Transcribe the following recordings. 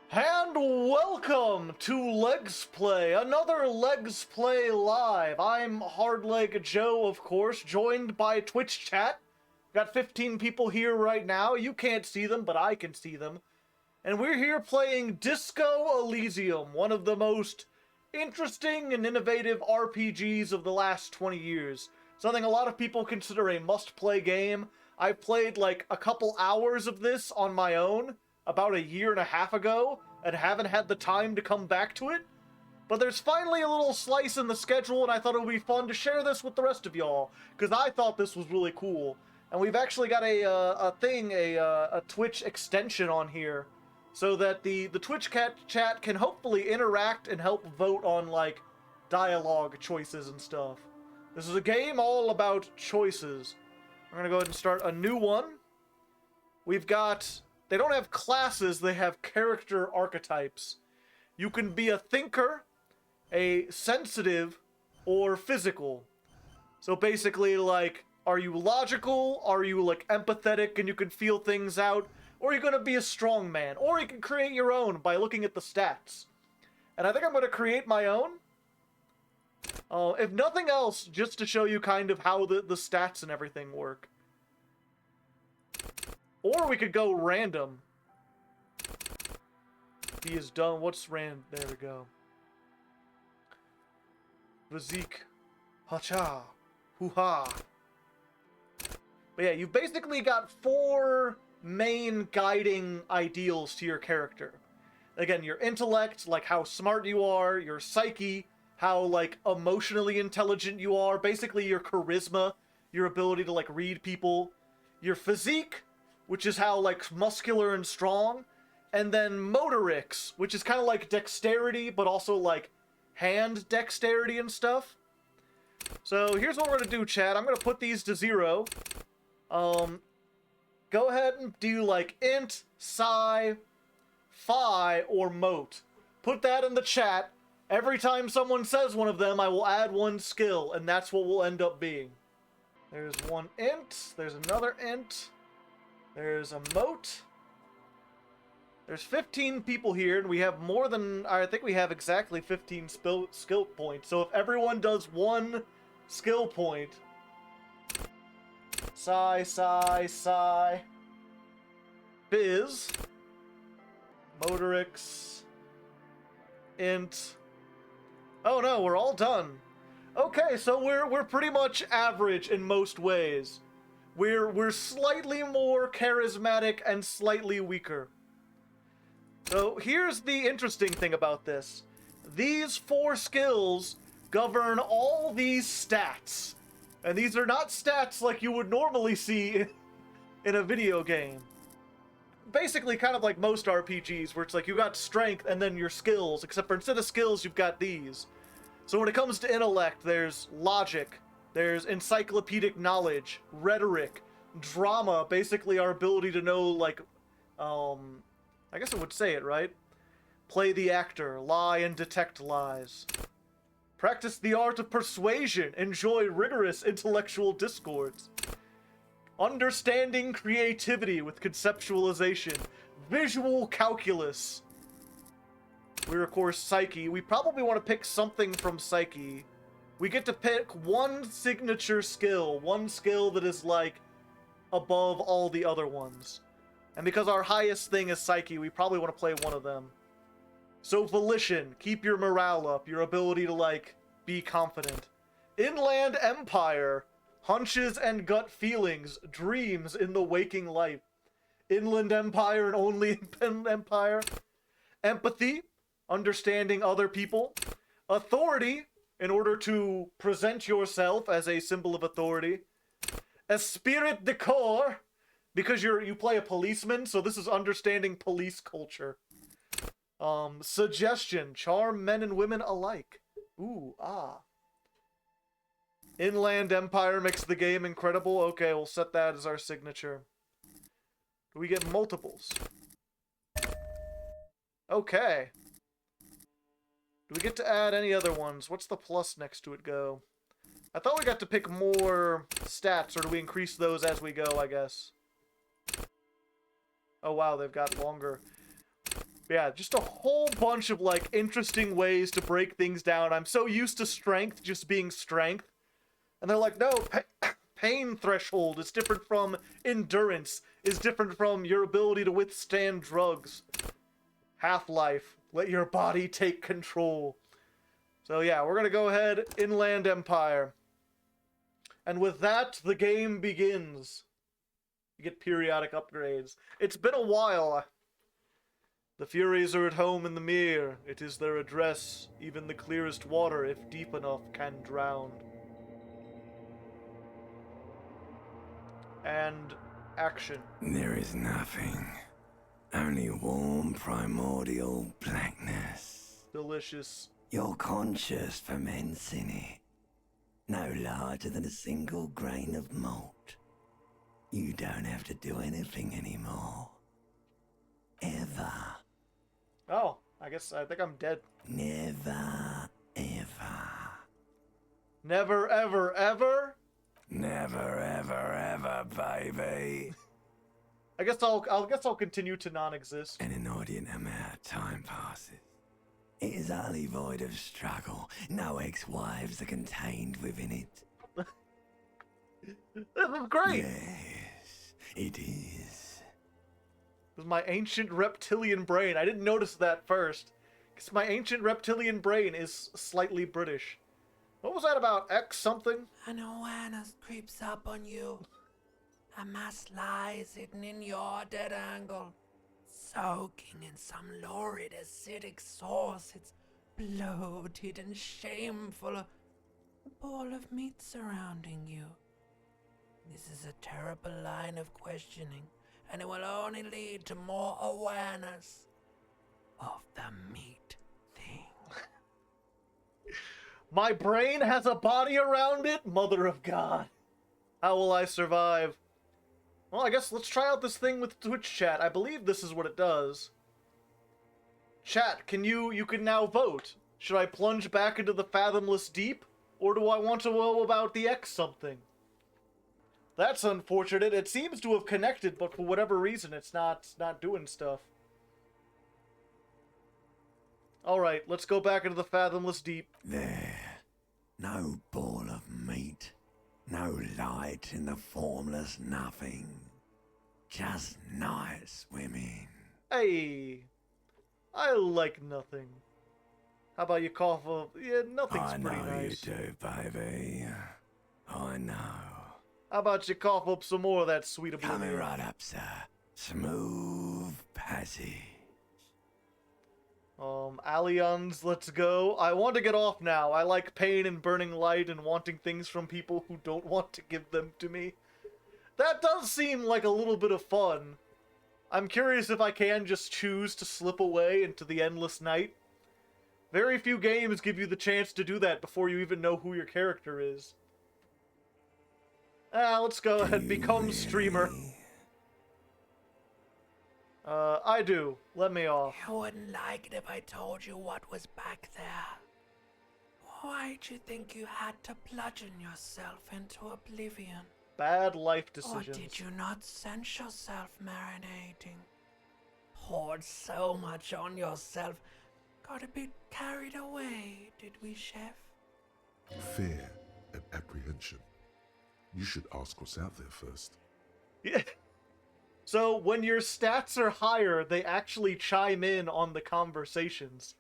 And welcome to Legsplay, another Legsplay Live. I'm Hardleg Joe, of course, joined by Twitch chat. Got 15 people here right now. You can't see them, but I can see them. And we're here playing Disco Elysium, one of the most interesting and innovative RPGs of the last 20 years. Something a lot of people consider a must-play game. I've played like a couple hours of this on my own about a year and a half ago, and haven't had the time to come back to it. But there's finally a little slice in the schedule, and I thought it would be fun to share this with the rest of y'all, because I thought this was really cool. And we've actually got a Twitch extension on here, so that the Twitch chat can hopefully interact and help vote on, like, dialogue choices and stuff. This is a game all about choices. We're gonna go ahead and start a new one. We've got... They don't have classes, they have character archetypes. You can be a thinker, a sensitive, or physical. So basically, like, are you logical? Are you, like, empathetic and you can feel things out? Or are you gonna be a strong man? Or you can create your own by looking at the stats. And I think I'm gonna create my own. If nothing else, just to show you kind of how the stats and everything work. Or we could go random. He is done. What's random? There we go. Physique. Hacha. Hoo-ha. But yeah, you've basically got 4 main guiding ideals to your character. Again, your intellect, like how smart you are, your psyche, how, like, emotionally intelligent you are, basically your charisma, your ability to, like, read people, your physique, which is how, like, muscular and strong, and then motorics, which is kind of like dexterity, but also, like, hand dexterity and stuff. So here's what we're gonna do, chat. I'm gonna put these to 0. Go ahead and do, like, int, psi, phi, or mote. Put that in the chat. Every time someone says one of them, I will add 1 skill, and that's what will end up being. There's 1 int, there's another int. There's a moat. There's 15 people here, and we have more than... I think we have exactly 15 skill points. So if everyone does 1 skill point... Psi. Biz. Motorics. Int. Oh no, we're all done. Okay, so we're pretty much average in most ways. We're slightly more charismatic and slightly weaker. So here's the interesting thing about this. These 4 skills govern all these stats. And these are not stats like you would normally see in a video game. Basically kind of like most RPGs where it's like you got strength and then your skills, except for instead of skills you've got these. So when it comes to intellect, there's logic. There's encyclopedic knowledge, rhetoric, drama, basically our ability to know, like, I guess I would say it, right? Play the actor, lie and detect lies. Practice the art of persuasion, enjoy rigorous intellectual discourse. Understanding creativity with conceptualization, visual calculus. We're, of course, psyche. We probably want to pick something from psyche. We get to pick 1 signature skill, 1 skill that is, like, above all the other ones. And because our highest thing is psyche, we probably want to play 1 of them. So volition, keep your morale up, your ability to, like, be confident. Inland empire, hunches and gut feelings, dreams in the waking life. Inland empire and only inland empire. Empathy, understanding other people. Authority, in order to present yourself as a symbol of authority. Esprit de corps, because you play a policeman, so this is understanding police culture. Suggestion, charm men and women alike. Ooh, ah. Inland Empire makes the game incredible. Okay, we'll set that as our signature. Do we get multiples? Okay. Do we get to add any other ones? What's the plus next to it go? I thought we got to pick more stats, or do we increase those as we go, I guess? Oh wow, they've got longer. Yeah, just a whole bunch of, like, interesting ways to break things down. I'm so used to strength just being strength. And they're like, no, pain threshold is different from endurance, is different from your ability to withstand drugs. Half-life, let your body take control. So yeah, we're gonna go ahead, Inland Empire. And with that, the game begins. You get periodic upgrades. It's been a while. The Furies are at home in the mere. It is their address. Even the clearest water, if deep enough, can drown. And action. There is nothing. Only warm primordial blackness. Delicious. Your conscious ferments in it. No larger than a single grain of malt. You don't have to do anything anymore. Ever. Oh, I think I'm dead. Never, ever. Never, ever, ever? Never, ever, ever, baby. I guess I'll continue to non-exist. An inordinate amount of time passes. It is utterly void of struggle. No ex-wives are contained within it. This is great! Yes, it is. This is my ancient reptilian brain. I didn't notice that first. Because my ancient reptilian brain is slightly British. What was that about? X something? An awareness creeps up on you. A mass lies hidden in your dead angle, soaking in some lurid acidic sauce. It's bloated and shameful. A ball of meat surrounding you. This is a terrible line of questioning, and it will only lead to more awareness of the meat thing. My brain has a body around it? Mother of God. How will I survive? Well, I guess let's try out this thing with Twitch chat. I believe this is what it does. Chat, you can now vote. Should I plunge back into the fathomless deep? Or do I want to know about the X something? That's unfortunate. It seems to have connected, but for whatever reason, it's not doing stuff. Alright, let's go back into the fathomless deep. There. No ball of meat. No light in the formless nothing. Just night swimming. Hey, I like nothing. How about you cough up? Yeah, nothing's I pretty know nice. you do, baby. I know. How about you cough up some more of that sweet Coming oblivion? right up, sir. Smooth passage. Allianz, let's go. I want to get off now. I like pain and burning light and wanting things from people who don't want to give them to me. That does seem like a little bit of fun. I'm curious if I can just choose to slip away into the endless night. Very few games give you the chance to do that before you even know who your character is. Let's go ahead, become streamer. I do. Let me off. You wouldn't like it if I told you what was back there. Why'd you think you had to bludgeon yourself into oblivion? Bad life Or decisions. did you not sense yourself marinating? Poured so much on yourself. Got a bit carried away, did we, Chef? Fear and apprehension. You should ask what's out there first. Yeah. So when your stats are higher, they actually chime in on the conversations.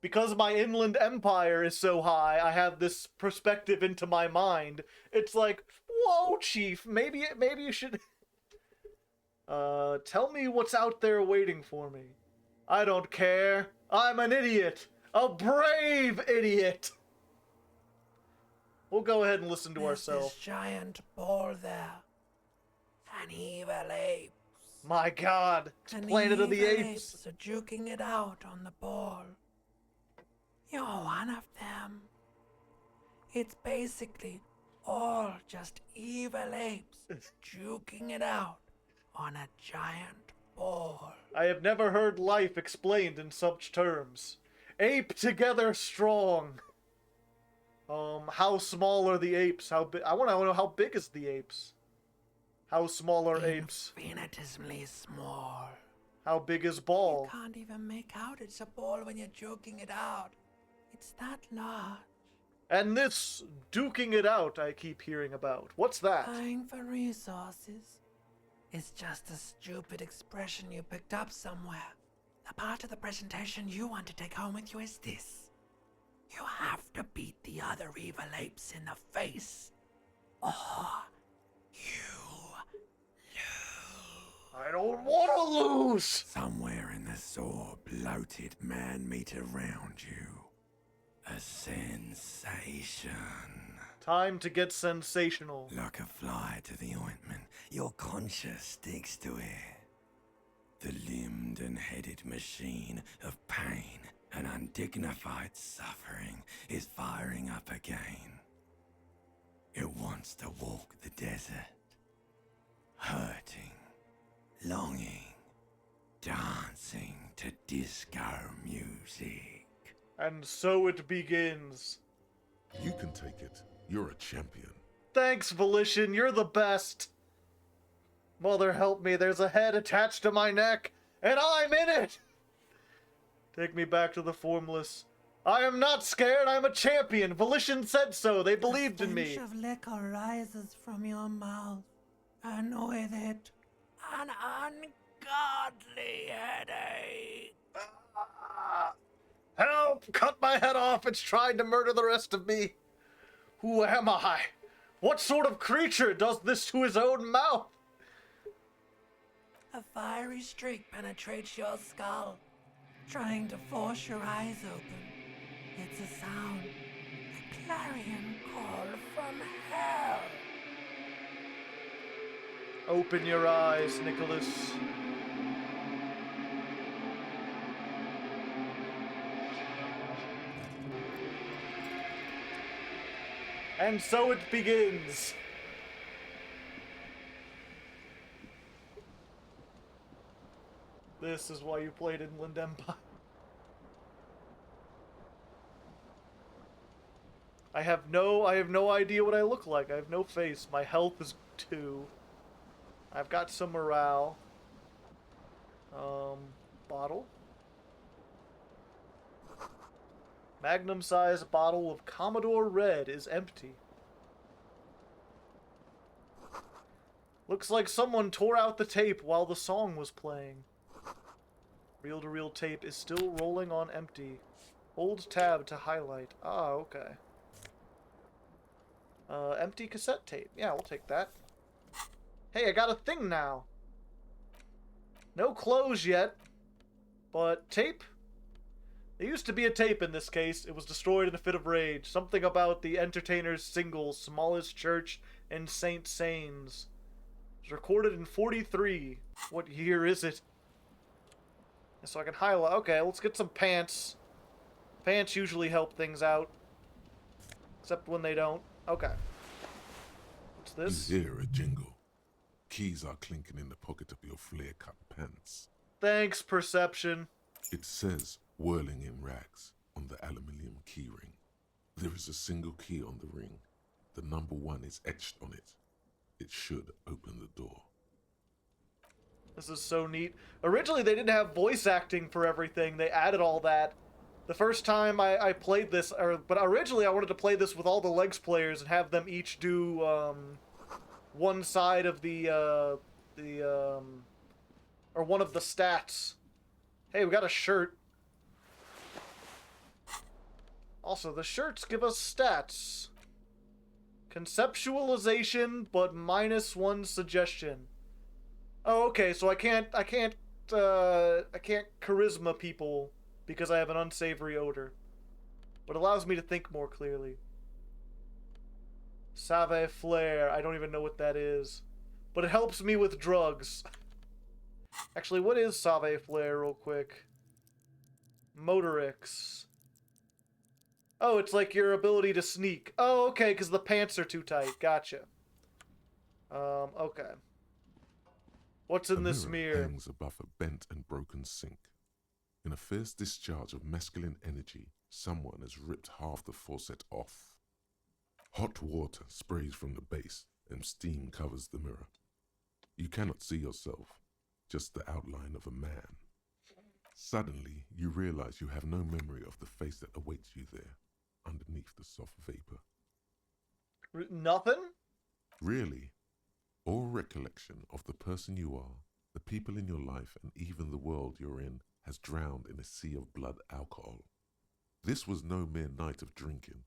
Because my inland empire is so high, I have this perspective into my mind. It's like, whoa, Chief, maybe you should... tell me what's out there waiting for me. I don't care. I'm an idiot. A brave idiot. We'll go ahead and listen to There's ourselves. this giant ball there. An evil ape. My God, it's Planet of the evil Apes. are juking it out on the ball. You're one of them. It's basically all just evil apes juking it out on a giant ball. I have never heard life explained in such terms. Ape together strong. How small are the apes? How big? I want to know how big is the apes. How small are apes? Infinitesimally small. How big is ball? You can't even make out it's a ball when you're joking it out. It's that large. And this duking it out I keep hearing about. What's that? Dying for resources. It's just a stupid expression you picked up somewhere. The part of the presentation you want to take home with you is this. You have to beat the other evil apes in the face, or you lose. I don't want to lose! Somewhere in the sore, bloated man-meat around you. A sensation. Time to get sensational. Like a fly to the ointment, your conscience sticks to it. The limbed and headed machine of pain and undignified suffering is firing up again. It wants to walk the desert, hurting, longing, dancing to disco music. And so it begins. You can take it. You're a champion. Thanks, Volition, you're the best. Mother help me, there's a head attached to my neck, and I'm in it! Take me back to the Formless. I am not scared, I'm a champion. Volition said so, they believed in me. A stench of liquor rises from your mouth, and with it, an ungodly headache. Help! Cut my head off, it's trying to murder the rest of me. Who am I? What sort of creature does this to his own mouth? A fiery streak penetrates your skull, trying to force your eyes open. It's a sound, a clarion call from hell. Open your eyes, Nicholas. And so it begins. This is why you played Inland Empire. I have no idea what I look like. I have no face. My health is 2. I've got some morale. Bottle. Magnum-sized bottle of Commodore Red is empty. Looks like someone tore out the tape while the song was playing. Reel-to-reel tape is still rolling on empty. Hold tab to highlight. Ah, okay. Empty cassette tape. Yeah, we'll take that. Hey, I got a thing now. No clothes yet, but tape? There used to be a tape in this case. It was destroyed in a fit of rage. Something about the Entertainer's single, Smallest Church in St. Sains. It was recorded in 43. What year is it? So I can highlight. Okay, let's get some pants. Pants usually help things out. Except when they don't. Okay. What's this? You hear a jingle. Keys are clinking in the pocket of your flare-cut pants. Thanks, Perception. It says, whirling in rags, on the aluminium keyring. There is a single key on the ring. The number 1 is etched on it. It should open the door. This is so neat. Originally, they didn't have voice acting for everything. They added all that. The first time I played this, but originally I wanted to play this with all the Legs players and have them each do one side of or one of the stats. Hey, we got a shirt. Also, the shirts give us stats. Conceptualization, but -1 suggestion. Oh, okay, so I can't charisma people because I have an unsavory odor. But it allows me to think more clearly. Save Flair, I don't even know what that is. But it helps me with drugs. Actually, what is Save Flair, real quick? Motorix. Oh, it's like your ability to sneak. Oh, okay, because the pants are too tight. Gotcha. Okay. What's in this mirror? Hangs above a bent and broken sink. In a fierce discharge of masculine energy, someone has ripped half the faucet off. Hot water sprays from the base, and steam covers the mirror. You cannot see yourself, just the outline of a man. Suddenly, you realize you have no memory of the face that awaits you there, underneath the soft vapor. Nothing? Really, all recollection of the person you are, the people in your life, and even the world you're in has drowned in a sea of blood alcohol. This was no mere night of drinking.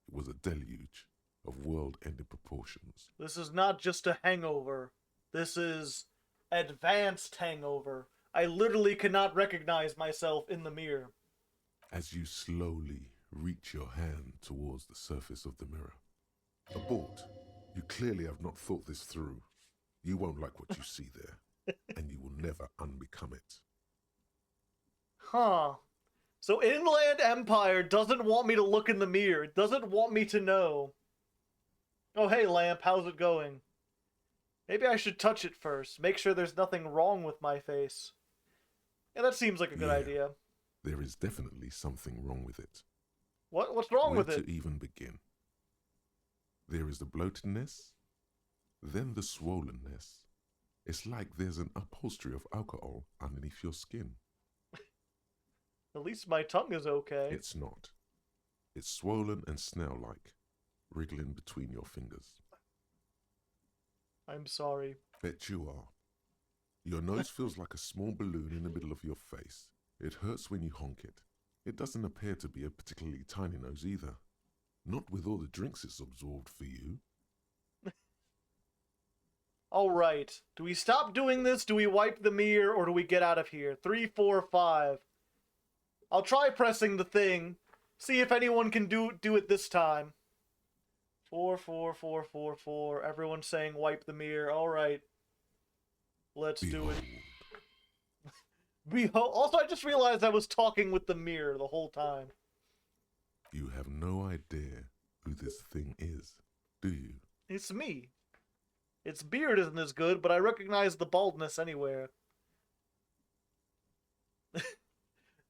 It was a deluge of world-ending proportions. This is not just a hangover. This is advanced hangover. I literally cannot recognize myself in the mirror. As you slowly reach your hand towards the surface of the mirror. Abort. You clearly have not thought this through. You won't like what you see there, and you will never unbecome it. Huh. So Inland Empire doesn't want me to look in the mirror. It doesn't want me to know. Oh, hey, Lamp, how's it going? Maybe I should touch it first. Make sure there's nothing wrong with my face. Yeah, that seems like a good idea. There is definitely something wrong with it. What's wrong with it? Where to even begin? There is the bloatedness, then the swollenness. It's like there's an upholstery of alcohol underneath your skin. At least my tongue is okay. It's not. It's swollen and snail-like, wriggling between your fingers. I'm sorry. Bet you are. Your nose feels like a small balloon in the middle of your face. It hurts when you honk it. It doesn't appear to be a particularly tiny nose either. Not with all the drinks it's absorbed for you. Alright. Do we stop doing this? Do we wipe the mirror? Or do we get out of here? 3, 4, 5. I'll try pressing the thing. See if anyone can do it this time. 4, 4, 4, 4, 4. Everyone's saying wipe the mirror. Alright. Let's do it. Behold. Also, I just realized I was talking with the mirror the whole time. You have no idea who this thing is, do you? It's me. Its beard isn't as good, but I recognize the baldness anywhere.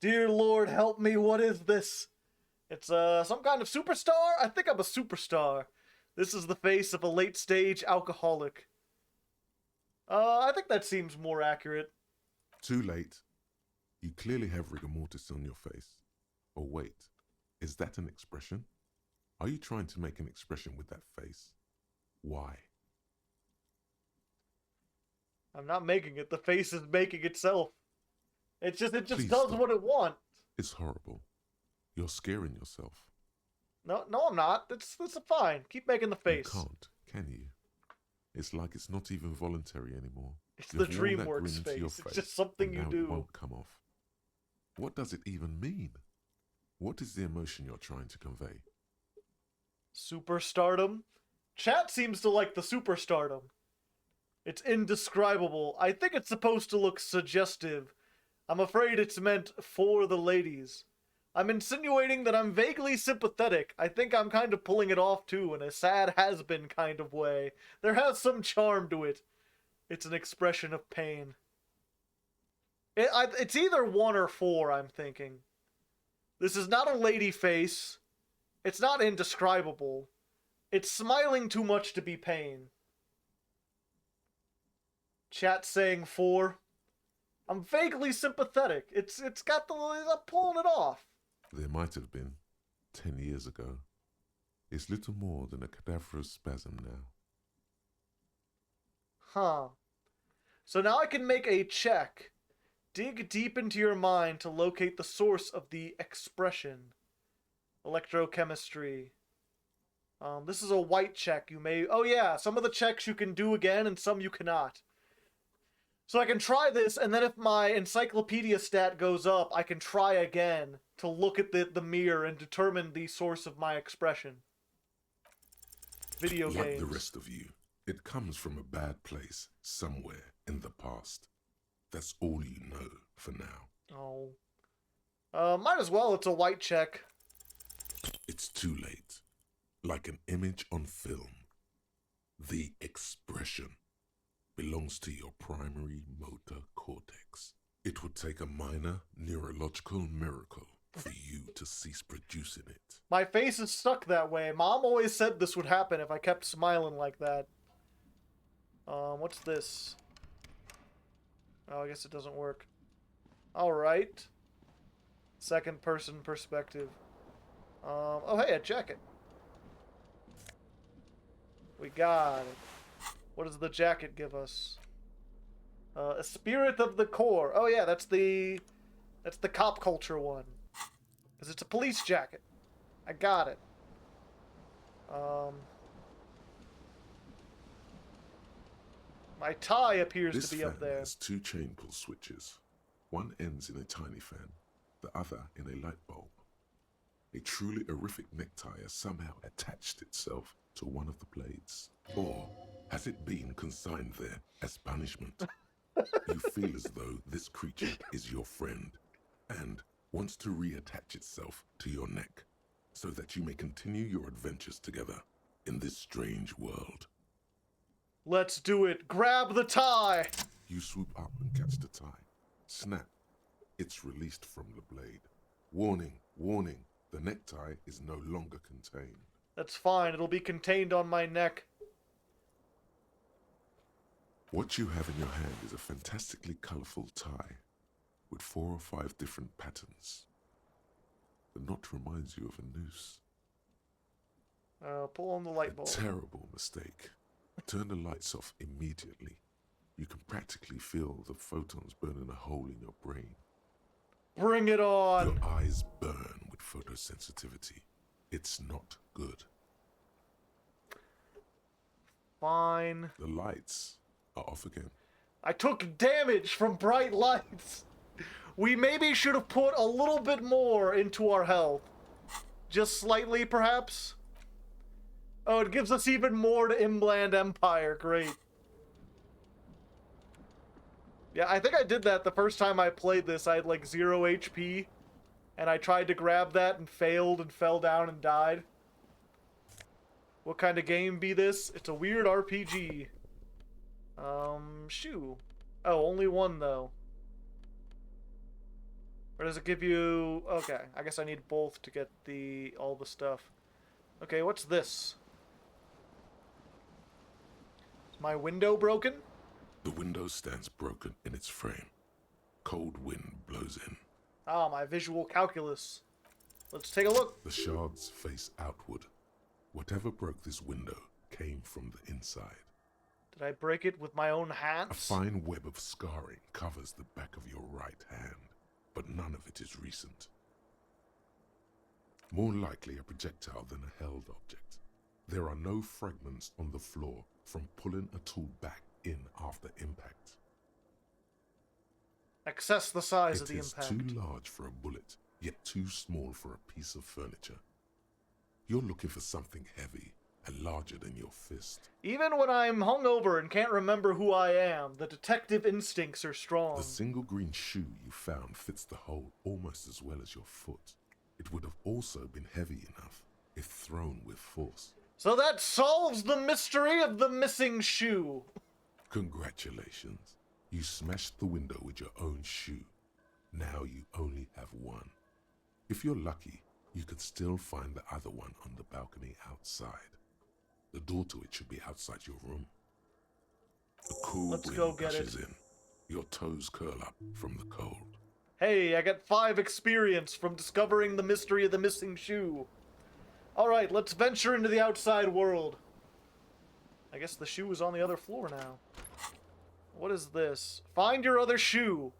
Dear Lord, help me, what is this? It's some kind of superstar? I think I'm a superstar. This is the face of a late-stage alcoholic. I think that seems more accurate. Too late. You clearly have rigor mortis on your face. Or wait, is that an expression? Are you trying to make an expression with that face? Why? I'm not making it. The face is making itself. It just Please does stop. what it wants. It's horrible. You're scaring yourself. No, I'm not. It's fine. Keep making the face. You can't, can you? It's like it's not even voluntary anymore. It's You the have worn that grin DreamWorks into your face. It's just something and you now do. It won't come off. What does it even mean? What is the emotion you're trying to convey? Superstardom? Chat seems to like the superstardom. It's indescribable. I think it's supposed to look suggestive. I'm afraid it's meant for the ladies. I'm insinuating that I'm vaguely sympathetic. I think I'm kind of pulling it off too, in a sad has-been kind of way. There has some charm to it. It's an expression of pain. It's either 1 or 4, I'm thinking. This is not a lady face. It's not indescribable. It's smiling too much to be pain. Chat saying 4. I'm vaguely sympathetic. It's got the... I'm pulling it off. There might have been 10 years ago. It's little more than a cadaverous spasm now. Huh. So now I can make a check. Dig deep into your mind to locate the source of the expression. Electrochemistry. This is a white check. You may... Oh yeah, some of the checks you can do again and some you cannot. So I can try this, and then if my encyclopedia stat goes up, I can try again to look at the mirror and determine the source of my expression. Video Like games. the rest of you, it comes from a bad place somewhere in the past. That's all you know for now. Oh. Might as well. It's a white check. It's too late. Like an image on film. The expression belongs to your primary motor cortex. It would take a minor neurological miracle for you to cease producing it. My face is stuck that way. Mom always said this would happen if I kept smiling like that. What's this? Oh, I guess it doesn't work. Alright. Second person perspective. Oh, hey, a jacket. We got it. What does the jacket give us? A spirit of the core. Oh yeah, that's the cop culture one. Because it's a police jacket. I got it. My tie appears to be up there. This fan has 2 chain pull switches. One ends in a tiny fan, the other in a light bulb. A truly horrific necktie has somehow attached itself to one of the blades. Or has it been consigned there as punishment? You feel as though this creature is your friend and wants to reattach itself to your neck so that you may continue your adventures together in this strange world. Let's do it. Grab the tie. You swoop up and catch the tie. Snap. It's released from the blade. Warning, warning. The necktie is no longer contained. That's fine. It'll be contained on my neck. What you have in your hand is a fantastically colorful tie with 4 or 5 different patterns. The knot reminds you of a noose. Pull on the light bulb. Terrible mistake. Turn the lights off immediately. You can practically feel the photons burning a hole in your brain. Bring it on! Your eyes burn with photosensitivity. It's not good. Fine. The lights are off again. I took damage from bright lights. We maybe should have put a little bit more into our health. Just slightly, perhaps? Oh, it gives us even more to Inland Empire. Great. Yeah, I think I did that the first time I played this. I had like 0 HP. And I tried to grab that and failed and fell down and died. What kind of game be this? It's a weird RPG. Shoe. Oh, only one though. Or does it give you... Okay, I guess I need both to get all the stuff. Okay, what's this? Is my window broken? The window stands broken in its frame. Cold wind blows in. Ah, my visual calculus. Let's take a look. The shards face outward. Whatever broke this window came from the inside. Did I break it with my own A hands? fine web of scarring covers the back of your right hand, but none of it is recent. More likely a projectile than a held object. There are no fragments on the floor from pulling a tool back in after impact. Access the size of the It is impact. too large for a bullet, yet too small for a piece of furniture. You're looking for something heavy and larger than your fist. Even when I'm hungover and can't remember who I am, the detective instincts are strong. The single green shoe you found fits the hole almost as well as your foot. It would have also been heavy enough if thrown with force. So that solves the mystery of the missing shoe. Congratulations. You smashed the window with your own shoe. Now you only have one. If you're lucky, you could still find the other one on the balcony outside. The door to it should be outside your room. The cool Let's wind go get pushes it. in. Your toes curl up from the cold. Hey, I got 5 experience from discovering the mystery of the missing shoe. Alright, let's venture into the outside world. I guess the shoe is on the other floor now. What is this? Find your other shoe.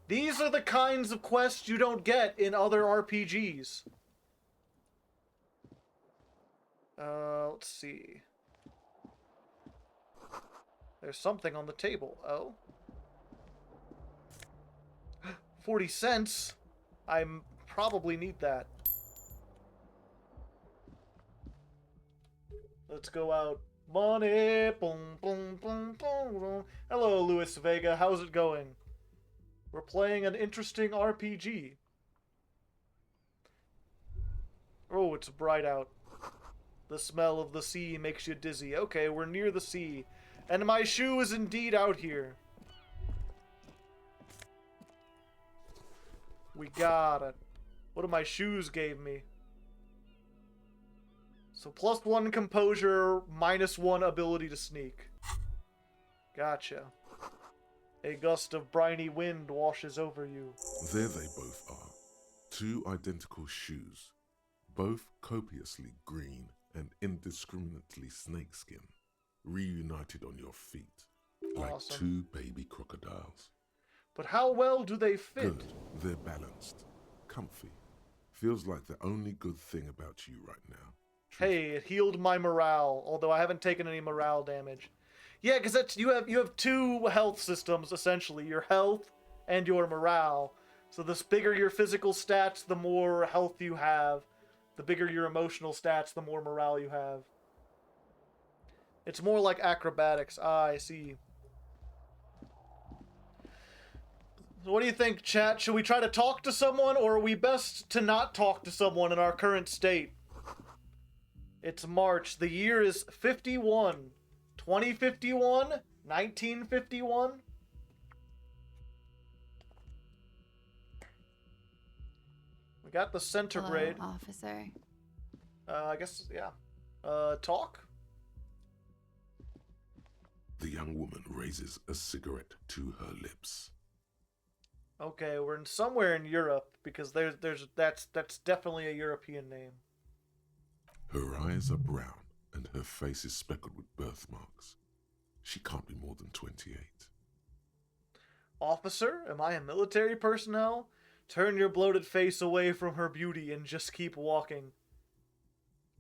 These are the kinds of quests you don't get in other RPGs. Let's see. There's something on the table. Oh. 40 cents? I probably need that. Let's go out. Money! Boom, boom, boom, boom, boom. Hello, Luis Vega. How's it going? We're playing an interesting RPG. Oh, it's bright out. The smell of the sea makes you dizzy. Okay, we're near the sea. And my shoe is indeed out here. We got it. What do my shoes gave me? So +1 composure, -1 ability to sneak. Gotcha. A gust of briny wind washes over you. There they both are. Two identical shoes, both copiously green and indiscriminately snakeskin, reunited on your feet, like Awesome. two baby crocodiles. But how well do they fit? Good. They're balanced, comfy. Feels like the only good thing about you right now. Hey, it healed my morale, although I haven't taken any morale damage. Yeah, because that's you have two health systems essentially, your health and your morale. So the bigger your physical stats, the more health you have. The bigger your emotional stats, the more morale you have. It's more like acrobatics. Ah, I see. So what do you think, chat? Should we try to talk to someone, or are we best to not talk to someone in our current state? It's March. The year is 51. 2051? 1951? We got the centigrade. Hello, officer. I guess, yeah. Talk? The young woman raises a cigarette to her lips. Okay, we're somewhere in Europe, because that's definitely a European name. Her eyes are brown, and her face is speckled with birthmarks. She can't be more than 28. Officer, am I a military personnel? Turn your bloated face away from her beauty and just keep walking.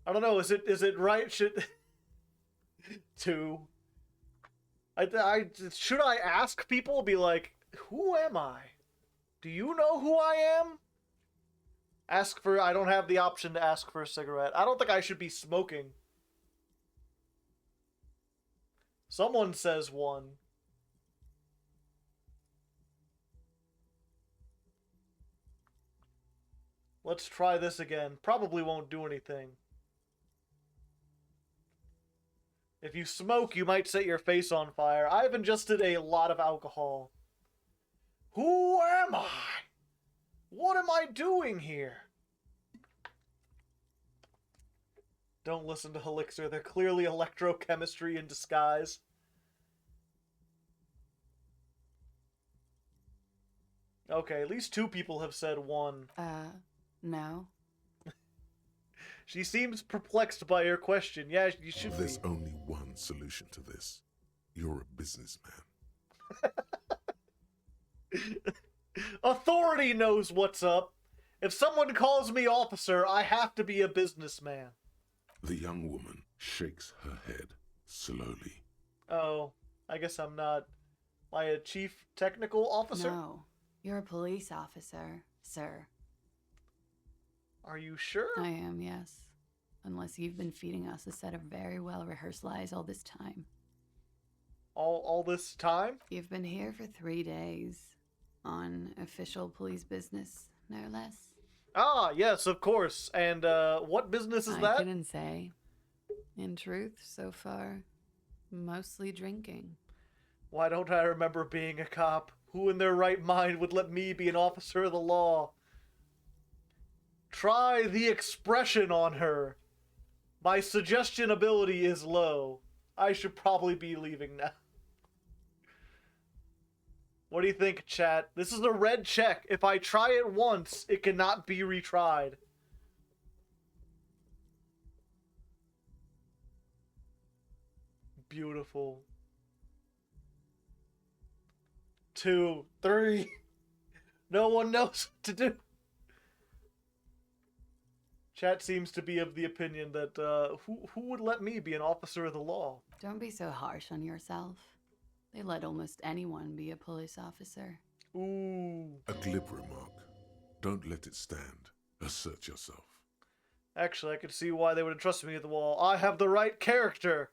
I don't know, is it right? Should should I ask people, be like, who am I? Do you know who I am? I don't have the option to ask for a cigarette. I don't think I should be smoking. Someone says one. Let's try this again. Probably won't do anything. If you smoke, you might set your face on fire. I've ingested a lot of alcohol. Who am I? What am I doing here? Don't listen to Elixir. They're clearly electrochemistry in disguise. Okay, at least two people have said one. No. She seems perplexed by your question. Yeah, you should be. There's only one solution to this. You're a businessman. Authority knows what's up. If someone calls me officer, I have to be a businessman. The young woman shakes her head slowly. Oh, I guess I'm not. Am I a chief technical officer? No. You're a police officer, sir. Are you sure? I am, yes. Unless you've been feeding us a set of very well-rehearsed lies all this time. All this time? You've been here for 3 days. On official police business, no less. Ah, yes, of course. And, what business is I that? couldn't say. In truth, so far, mostly drinking. Why don't I remember being a cop? Who in their right mind would let me be an officer of the law? Try the expression on her. My suggestion ability is low. I should probably be leaving now. What do you think, chat? This is a red check. If I try it once, it cannot be retried. Beautiful. 2, 3. No one knows what to do. Chat seems to be of the opinion that, who would let me be an officer of the law? Don't be so harsh on yourself. They let almost anyone be a police officer. Ooh. A glib remark. Don't let it stand. Assert yourself. Actually, I could see why they would entrust me at the wall. I have the right character.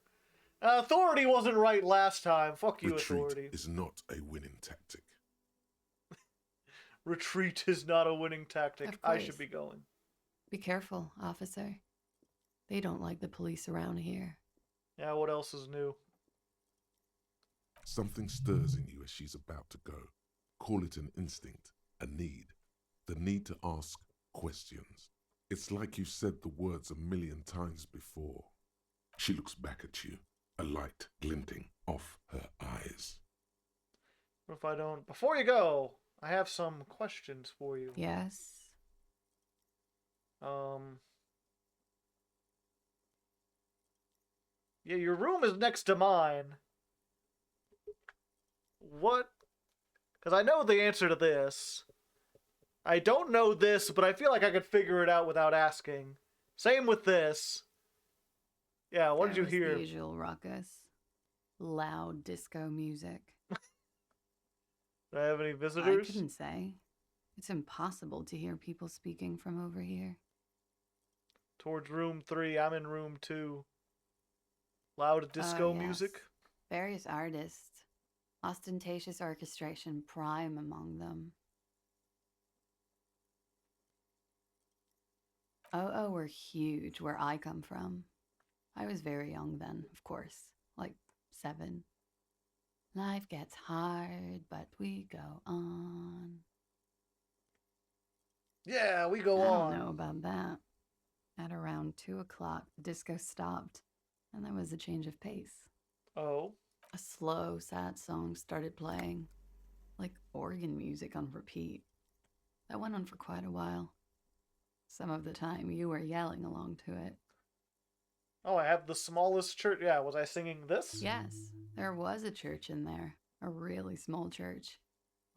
Authority wasn't right last time. Fuck you, Retreat Authority. is not a winning tactic. Retreat is not a winning tactic. Of I course. should be going. Be careful, officer. They don't like the police around here. Yeah, what else is new? Something stirs in you as she's about to go. Call it an instinct, a need. The need to ask questions. It's like you've said the words 1,000,000 times before. She looks back at you, a light glinting off her eyes. What if I don't? Before you go, I have some questions for you. Yes. Yeah, your room is next to mine. What? Because I know the answer to this. I don't know this, but I feel like I could figure it out without asking. Same with this. Yeah, what did you hear? The usual ruckus. Loud disco music. Do I have any I visitors? couldn't say. It's impossible to hear people speaking from over here. Towards room 3, I'm in room 2. Loud disco Yes. music? Various artists. Ostentatious orchestration prime among them. Oh, were huge where I come from. I was very young then, of course, like 7. Life gets hard, but we go on. Yeah, we go I on. don't know about that. At around 2 o'clock, the disco stopped, and there was a change of pace. Oh. A slow, sad song started playing, like organ music on repeat. That went on for quite a while. Some of the time, you were yelling along to it. Oh, I have the smallest church. Yeah, was I singing this? Yes, there was a church in there. A really small church.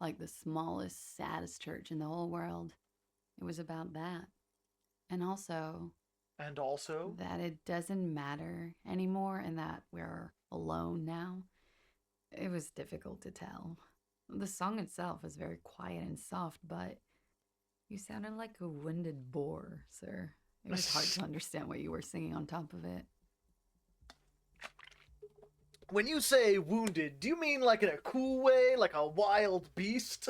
Like the smallest, saddest church in the whole world. It was about that. And also... And also? that it doesn't matter anymore and that we're alone now. It was difficult to tell. The song itself was very quiet and soft, but you sounded like a winded boar, sir. It was hard to understand what you were singing on top of it. When you say wounded, do you mean like in a cool way, like a wild beast?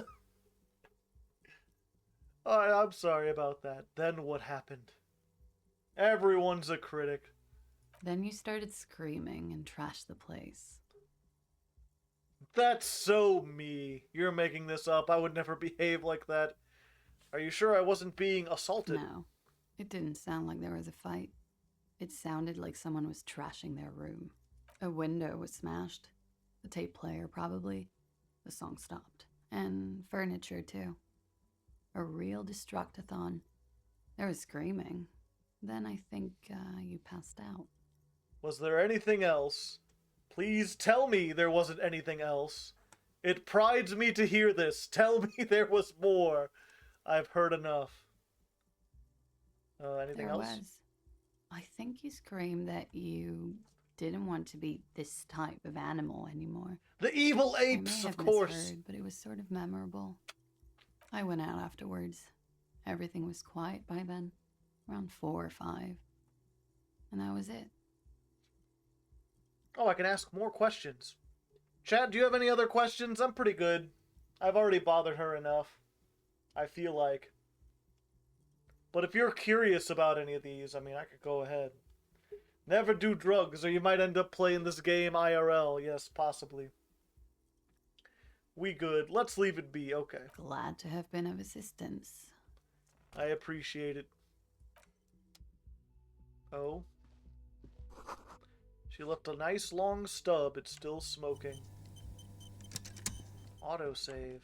Alright, I'm sorry about that. Then what happened? Everyone's a critic. Then you started screaming and trashed the place. That's so me. You're making this up. I would never behave like that. Are you sure I wasn't being assaulted? No, it didn't sound like there was a fight. It sounded like someone was trashing their room. A window was smashed. The tape player, probably. The song stopped. And furniture, too. A real destructathon. There was screaming. Then I think you passed out. Was there anything else? Please tell me there wasn't anything else. It prides me to hear this. Tell me there was more. I've heard enough. Anything There else? was. I think you screamed that you didn't want to be this type of animal anymore. The evil I may apes, have of course. misheard, but it was sort of memorable. I went out afterwards. Everything was quiet by then, around 4 or 5. And that was it. Oh, I can ask more questions. Chad, do you have any other questions? I'm pretty good. I've already bothered her enough. I feel like. But if you're curious about any of these, I mean, I could go ahead. Never do drugs, or you might end up playing this game IRL. Yes, possibly. We good. Let's leave it be. Okay. Glad to have been of assistance. I appreciate it. Oh. She left a nice long stub. It's still smoking. Autosave.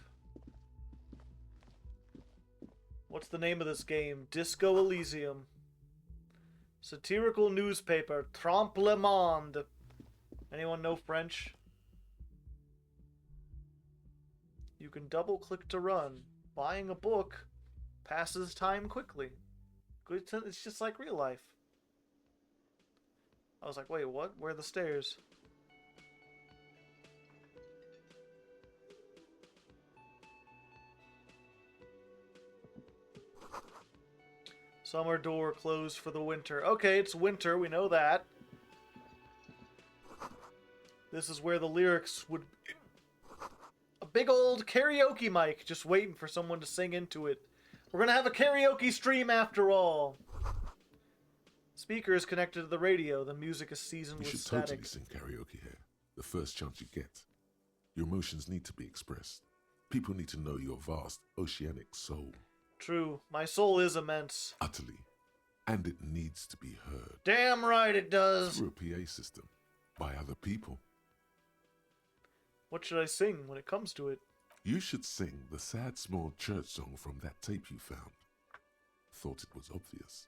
What's the name of this game? Disco Elysium. Satirical newspaper. Trompe le Monde. Anyone know French? You can double click to run. Buying a book passes time quickly. It's just like real life. I was like, wait, what? Where are the stairs? Summer door closed for the winter. Okay, it's winter, we know that. This is where the lyrics would... A big old karaoke mic just waiting for someone to sing into it. We're gonna have a karaoke stream after all. Speaker is connected to the radio. The music is seasoned You with should static. totally sing karaoke here. The first chance you get. Your emotions need to be expressed. People need to know your vast, oceanic soul. True. My soul is immense. Utterly. And it needs to be heard. Damn right it does. Through a PA system. By other people. What should I sing when it comes to it? You should sing the sad small church song from that tape you found. Thought it was obvious.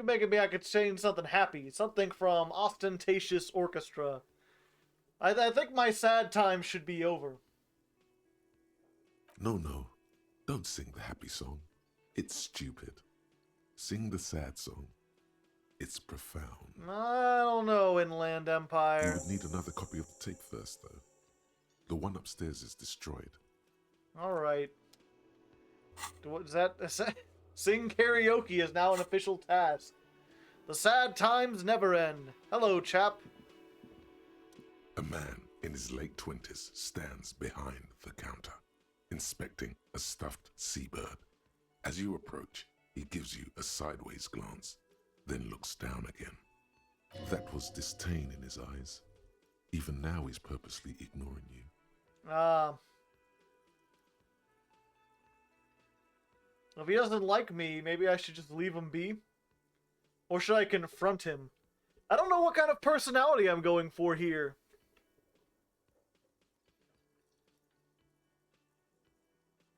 Maybe I could sing something happy. Something from Ostentatious Orchestra. I think my sad time should be over. No. Don't sing the happy song. It's stupid. Sing the sad song. It's profound. I don't know, Inland You Empire. would need another copy of the tape first, though. The one upstairs is destroyed. Alright. Is that... Sing karaoke is now an official task. The sad times never end. Hello, chap. A man in his late 20s stands behind the counter, inspecting a stuffed seabird. As you approach, he gives you a sideways glance, then looks down again. That was disdain in his eyes. Even now he's purposely ignoring you. If he doesn't like me, maybe I should just leave him be? Or should I confront him? I don't know what kind of personality I'm going for here.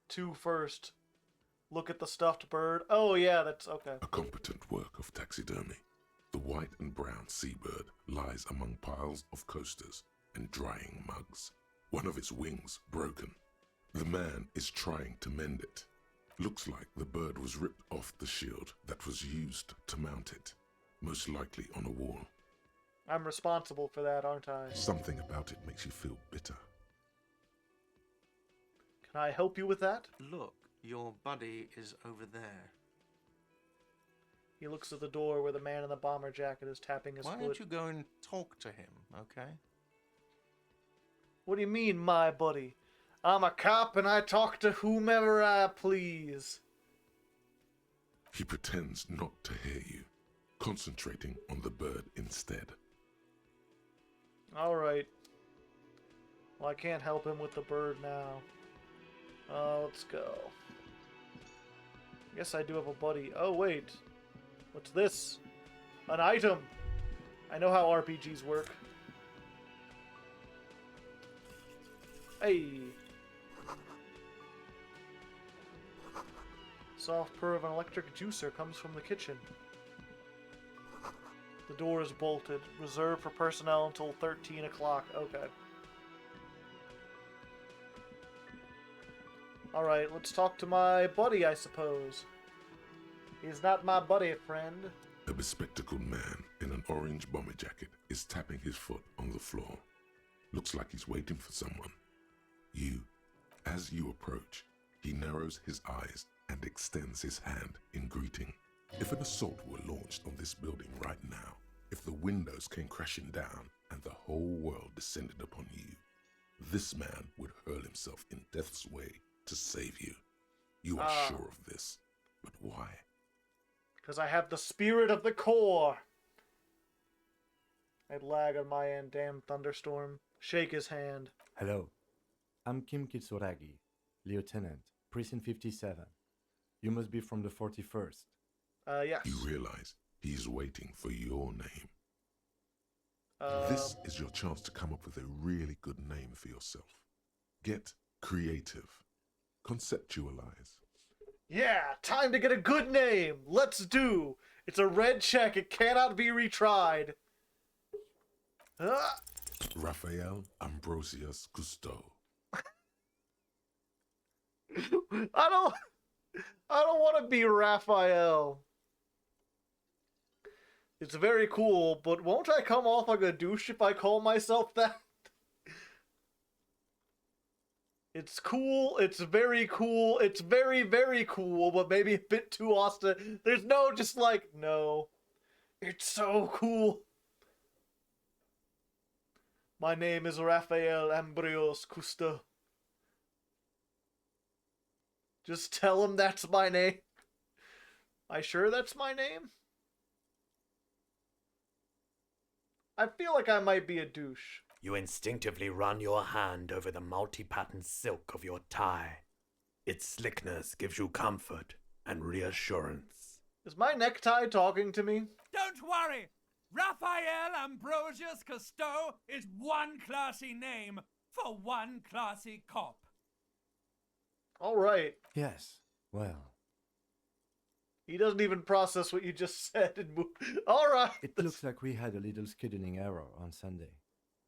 Two first. Look at the stuffed bird. Oh yeah, that's okay. A competent work of taxidermy. The white and brown seabird lies among piles of coasters and drying mugs. One of its wings broken. The man is trying to mend it. Looks like the bird was ripped off the shield that was used to mount it, most likely on a wall. I'm responsible for that, aren't I? Something about it makes you feel bitter. Can I help you with that? Look, your buddy is over there. He looks at the door where the man in the bomber jacket is tapping his Why foot. don't you go and talk to him, okay? What do you mean, my buddy? I'm a cop and I talk to whomever I please. He pretends not to hear you, concentrating on the bird instead. Alright. Well, I can't help him with the bird now. Let's go. I guess I do have a buddy. Oh, wait. What's this? An item! I know how RPGs work. Hey! Soft purr of an electric juicer comes from the kitchen. The door is bolted. Reserved for personnel until 13 o'clock. Okay. Alright, let's talk to my buddy, I suppose. He's not my buddy, friend. A bespectacled man in an orange bomber jacket is tapping his foot on the floor. Looks like he's waiting for someone. As you approach, he narrows his eyes and extends his hand in greeting. If an assault were launched on this building right now, if the windows came crashing down and the whole world descended upon you, this man would hurl himself in death's way to save you. You are sure of this, but why? Because I have the spirit of the Corps. I'd lag on my end, damn thunderstorm. Shake his hand. Hello, I'm Kim Kitsuragi, Lieutenant, Precinct 57. You must be from the 41st. Yes. You realize he's waiting for your name. This is your chance to come up with a really good name for yourself. Get creative. Conceptualize. Yeah, time to get a good name. Let's do. It's a red check. It cannot be retried. Raphael Ambrosius Cousteau. I don't want to be Raphael. It's very cool, but won't I come off like a douche if I call myself that? It's cool, it's very cool, it's very, very cool, but maybe a bit too Austin. There's no just like, no. It's so cool. My name is Raphael Ambrosius Cousteau. Just tell him that's my name. I sure that's my name? I feel like I might be a douche. You instinctively run your hand over the multi-patterned silk of your tie. Its slickness gives you comfort and reassurance. Is my necktie talking to me? Don't worry! Raphael Ambrosius Cousteau is one classy name. for one classy cop. All right. Yes, well, He doesn't even process what you just said and move. All right. it looks like we had a little scheduling error on Sunday.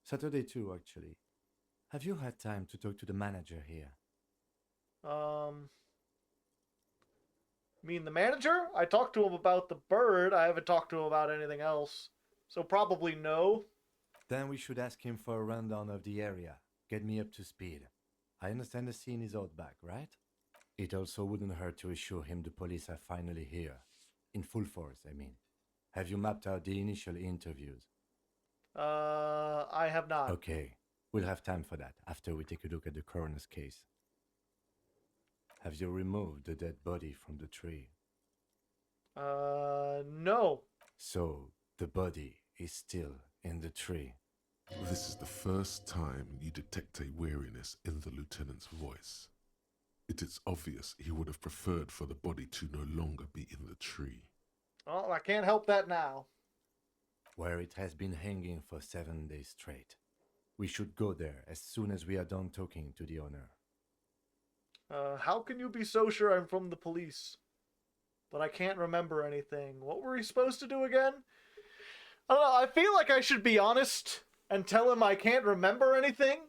Saturday too, actually. Have you had time to talk to the manager here? Mean the manager? I talked to him about the bird. I haven't talked to him about anything else. So probably no. Then we should ask him for a rundown of the area. Get me up to speed. I understand the scene is out back, right? It also wouldn't hurt to assure him the police are finally here. In full force, I mean. Have you mapped out the initial interviews? I have not. Okay, we'll have time for that after we take a look at the coroner's case. Have you removed the dead body from the tree? No. So, the body is still in the tree. This is the first time you detect a weariness in the lieutenant's voice. It is obvious he would have preferred for the body to no longer be in the tree. Oh, I can't help that now. Where it has been hanging for 7 days straight. We should go there as soon as we are done talking to the owner. How can you be so sure I'm from the police? But I can't remember anything. What were we supposed to do again? I don't know, I feel like I should be honest and tell him I can't remember anything.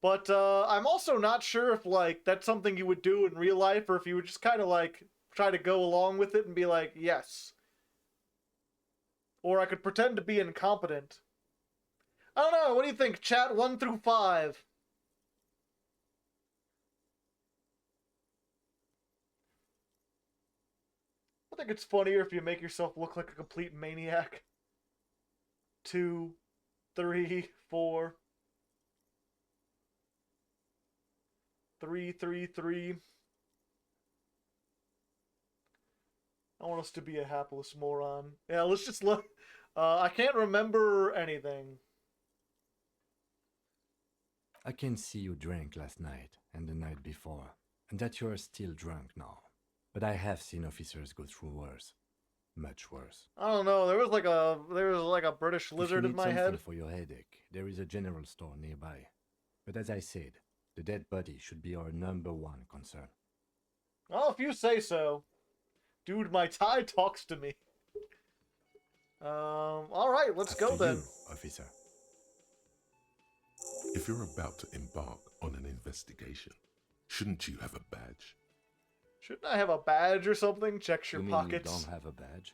But I'm also not sure if, like, that's something you would do in real life, or if you would just kind of, like, try to go along with it and be like, yes. Or I could pretend to be incompetent. I don't know, what do you think, chat? 1 through 5. I think it's funnier if you make yourself look like a complete maniac. 2, 3, 4. 3, 3, 3. I want us to be a hapless moron. Yeah, let's just look. I can't remember anything. I can see you drank last night and the night before, and that you are still drunk now. But I have seen officers go through worse. Much worse. I don't know. There was like a British lizard in my If you need head. something for your headache, there is a general store nearby. But as I said, the dead body should be our #1 concern. Well, if you say so. Dude, my tie talks to me. All right, let's go After then. you, officer. If you're about to embark on an investigation, shouldn't you have a badge? Shouldn't I have a badge or something? Check your You mean pockets. you don't have a badge?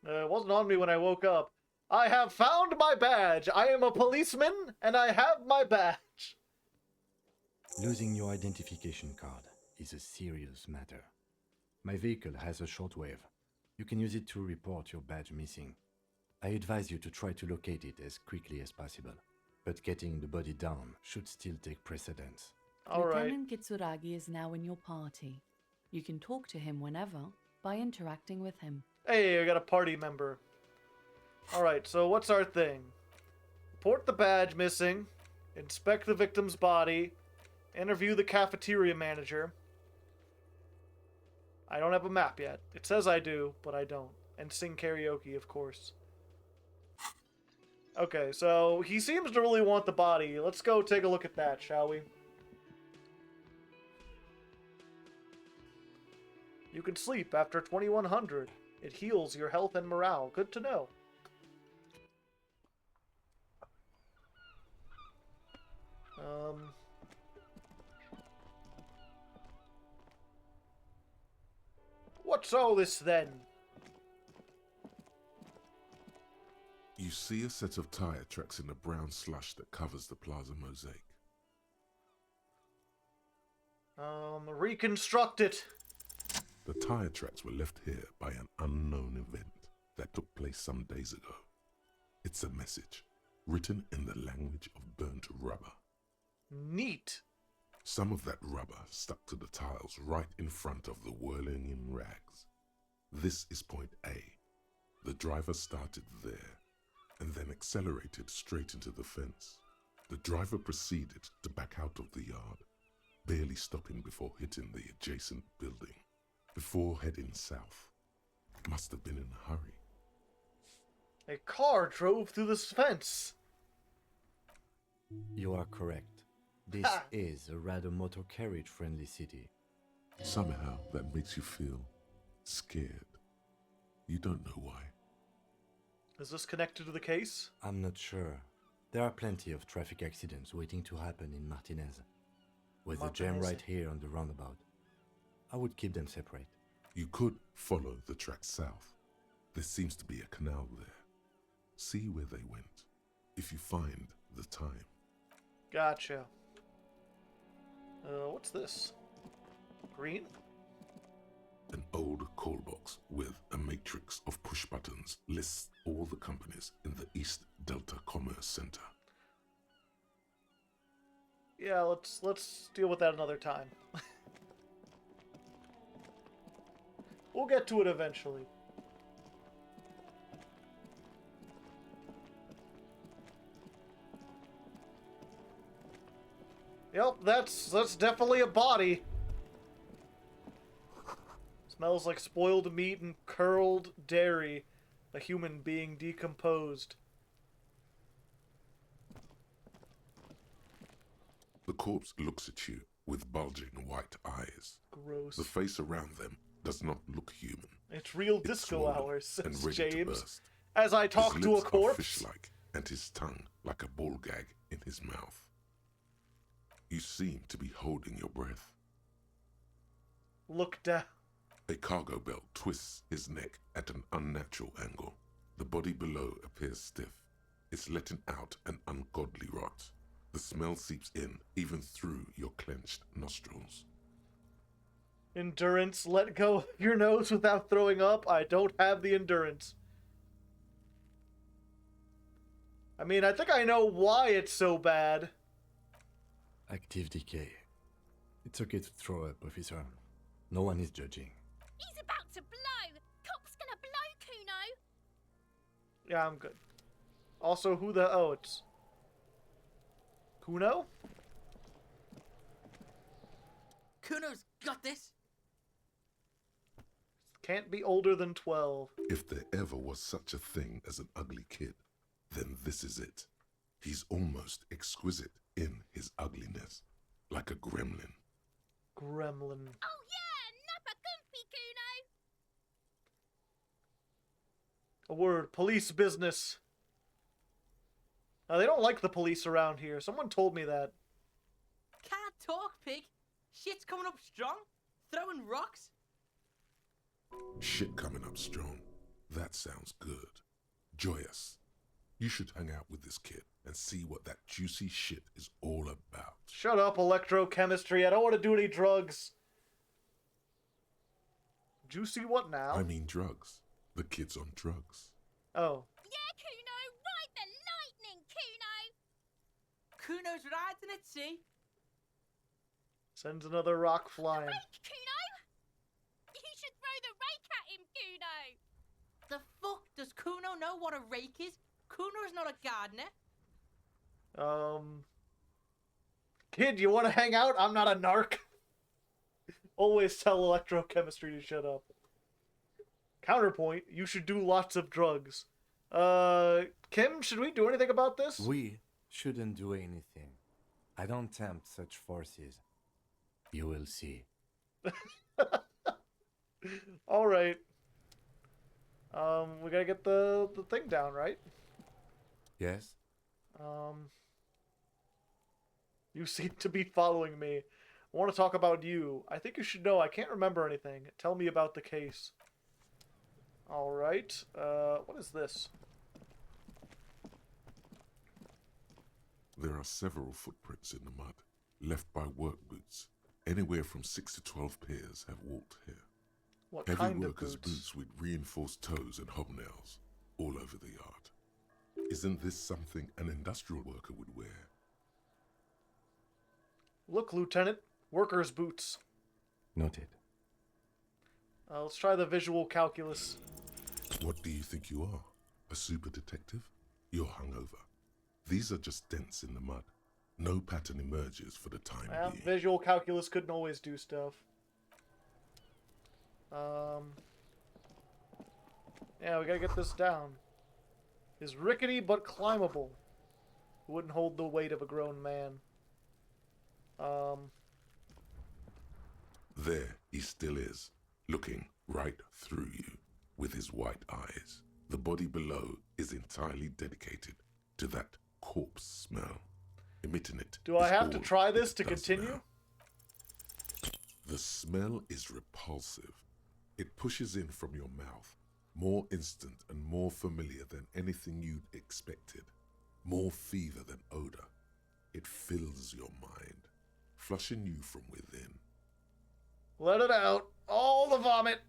It wasn't on me when I woke up. I have found my badge. I am a policeman, and I have my badge. Losing your identification card is a serious matter. My vehicle has a shortwave. You can use it to report your badge missing. I advise you to try to locate it as quickly as possible, but getting the body down should still take precedence. All right. Lieutenant Kitsuragi is now in your party. You can talk to him whenever by interacting with him. Hey, I got a party member. All right, so what's our thing? Report the badge missing, inspect the victim's body, interview the cafeteria manager. I don't have a map yet. It says I do, but I don't. And sing karaoke, of course. Okay, so he seems to really want the body. Let's go take a look at that, shall we? You can sleep after 2100. It heals your health and morale. Good to know. What's all this then? You see a set of tire tracks in the brown slush that covers the plaza mosaic. Reconstruct it. The tire tracks were left here by an unknown event that took place some days ago. It's a message, written in the language of burnt rubber. Neat. Some of that rubber stuck to the tiles right in front of the whirling in rags. This is point A. The driver started there, and then accelerated straight into the fence. The driver proceeded to back out of the yard, barely stopping before hitting the adjacent building, before heading south. Must have been in a hurry. A car drove through this fence. You are correct. This is a rather motor carriage-friendly city. Somehow that makes you feel scared. You don't know why. Is this connected to the case? I'm not sure. There are plenty of traffic accidents waiting to happen in Martinez. With a jam Martinez. right here on the roundabout. I would keep them separate. You could follow the track south. There seems to be a canal there. See where they went, if you find the time. Gotcha. What's this? Green? An old call box with a matrix of push buttons lists all the companies in the East Delta Commerce Center. Yeah, let's deal with that another time. We'll get to it eventually. Yep, that's definitely a body. Smells like spoiled meat and curled dairy. A human being decomposed. The corpse looks at you with bulging white eyes. Gross. The face around them does not look human. It's real It's disco swollen hours, and says ready to James. burst. As I talk His to a lips are corpse. fish-like, and his tongue like a ball gag in his mouth. You seem to be holding your breath. Look down. A cargo belt twists his neck at an unnatural angle. The body below appears stiff. It's letting out an ungodly rot. The smell seeps in, even through your clenched nostrils. Endurance, let go of your nose without throwing up. I don't have the endurance. I mean, I think I know why it's so bad. Active decay. It's okay to throw up, officer. No one is judging. He's about to blow! Cop's gonna blow, Kuno! Yeah, I'm good. Also, who the... Oh, it's... Kuno? Kuno's got this! Can't be older than 12. If there ever was such a thing as an ugly kid, then this is it. He's almost exquisite in his ugliness, like a gremlin. Gremlin. Oh yeah! Nappa Gumpy, Kuno! A word. Police business. They don't like the police around here. Someone told me that. Can't talk, pig! Shit's coming up strong! Throwing rocks! Shit coming up strong. That sounds good. Joyous. You should hang out with this kid and see what that juicy shit is all about. Shut up, electrochemistry. I don't want to do any drugs. Juicy what now? I mean drugs. The kid's on drugs. Oh. Yeah, Kuno! Ride the lightning, Kuno! Kuno's riding at sea! Sends another rock flying. Rake, Kuno! You should throw the rake at him, Kuno! The fuck does Kuno know what a rake is? Kuno's not a gardener. Kid, you want to hang out? I'm not a narc. Always tell electrochemistry to shut up. Counterpoint, you should do lots of drugs. Kim, should we do anything about this? We shouldn't do anything. I don't tempt such forces. You will see. Alright. We gotta get the thing down, right? Yes? You seem to be following me. I want to talk about you. I think you should know I can't remember anything. Tell me about the case. Alright. What is this? There are several footprints in the mud, left by work boots. Anywhere from 6 to 12 pairs have walked here. What Heavy kind of workers' boots? boots with reinforced toes and hobnails all over the yard. Isn't this something an industrial worker would wear? Look, Lieutenant. Workers' boots. Noted. Let's try the visual calculus. What do you think you are? A super detective? You're hungover. These are just dents in the mud. No pattern emerges for the time Well, being. visual calculus couldn't always do stuff. Yeah, we gotta get this down. Is rickety but climbable. who wouldn't hold the weight of a grown man. There he still is, looking right through you with his white eyes. The body below is entirely dedicated to that corpse smell. Emitting it. Do I is have to all try this it to does continue? now. The smell is repulsive. It pushes in from your mouth, more instant and more familiar than anything you'd expected, more fever than odor. It fills your mind, flushing you from within. Let it out. All the vomit.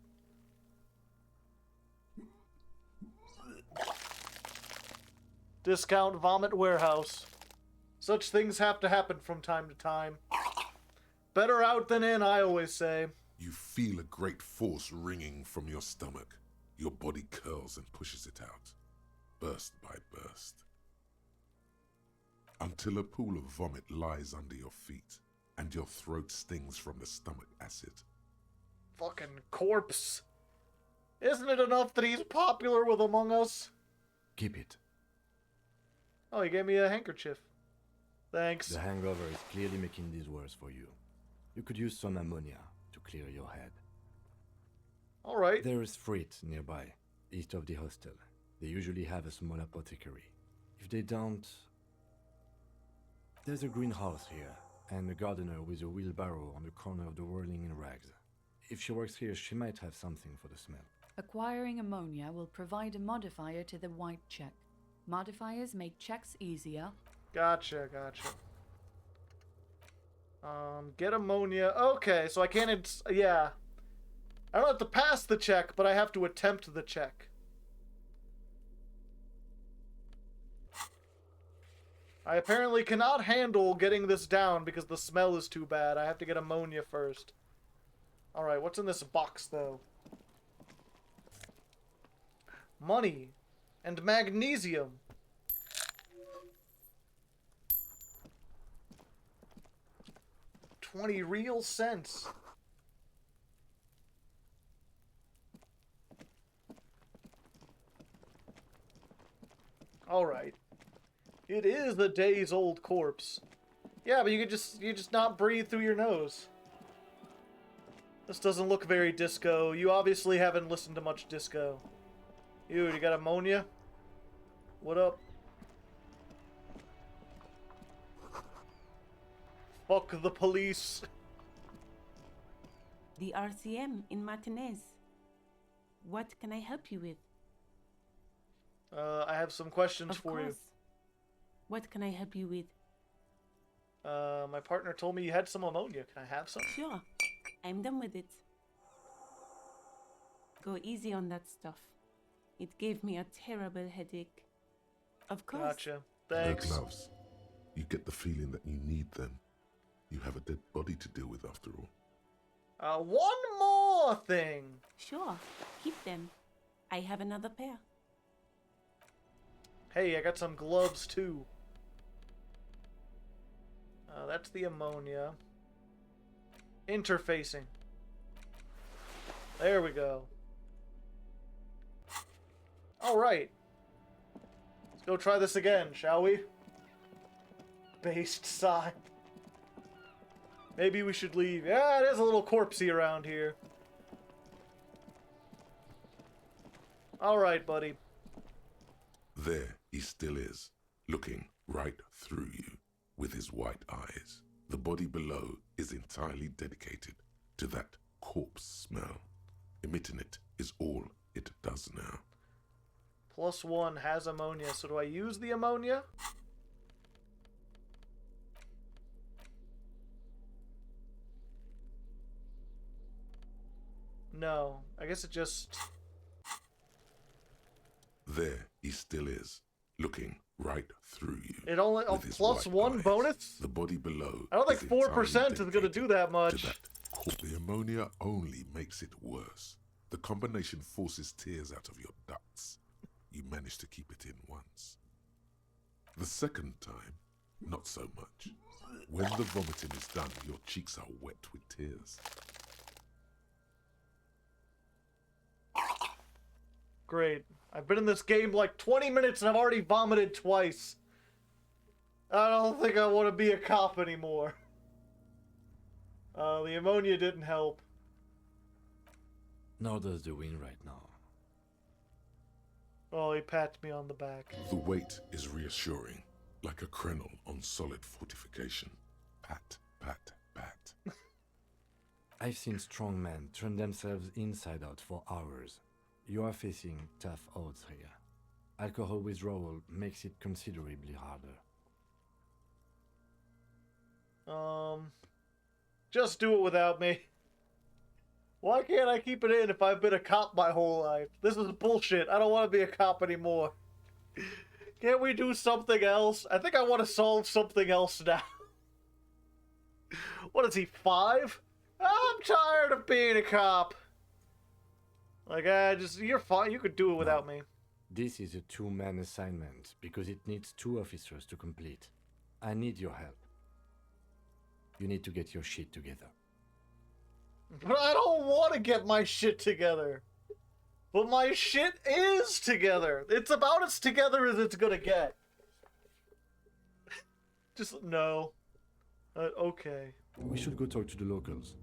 Discount Vomit Warehouse. Such things have to happen from time to time. Better out than in, I always say. You feel a great force ringing from your stomach. Your body curls and pushes it out, burst by burst, until a pool of vomit lies under your feet, and your throat stings from the stomach acid. Fucking corpse. Isn't it enough that he's popular with Among Us? Keep it. Oh, he gave me a handkerchief. Thanks. The hangover is clearly making this worse for you. You could use some ammonia to clear your head. Alright. There is freight nearby, east of the hostel. They usually have a small apothecary. If they don't... There's a greenhouse here, and a gardener with a wheelbarrow on the corner of the whirling in rags. If she works here, she might have something for the smell. Acquiring ammonia will provide a modifier to the white check. Modifiers make checks easier. Gotcha. Get ammonia. Okay, so I can't... yeah. I don't have to pass the check, but I have to attempt the check. I apparently cannot handle getting this down because the smell is too bad. I have to get ammonia first. Alright, what's in this box, though? Money. And magnesium. $20 real cents. Alright. It is a days-old corpse. Yeah, but you just not breathe through your nose. This doesn't look very disco. You obviously haven't listened to much disco. Dude, you got ammonia? What up? Fuck the police. The RCM in Martinez. What can I help you with? I have some questions for you. What can I help you with? My partner told me you had some ammonia. Can I have some? Sure. I'm done with it. Go easy on that stuff. It gave me a terrible headache. Of course. Gotcha. Thanks. No gloves. You get the feeling that you need them. You have a dead body to deal with after all. One more thing. Sure. Keep them. I have another pair. Hey, I got some gloves too. That's the ammonia. Interfacing. There we go. Alright. Let's go try this again, shall we? Based sigh. Maybe we should leave. Yeah, it is a little corpsey around here. Alright, buddy. There he still is, looking right through you with his white eyes. The body below is entirely dedicated to that corpse smell. Emitting it is all it does now. +1 has ammonia, so do I use the ammonia? No, I guess it just... There he still is, looking right through you. It only with his +1 white bonus? eyes. The body below. I don't think is 4% is entirely going to do that much. to that. The ammonia only makes it worse. The combination forces tears out of your ducts. You manage to keep it in once. The second time, not so much. When the vomiting is done, your cheeks are wet with tears. Great. I've been in this game like 20 minutes and I've already vomited twice. I don't think I want to be a cop anymore. The ammonia didn't help. Nor does the wind right now. Oh, he pats me on the back. The weight is reassuring, like a crenel on solid fortification. Pat, pat, pat. I've seen strong men turn themselves inside out for hours. You are facing tough odds here. Alcohol withdrawal makes it considerably harder. Just do it without me. Why can't I keep it in if I've been a cop my whole life? This is bullshit. I don't want to be a cop anymore. Can't we do something else? I think I want to solve something else now. What is he, 5? I'm tired of being a cop. Like, you're fine. You could do it without me. This is a 2-man assignment because it needs 2 officers to complete. I need your help. You need to get your shit together. But I don't want to get my shit together. But my shit is together. It's about as together as it's gonna get. Just, no. Okay. We should go talk to the locals.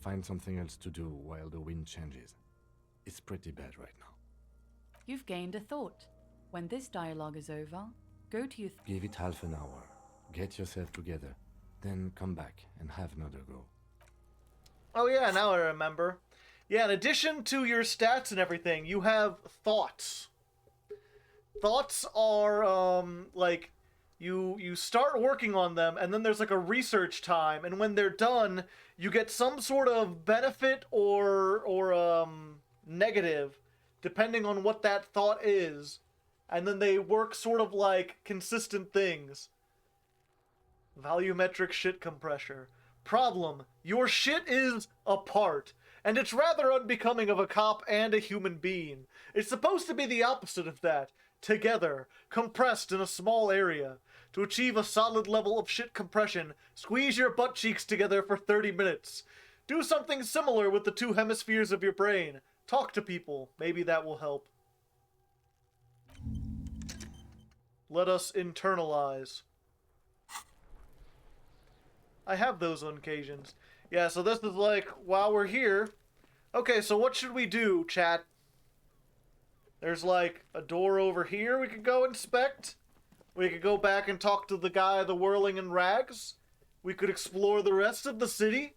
Find something else to do while the wind changes. It's pretty bad right now. You've gained a thought. When this dialogue is over, go to your... Give it half an hour. Get yourself together. Then come back and have another go. Oh yeah, now I remember. Yeah, in addition to your stats and everything, you have thoughts. Thoughts are, like, you start working on them, and then there's like a research time, and when they're done, you get some sort of benefit or negative, depending on what that thought is. And then they work sort of like consistent things. Volumetric shit compressor. Problem: your shit is apart, and it's rather unbecoming of a cop and a human being. It's supposed to be the opposite of that. Together, compressed in a small area. To achieve a solid level of shit compression, squeeze your butt cheeks together for 30 minutes. Do something similar with the 2 hemispheres of your brain. Talk to people. Maybe that will help. Let us internalize. I have those on occasions. Yeah, so this is like, while we're here... Okay, so what should we do, chat? There's like a door over here we could go inspect. We could go back and talk to the guy, the whirling in rags. We could explore the rest of the city.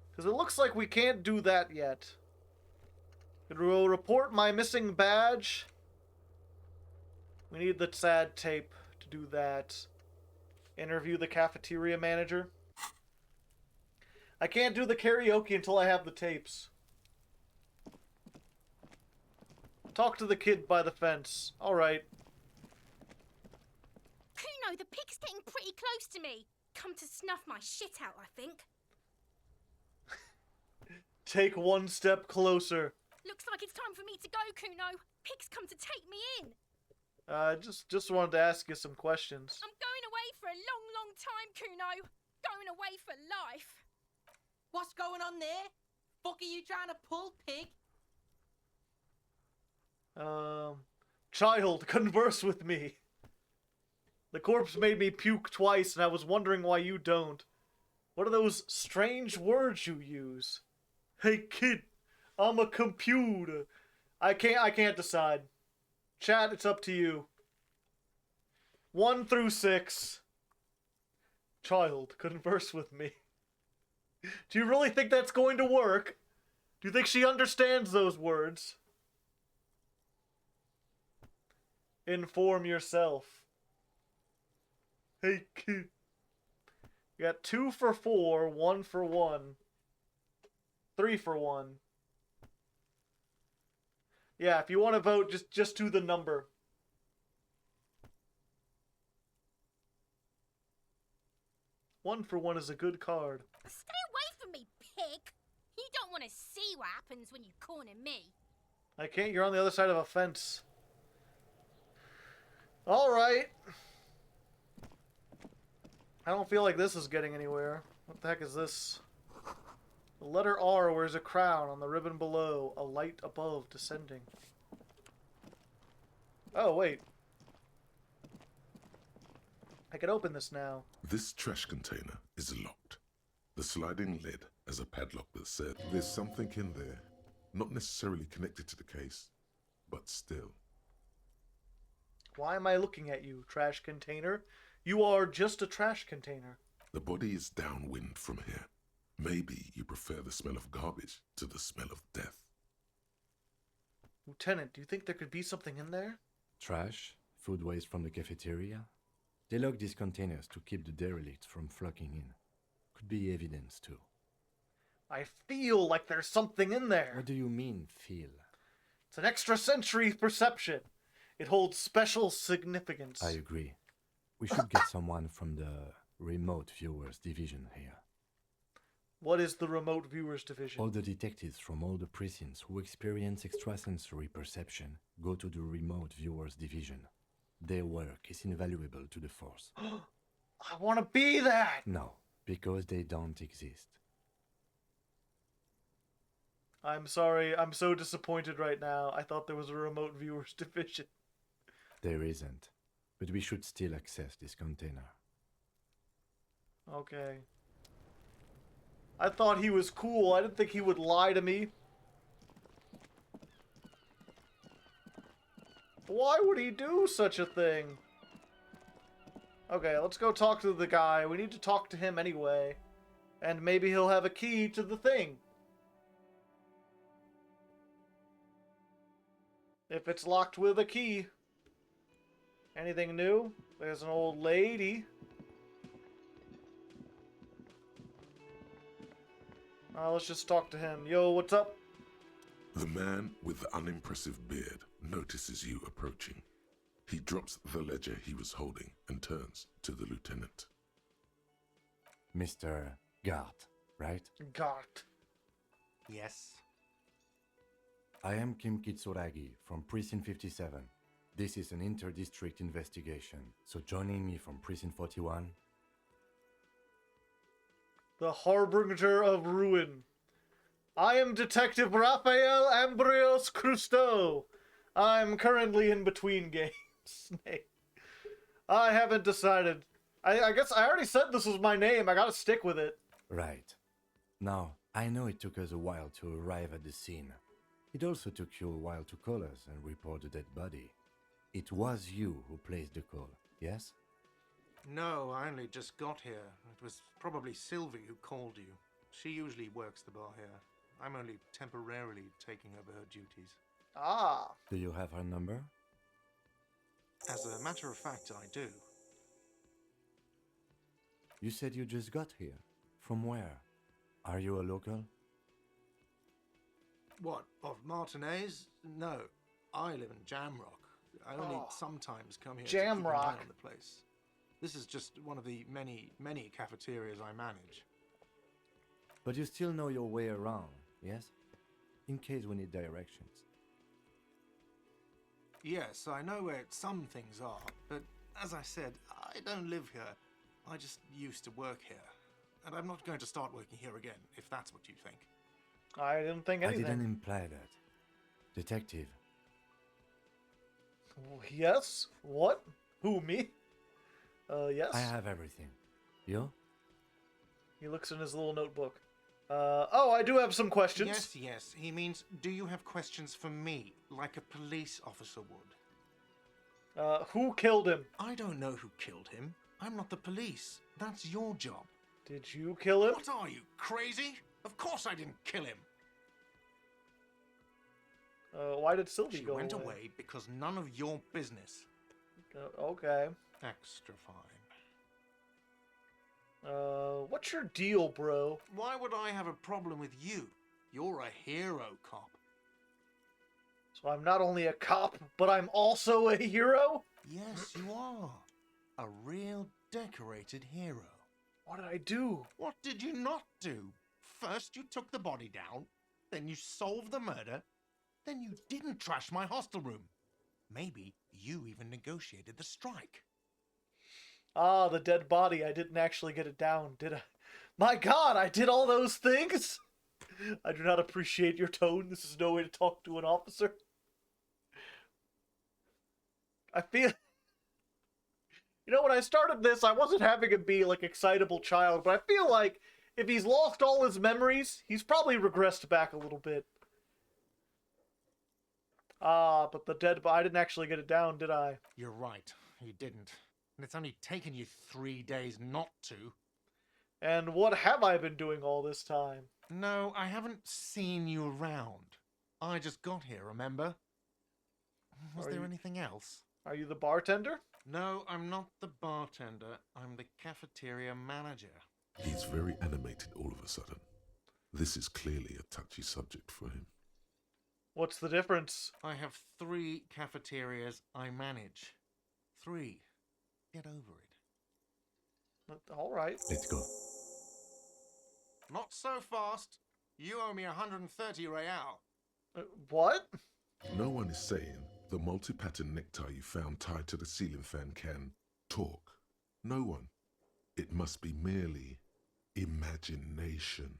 Because it looks like we can't do that yet. It will report my missing badge. We need the sad tape to do that. Interview the cafeteria manager. I can't do the karaoke until I have the tapes. Talk to the kid by the fence. Alright. Kuno, the pig's getting pretty close to me. Come to snuff my shit out, I think. Take one step closer. Looks like it's time for me to go, Kuno. Pig's come to take me in. Just wanted to ask you some questions. I'm going away for a long, long time, Kuno. Going away for life. What's going on there? Fuck are you trying to pull, pig? Child, converse with me. The corpse made me puke twice, and I was wondering why you don't. What are those strange words you use? Hey kid, I'm a computer. I can't decide. Chat, it's up to you. 1 through 6. Child, converse with me. Do you really think that's going to work? Do you think she understands those words? Inform yourself. Hey kid. You got 2 for 4, 1 for 1. 3 for 1. Yeah, if you want to vote, just do the number. One for 1 is a good card. Stay away from me, pig. You don't want to see what happens when you corner me. I can't, you're on the other side of a fence. Alright. I don't feel like this is getting anywhere. What the heck is this? The letter R wears a crown on the ribbon below, a light above descending. Oh, wait. I can open this now. This trash container is locked. The sliding lid has a padlock that said there's something in there, not necessarily connected to the case, but still. Why am I looking at you, trash container? You are just a trash container. The body is downwind from here. Maybe you prefer the smell of garbage to the smell of death. Lieutenant, do you think there could be something in there? Trash, food waste from the cafeteria. They lock these containers to keep the derelicts from flocking in. Could be evidence too. I feel like there's something in there. What do you mean, feel? It's an extrasensory perception. It holds special significance. I agree. We should get someone from the remote viewers division here. What is the remote viewers division? All the detectives from all the precincts who experience extrasensory perception go to the remote viewers division. Their work is invaluable to the force. I want to be that! No, because they don't exist. I'm sorry, I'm so disappointed right now. I thought there was a remote viewers division. There isn't, but we should still access this container. Okay. I thought he was cool. I didn't think he would lie to me. Why would he do such a thing? Okay, let's go talk to the guy. We need to talk to him anyway. And maybe he'll have a key to the thing. If it's locked with a key. Anything new? There's an old lady. Let's just talk to him. Yo, what's up? The man with the unimpressive beard notices you approaching. He drops the ledger he was holding and turns to the lieutenant. Mr. Gart, right? Gart. Yes. I am Kim Kitsuragi from Precinct 57. This is an inter-district investigation, so joining me from Precinct 41... The Harbinger of Ruin. I am Detective Raphael Ambrios Crusto. I'm currently in between games. I haven't decided. I guess I already said this was my name. I gotta stick with it. Right. Now, I know it took us a while to arrive at the scene. It also took you a while to call us and report the dead body. It was you who placed the call, yes? No, I only just got here. It was probably Sylvie who called you. She usually works the bar here. I'm only temporarily taking over her duties. Ah. Do you have her number? As a matter of fact, I do. You said you just got here. From where? Are you a local? What, of Martinez? No, I live in Jamrock. I only sometimes come here to keep an eye Jamrock. on the place. This is just one of the many, many cafeterias I manage. But you still know your way around, yes? In case we need directions. Yes, I know where some things are, but as I said, I don't live here. I just used to work here. And I'm not going to start working here again, if that's what you think. I didn't think anything. I didn't imply that. Detective. Yes? What? Who, me? Yes? I have everything. You? He looks in his little notebook. Oh, I do have some questions. Yes, yes. He means, do you have questions for me, like a police officer would? Who killed him? I don't know who killed him. I'm not the police. That's your job. Did you kill him? What are you, crazy? Of course I didn't kill him. Why did Sylvie She go went away because none of your business. Okay. Extra fine. What's your deal, bro? Why would I have a problem with you? You're a hero cop. So I'm not only a cop, but I'm also a hero? Yes, you are. A real decorated hero. What did I do? What did you not do? First you took the body down, then you solved the murder, then you didn't trash my hostel room. Maybe you even negotiated the strike. Ah, the dead body. I didn't actually get it down, did I? My God, I did all those things? I do not appreciate your tone. This is no way to talk to an officer. I feel... You know, when I started this, I wasn't having him be, like, excitable child, but I feel like if he's lost all his memories, he's probably regressed back a little bit. Ah, but the dead body... I didn't actually get it down, did I? You're right, you didn't. And it's only taken you 3 days not to. And what have I been doing all this time? No, I haven't seen you around. I just got here, remember? Was there anything else? Are you the bartender? No, I'm not the bartender. I'm the cafeteria manager. He's very animated all of a sudden. This is clearly a touchy subject for him. What's the difference? I have 3 cafeterias I manage. 3. Get over it. All right. Let's go. Not so fast. You owe me 130 real. What? No one is saying the multi-pattern necktie you found tied to the ceiling fan can talk. No one. It must be merely imagination.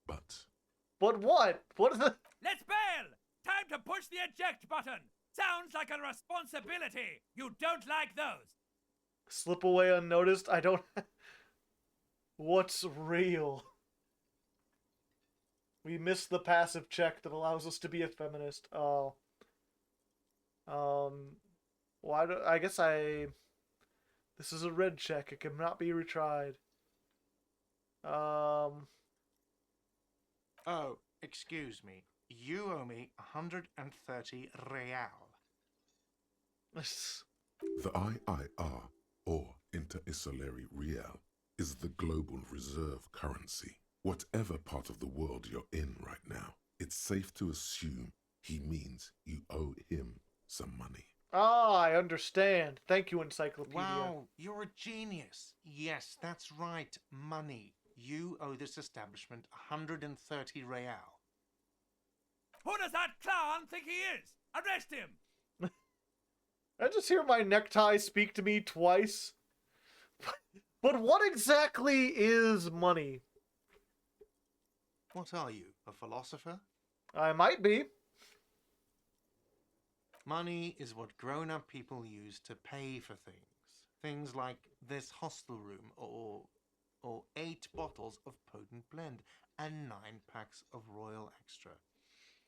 But what? What is the... Let's bail! Time to push the eject button! Sounds like a responsibility! You don't like those! Slip away unnoticed? I don't... What's real? We missed the passive check that allows us to be a feminist. Oh. Why do... I guess I... This is a red check. It cannot be retried. Oh, excuse me. You owe me 130 real. the IIR, or Inter-Isolary Real, is the global reserve currency. Whatever part of the world you're in right now, it's safe to assume he means you owe him some money. Ah, I understand. Thank you, Encyclopedia. Wow, you're a genius. Yes, that's right. Money. You owe this establishment 130 real. Who does that clown think he is? Arrest him! I just hear my necktie speak to me twice. But what exactly is money? What are you, a philosopher? I might be. Money is what grown-up people use to pay for things. Things like this hostel room, or 8 bottles of potent blend, and 9 packs of Royal Extra.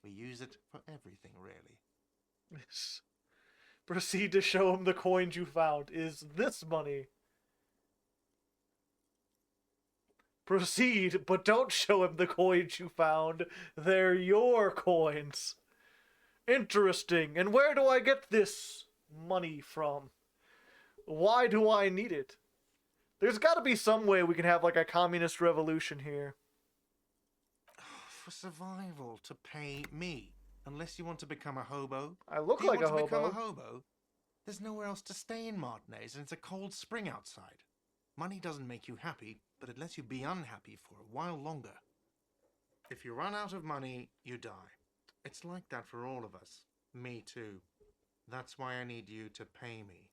We use it for everything, really. Proceed to show him the coins you found. Is this money? Proceed, but don't show him the coins you found. They're your coins. Interesting. And where do I get this money from? Why do I need it? There's got to be some way we can have like a communist revolution here. For survival, to pay me. Unless you want to become a hobo. I look like a hobo. Do you want to become a hobo? There's nowhere else to stay in Martinez, and it's a cold spring outside. Money doesn't make you happy, but it lets you be unhappy for a while longer. If you run out of money, you die. It's like that for all of us. Me too. That's why I need you to pay me.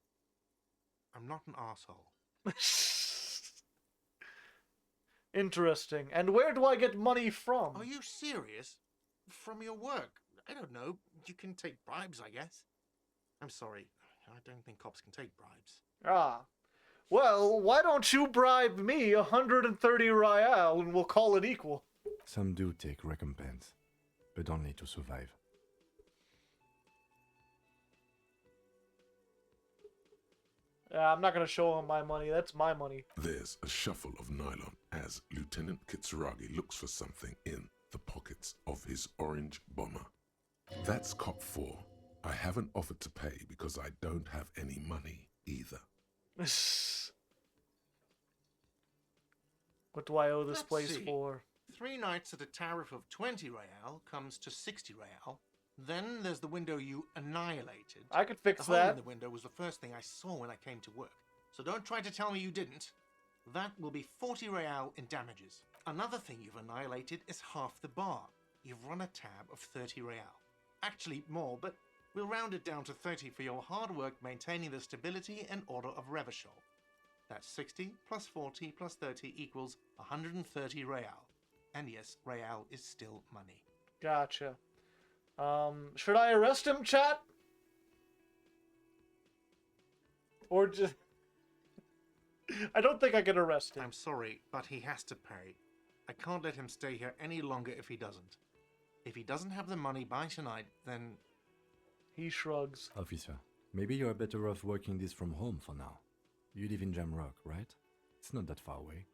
I'm not an asshole. Interesting. And where do I get money from? Are you serious? From your work? I don't know. You can take bribes, I guess. I'm sorry. I don't think cops can take bribes. Ah. Well, why don't you bribe me 130 real and we'll call it equal? Some do take recompense, but only to survive. I'm not going to show him my money. That's my money. There's a shuffle of nylon as Lieutenant Kitsuragi looks for something in the pockets of his orange bomber. That's cop 4. I haven't offered to pay because I don't have any money either. What do I owe this Let's place see. for? 3 nights at a tariff of 20 real comes to 60 real. Then there's the window you annihilated. I could fix the hole that. in the window was the first thing I saw when I came to work. So don't try to tell me you didn't. That will be 40 real in damages. Another thing you've annihilated is half the bar. You've run a tab of 30 real. Actually more, but we'll round it down to 30 for your hard work maintaining the stability and order of Revachol. That's 60 plus 40 plus 30 equals 130 real. And yes, real is still money. Gotcha. Should I arrest him, chat? Or just... I don't think I can arrest him. I'm sorry, but he has to pay. I can't let him stay here any longer if he doesn't. If he doesn't have the money by tonight, then... He shrugs. Officer, maybe you're better off working this from home for now. You live in Jamrock, right? It's not that far away.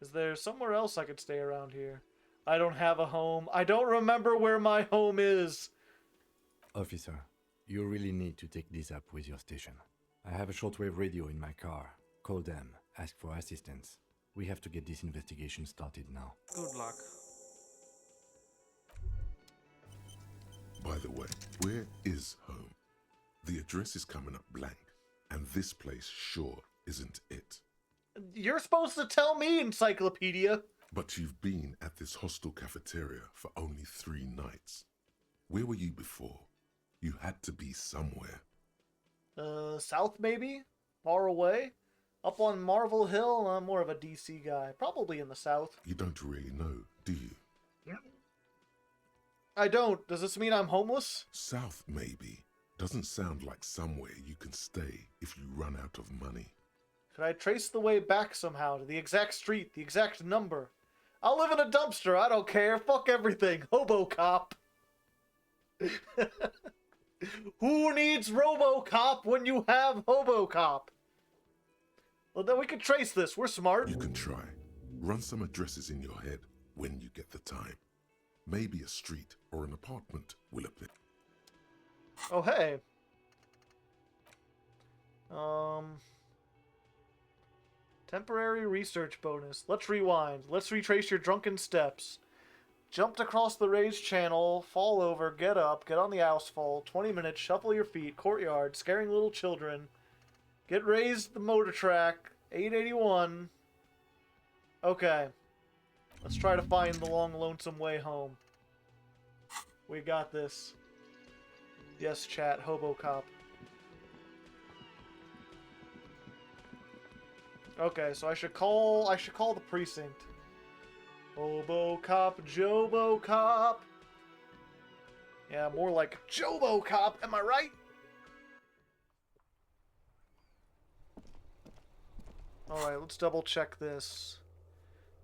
Is there somewhere else I could stay around here? I don't have a home. I don't remember where my home is. Officer, you really need to take this up with your station. I have a shortwave radio in my car. Call them, ask for assistance. We have to get this investigation started now. Good luck. By the way, where is home? The address is coming up blank, and this place sure isn't it. You're supposed to tell me, Encyclopedia. But you've been at this hostel cafeteria for only 3 nights. Where were you before? You had to be somewhere. South maybe? Far away? Up on Marvel Hill? I'm more of a DC guy. Probably in the south. You don't really know, do you? I don't. Does this mean I'm homeless? South, maybe. Doesn't sound like somewhere you can stay if you run out of money. Could I trace the way back somehow to the exact street, the exact number? I'll live in a dumpster. I don't care. Fuck everything. Hobo cop. Who needs RoboCop when you have Hobo Cop? Well, then we can trace this. We're smart. You can try. Run some addresses in your head when you get the time. Maybe a street or an apartment will appear. Oh, hey. Temporary research bonus. Let's rewind. Let's retrace your drunken steps. Jumped across the raised channel, fall over, get up, get on the asphalt, 20 minutes, shuffle your feet, courtyard, scaring little children, get raised the motor track, 881. Okay. Let's try to find the long, lonesome way home. We got this. Yes, chat, Hobo Cop. Okay, so I should call the precinct. Hobo Cop, Jobo Cop. Yeah, more like Jobo Cop, am I right? Alright, let's double check this.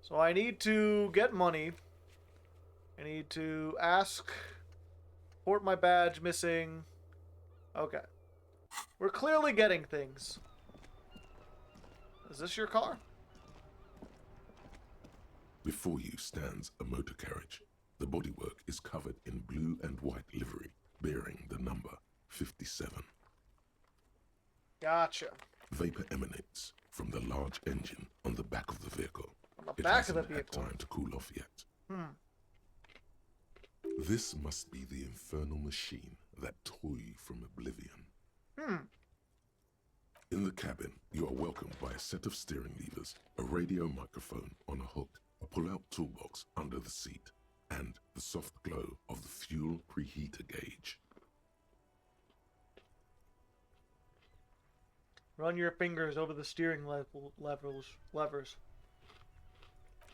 So I need to get money. I need to ask. Report my badge missing. Okay. We're clearly getting things. Is this your car? Before you stands a motor carriage. The bodywork is covered in blue and white livery, bearing the number 57. Gotcha. Vapor emanates from the large engine on the back of the vehicle. On the back of the It hasn't vehicle. had time to cool off yet. This must be the infernal machine that tore you from oblivion. In the cabin, you are welcomed by a set of steering levers, a radio microphone on a hook, a pull-out toolbox under the seat, and the soft glow of the fuel preheater gauge. Run your fingers over the steering levers.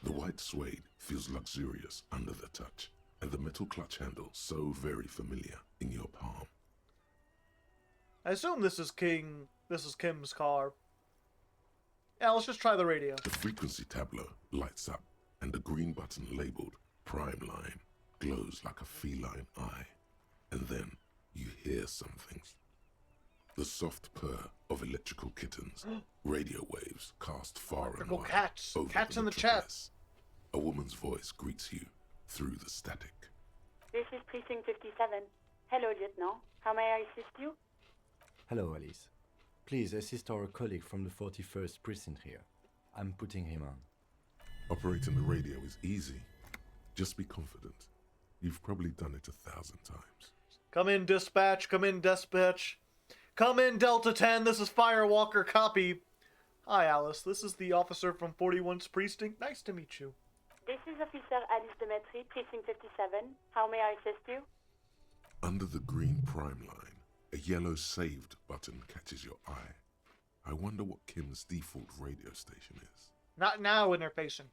The white suede feels luxurious under the touch, and the metal clutch handle so very familiar in your palm. I assume this is Kim's car. Yeah, let's just try the radio. The frequency tableau lights up, and the green button labeled Prime Line glows like a feline eye. And then you hear something. The soft purr of electrical kittens, radio waves cast far and Electrical wide cats. over Cats the in the chat. metropolis. A woman's voice greets you through the static. This is Precinct 57. Hello, Lieutenant. How may I assist you? Hello, Alice. Please assist our colleague from the 41st Precinct here. I'm putting him on. Operating the radio is easy. Just be confident. You've probably done it 1,000 times. Come in, dispatch. Come in, dispatch. Come in, Delta 10. This is Firewalker. Copy. Hi, Alice. This is the officer from 41st Precinct. Nice to meet you. This is Officer Alice Demetri, Precinct 57. How may I assist you? Under the green prime line, a yellow saved button catches your eye. I wonder what Kim's default radio station is. Not now, interfacing.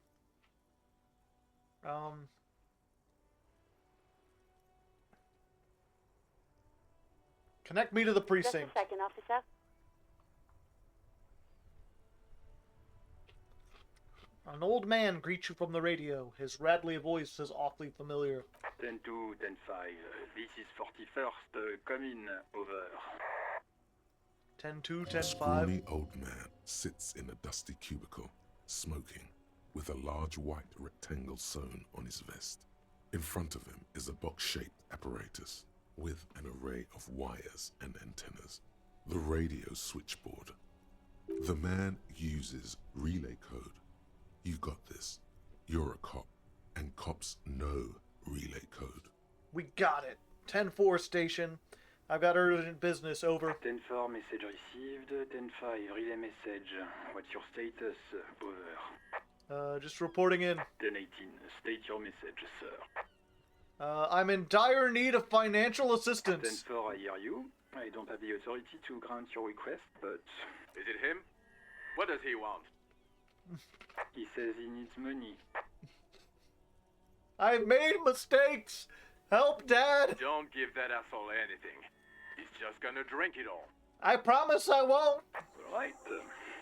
Connect me to the precinct. Just a second, officer. An old man greets you from the radio. His rattly voice is awfully familiar. 10-2, 10-5. This is 41st. Come in. Over. 10-2, A 10-5. scrawny old man sits in a dusty cubicle, smoking, with a large white rectangle sewn on his vest. In front of him is a box-shaped apparatus with an array of wires and antennas. The radio switchboard. The man uses relay code. You got this. You're a cop, and cops know relay code. We got it. 10-4 station. I've got urgent business, over. 10-4, message received. 10-5, relay message. What's your status? Over. Just reporting in. 10-18, state your message, sir. I'm in dire need of financial assistance. 10-4, I hear you. I don't have the authority to grant your request, but... Is it him? What does he want? He says he needs money. I've made mistakes! Help, Dad! Don't give that asshole anything. He's just gonna drink it all. I promise I won't! Right.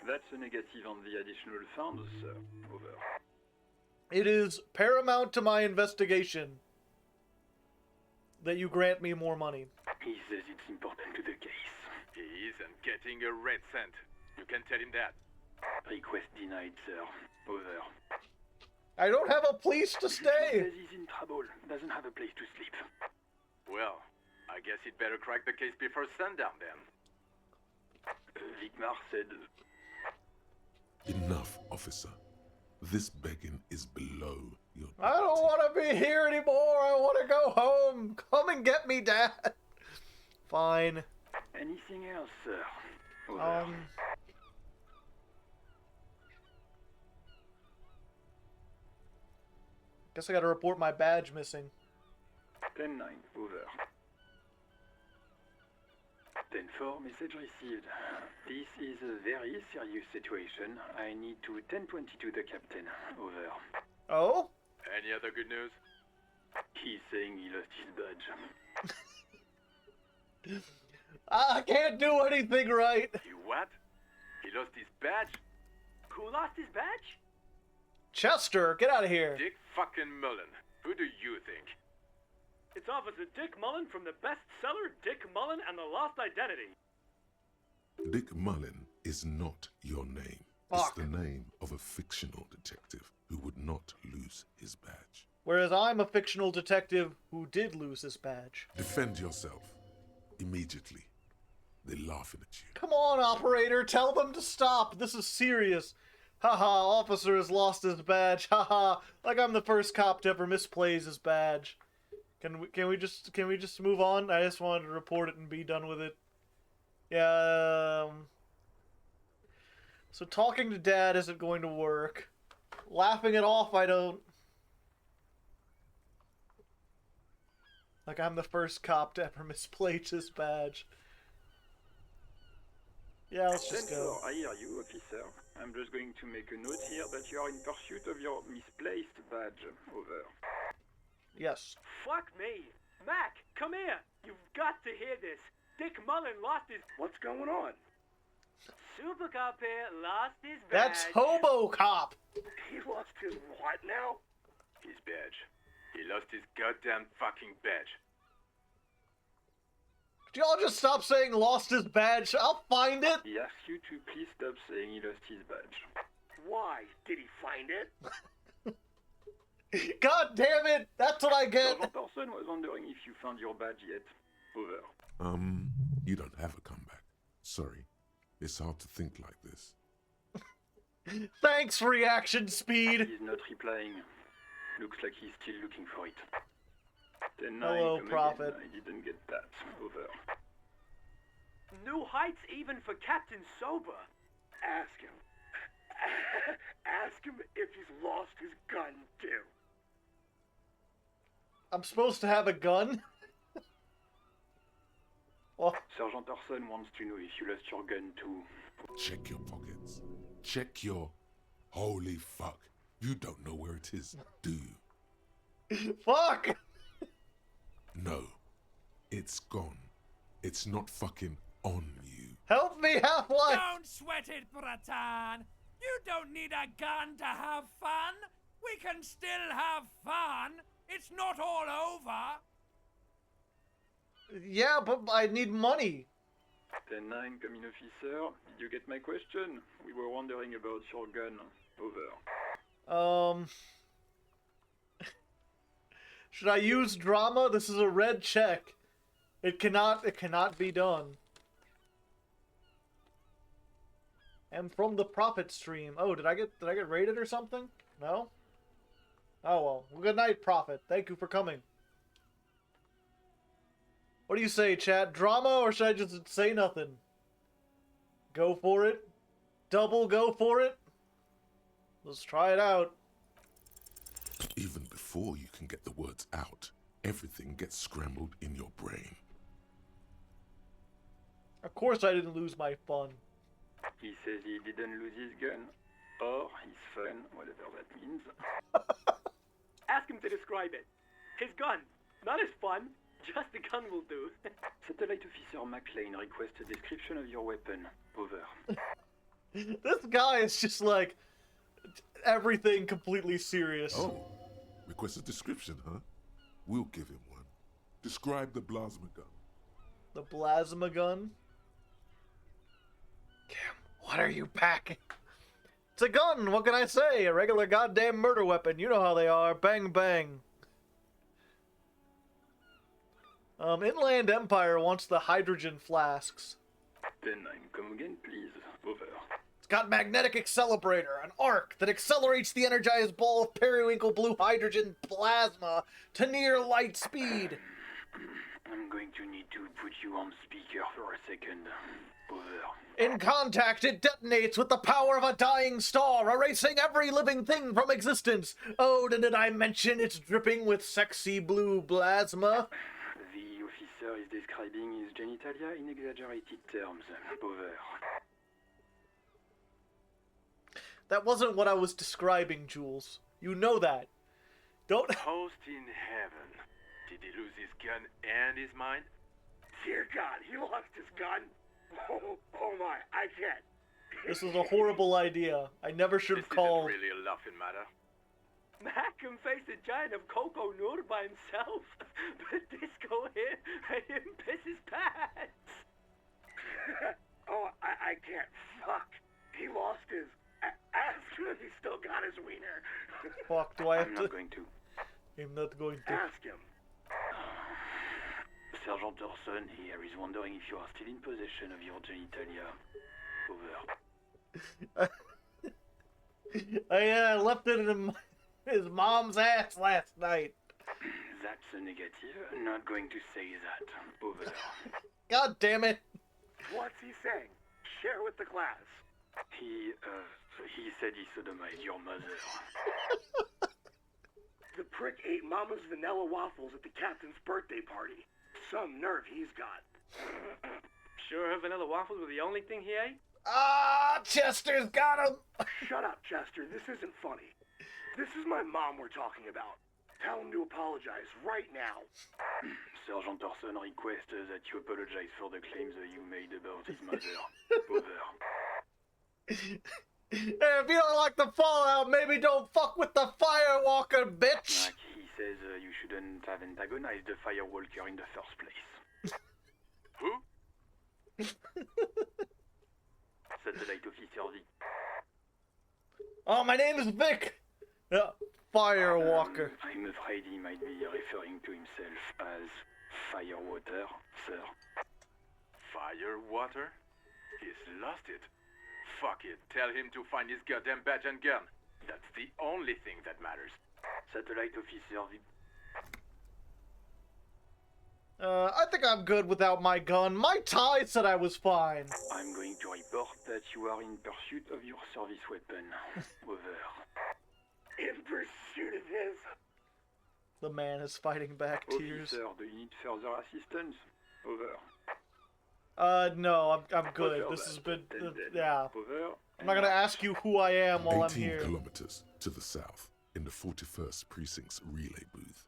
That's a negative on the additional funds, sir. Over. It is paramount to my investigation that you grant me more money. He says it's important to the case. He isn't getting a red cent. You can tell him that. Request denied, sir. Over. I don't have a place to He stay! says he's in trouble. Doesn't have a place to sleep. Well, I guess he'd better crack the case before sundown then. Vicmar said... Enough, officer. This begging is below your duty. I don't want to be here anymore! I want to go home! Come and get me, Dad! Fine. Anything else, sir? Over. Guess I gotta report my badge missing. 10-9, over. 10-4, message received. This is a very serious situation. I need to 10-22 the captain. Over. Oh? Any other good news? He's saying he lost his badge. I can't do anything right! You what? He lost his badge? Who lost his badge? Chester, get out of here! Dick fucking Mullen. Who do you think? It's Officer Dick Mullen from the bestseller Dick Mullen and the Lost Identity. Dick Mullen is not your name. Fuck. It's the name of a fictional detective who would not lose his badge. Whereas I'm a fictional detective who did lose his badge. Defend yourself. Immediately. They're laughing at you. Come on, operator, tell them to stop. This is serious. Haha, officer has lost his badge. Haha, like I'm the first cop to ever misplace his badge. Can we just move on? I just wanted to report it and be done with it. Yeah. So talking to Dad isn't going to work. Laughing it off, I don't. Like I'm the first cop to ever misplace his badge. Yeah, let's just go. I hear you, officer. I'm just going to make a note here that you are in pursuit of your misplaced badge. Over. Yes. Fuck me. Mac, come here. You've got to hear this. Dick Mullen lost his... What's going on? Super Cop here lost his badge. That's Hobo Cop! He lost his what now? His badge. He lost his goddamn fucking badge. Could y'all just stop saying lost his badge? I'll find it! He asked you to please stop saying he lost his badge. Why? Did he find it? God damn it! That's what I get! Sergeant Person was wondering if you found your badge yet. Over. You don't have a comeback. Sorry. It's hard to think like this. Thanks, reaction speed! He's not replying. Looks like he's still looking for it. 10-9, Hello, come Prophet. again. I didn't get that. Over. New heights even for Captain Sober. Ask him. Ask him if he's lost his gun, too. I'm supposed to have a gun? Well, Sergeant Orson wants to know if you lost your gun, too. Check your pockets. Check your... Holy fuck. You don't know where it is, do you? fuck! No. It's gone. It's not fucking on you. Help me, Half-Life! Don't sweat it, Bratan. You don't need a gun to have fun. We can still have fun. It's not all over. Yeah, but I need money. 10-9, coming officer. Did you get my question? We were wondering about your gun. Over. Should I use drama? This is a red check. It cannot be done. And from the profit stream. Oh, did I get raided or something? No? Oh well. Good night, Prophet. Thank you for coming. What do you say, chat? Drama, or should I just say nothing? Go for it. Double go for it. Let's try it out. Even before you can get the words out, everything gets scrambled in your brain. Of course I didn't lose my fun. He says he didn't lose his gun. Or his fun, whatever that means. Ask him to describe it. His gun, not his fun. Just the gun will do. Satellite Officer McLean requests a description of your weapon. Over. This guy is just like everything completely serious. Oh, request a description, huh? We'll give him one. Describe the plasma gun. The plasma gun? Kim, what are you packing? It's a gun, what can I say? A regular goddamn murder weapon. You know how they are. Bang, bang. Inland Empire wants the hydrogen flasks. 10-9, come again, please. Over. It's got magnetic accelerator, an arc that accelerates the energized ball of periwinkle blue hydrogen plasma to near light speed. I'm going to need to put you on speaker for a second. Over. In contact, it detonates with the power of a dying star, erasing every living thing from existence. Oh, did I mention it's dripping with sexy blue plasma? The officer is describing his genitalia in exaggerated terms. Over. That wasn't what I was describing, Jules. You know that. Don't... Host in heaven. Did he lose his gun and his mind? Dear God, he lost his gun. Oh my, I can't. This is a horrible idea. I never should have called. This isn't really a laughing matter. Malcolm faced a giant of Coco Noor by himself, but Disco hit him piss his pants. Oh, I can't. Fuck. He lost his. Ask him if he still got his wiener. Fuck, do I have I'm to? not going to. I'm not going to. Ask him. Sergeant Orson here is wondering if you are still in possession of your genitalia. Over. I left it in his mom's ass last night. That's a negative. I'm not going to say that. Over. God damn it. What's he saying? Share with the class. He said he sodomized your mother. The prick ate Mama's vanilla waffles at the captain's birthday party. Some nerve he's got. Sure her vanilla waffles were the only thing he ate? Ah, Chester's got him! Shut up, Chester. This isn't funny. This is my mom we're talking about. Tell him to apologize right now. Sergeant Orson requests that you apologize for the claims that you made about his mother. Over. Hey, if you don't like the Fallout, maybe don't fuck with the Firewalker, bitch! Like he says you shouldn't have antagonized the Firewalker in the first place. Who? Satellite Officer V. Oh, my name is Vic! Yeah, Firewalker. I'm afraid he might be referring to himself as Firewater, sir. Firewater? He's lost it. Fuck it. Tell him to find his goddamn badge and gun. That's the only thing that matters. Satellite Officer V. I think I'm good without my gun. My tie said I was fine. I'm going to report that you are in pursuit of your service weapon. Over. In pursuit of his. The man is fighting back tears. Officer, do you need further assistance? Over. No, I'm good. This has been, yeah. I'm not gonna ask you who I am while I'm 18 here. kilometers to the south, in the 41st Precinct's relay booth,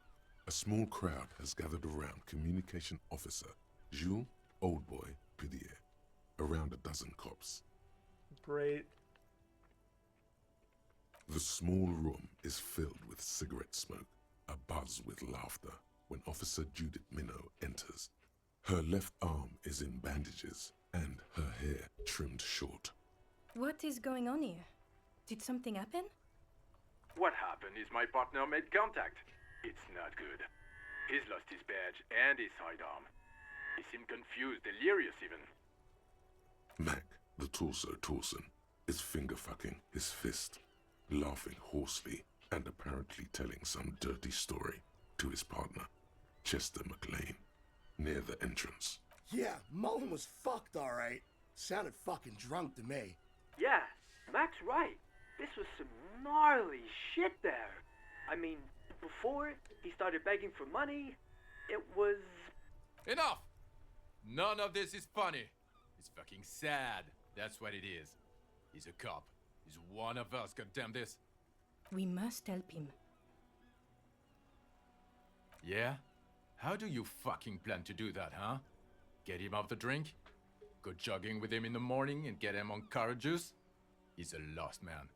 a small crowd has gathered around Communication Officer Jules Oldboy Pidier, around a dozen cops. Great. The small room is filled with cigarette smoke, abuzz with laughter, when Officer Judith Minnow enters. Her left arm is in bandages, and her hair trimmed short. What is going on here? Did something happen? What happened is my partner made contact. It's not good. He's lost his badge and his sidearm. He seemed confused, delirious even. Mac, the torso Torson, is finger-fucking his fist, laughing hoarsely and apparently telling some dirty story to his partner, Chester McLean, near the entrance. Yeah, Mullen was fucked, alright. Sounded fucking drunk to me. Yeah, Mac's right. This was some gnarly shit there. I mean, before he started begging for money, it was... Enough! None of this is funny. It's fucking sad. That's what it is. He's a cop. He's one of us, goddamn this. We must help him. Yeah? How do you fucking plan to do that, huh? Get him off the drink? Go jogging with him in the morning and get him on carrot juice? He's a lost man.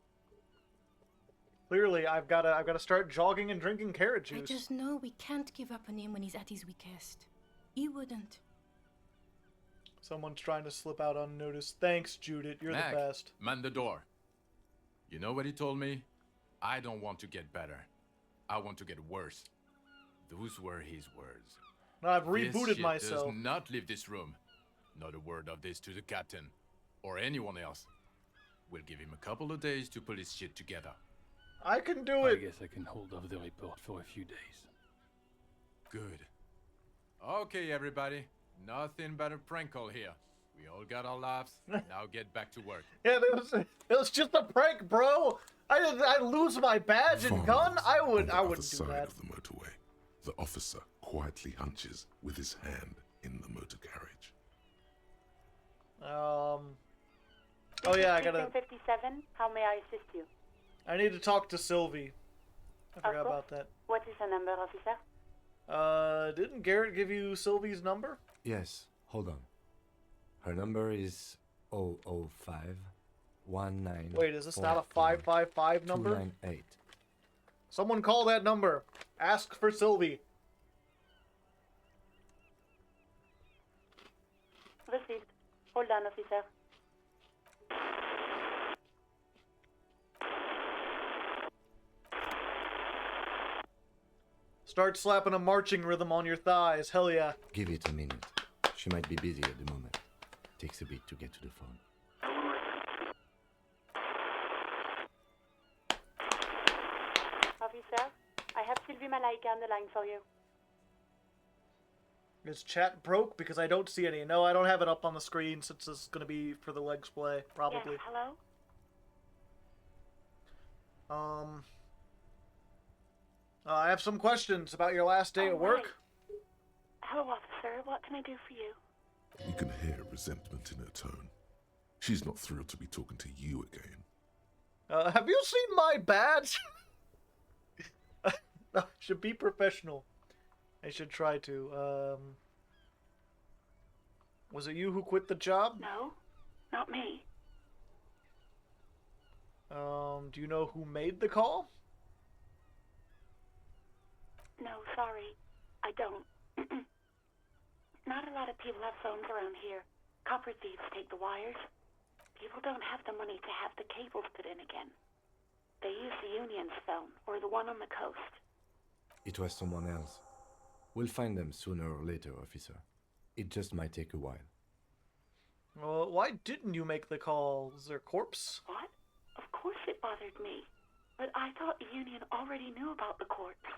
Clearly, I've gotta start jogging and drinking carrot I juice. just know we can't give up on him when he's at his weakest. He wouldn't. Someone's trying to slip out unnoticed. Thanks, Judith. You're Mac, the best. man the door. You know what he told me? I don't want to get better. I want to get worse. Those were his words. No, I've This rebooted shit myself. does not leave this room. Not a word of this to the captain. Or anyone else. We'll give him a couple of days to pull his shit together. I can do I it. guess I can hold off the report for a few days. Good. Okay, everybody. Nothing but a prank call here. We all got our laughs. Now get back to work. Yeah, it was just a prank, bro. I lose my badge and gun. I wouldn't do side that. of the motorway, the officer quietly hunches with his hand in the motor carriage. Oh yeah, I gotta. 57. How may I assist you? I need to talk to Sylvie. I forgot about that. What is the number, officer? Didn't Garrett give you Sylvie's number? Yes, hold on. Her number is 005 19. Wait, is this not a 555 number? 298. Someone call that number. Ask for Sylvie. Received. Hold on, officer. Start slapping a marching rhythm on your thighs. Hell yeah. Give it a minute. She might be busy at the moment. Takes a bit to get to the phone. Officer, I have Sylvie Malaika on the line for you. Is chat broke? Because I don't see any. No, I don't have it up on the screen since it's going to be for the Legsplay, probably. Yes, hello? I have some questions about your last day at work. Hello, officer. What can I do for you? You can hear resentment in her tone. She's not thrilled to be talking to you again. Have you seen my badge? I should be professional. I should try to. Was it you who quit the job? No, not me. Do you know who made the call? No, sorry. I don't. Not a lot of people have phones around here. Copper thieves take the wires. People don't have the money to have the cables put in again. They use the Union's phone, or the one on the coast. It was someone else. We'll find them sooner or later, officer. It just might take a while. Well, why didn't you make the call? Is there a corpse? What? Of course it bothered me. But I thought the Union already knew about the corpse.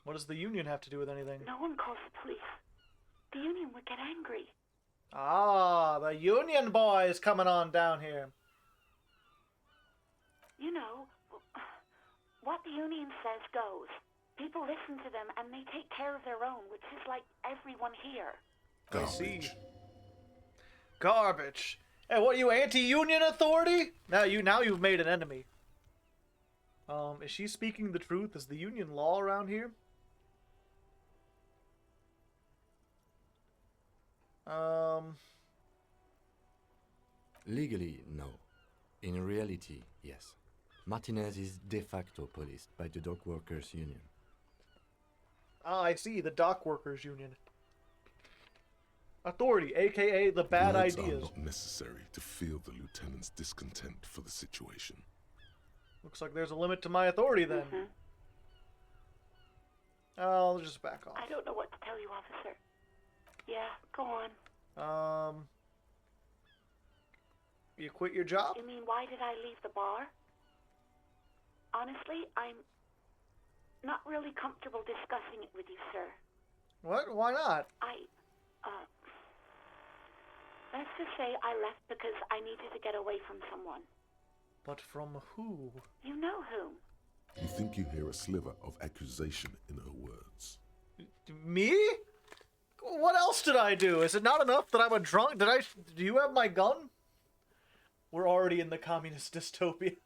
What does the Union have to do with anything? No one calls the police. The Union would get angry. Ah, the Union boys coming on down here. You know, what the Union says goes. People listen to them and they take care of their own, which is like everyone here. I see. Garbage. Hey, what are you, anti-Union authority? Now you've made an enemy. Is she speaking the truth? Is the Union law around here? Legally, no. In reality, yes. Martinez is de facto policed by the Dock Workers Union. Ah, I see, the Dock Workers Union. Authority, aka the bad Words ideas. are not necessary to feel the lieutenant's discontent for the situation. Looks like there's a limit to my authority then. I'll just back off. I don't know what to tell you, officer. Yeah, go on. You quit your job? You mean, why did I leave the bar? Honestly, I'm not really comfortable discussing it with you, sir. What? Why not? Let's just say I left because I needed to get away from someone. But from who? You know whom. You think you hear a sliver of accusation in her words. Me? What else did I do? Is it not enough that I'm a drunk? Do you have my gun? We're already in the communist dystopia.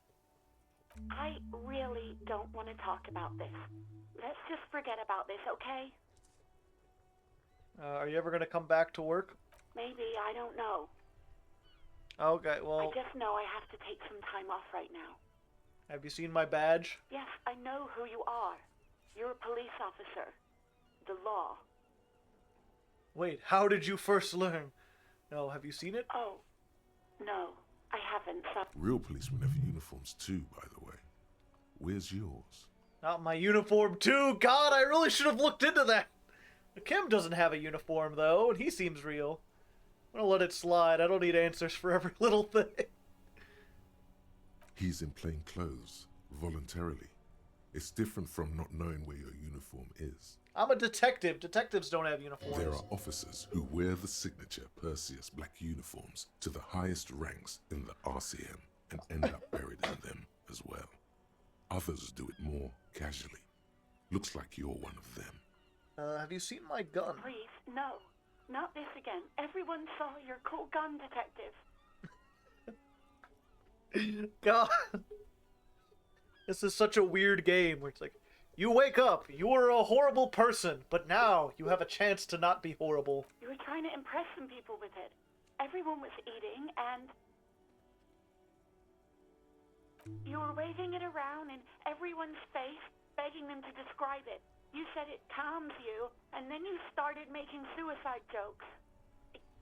I really don't want to talk about this. Let's just forget about this, okay? Are you ever going to come back to work? Maybe, I don't know. Okay, well... I just know I have to take some time off right now. Have you seen my badge? Yes, I know who you are. You're a police officer. The law. Wait, how did you first learn? No, have you seen it? Oh, no, I haven't. So... Real policemen have uniforms too, by the way. Where's yours? Not my uniform too. God, I really should have looked into that. Kim doesn't have a uniform though, and he seems real. I'm gonna let it slide. I don't need answers for every little thing. He's in plain clothes, voluntarily. It's different from not knowing where your uniform is. I'm a detective. Detectives don't have uniforms. There are officers who wear the signature Perseus black uniforms to the highest ranks in the RCM and end up buried in them as well. Others do it more casually. Looks like you're one of them. Have you seen my gun? Please, no. Not this again. Everyone saw your cool gun, detective. God. This is such a weird game where it's like, you wake up, you were a horrible person, but now you have a chance to not be horrible. You were trying to impress some people with it. Everyone was eating, and you were waving it around in everyone's face, begging them to describe it. You said it calms you, and then you started making suicide jokes.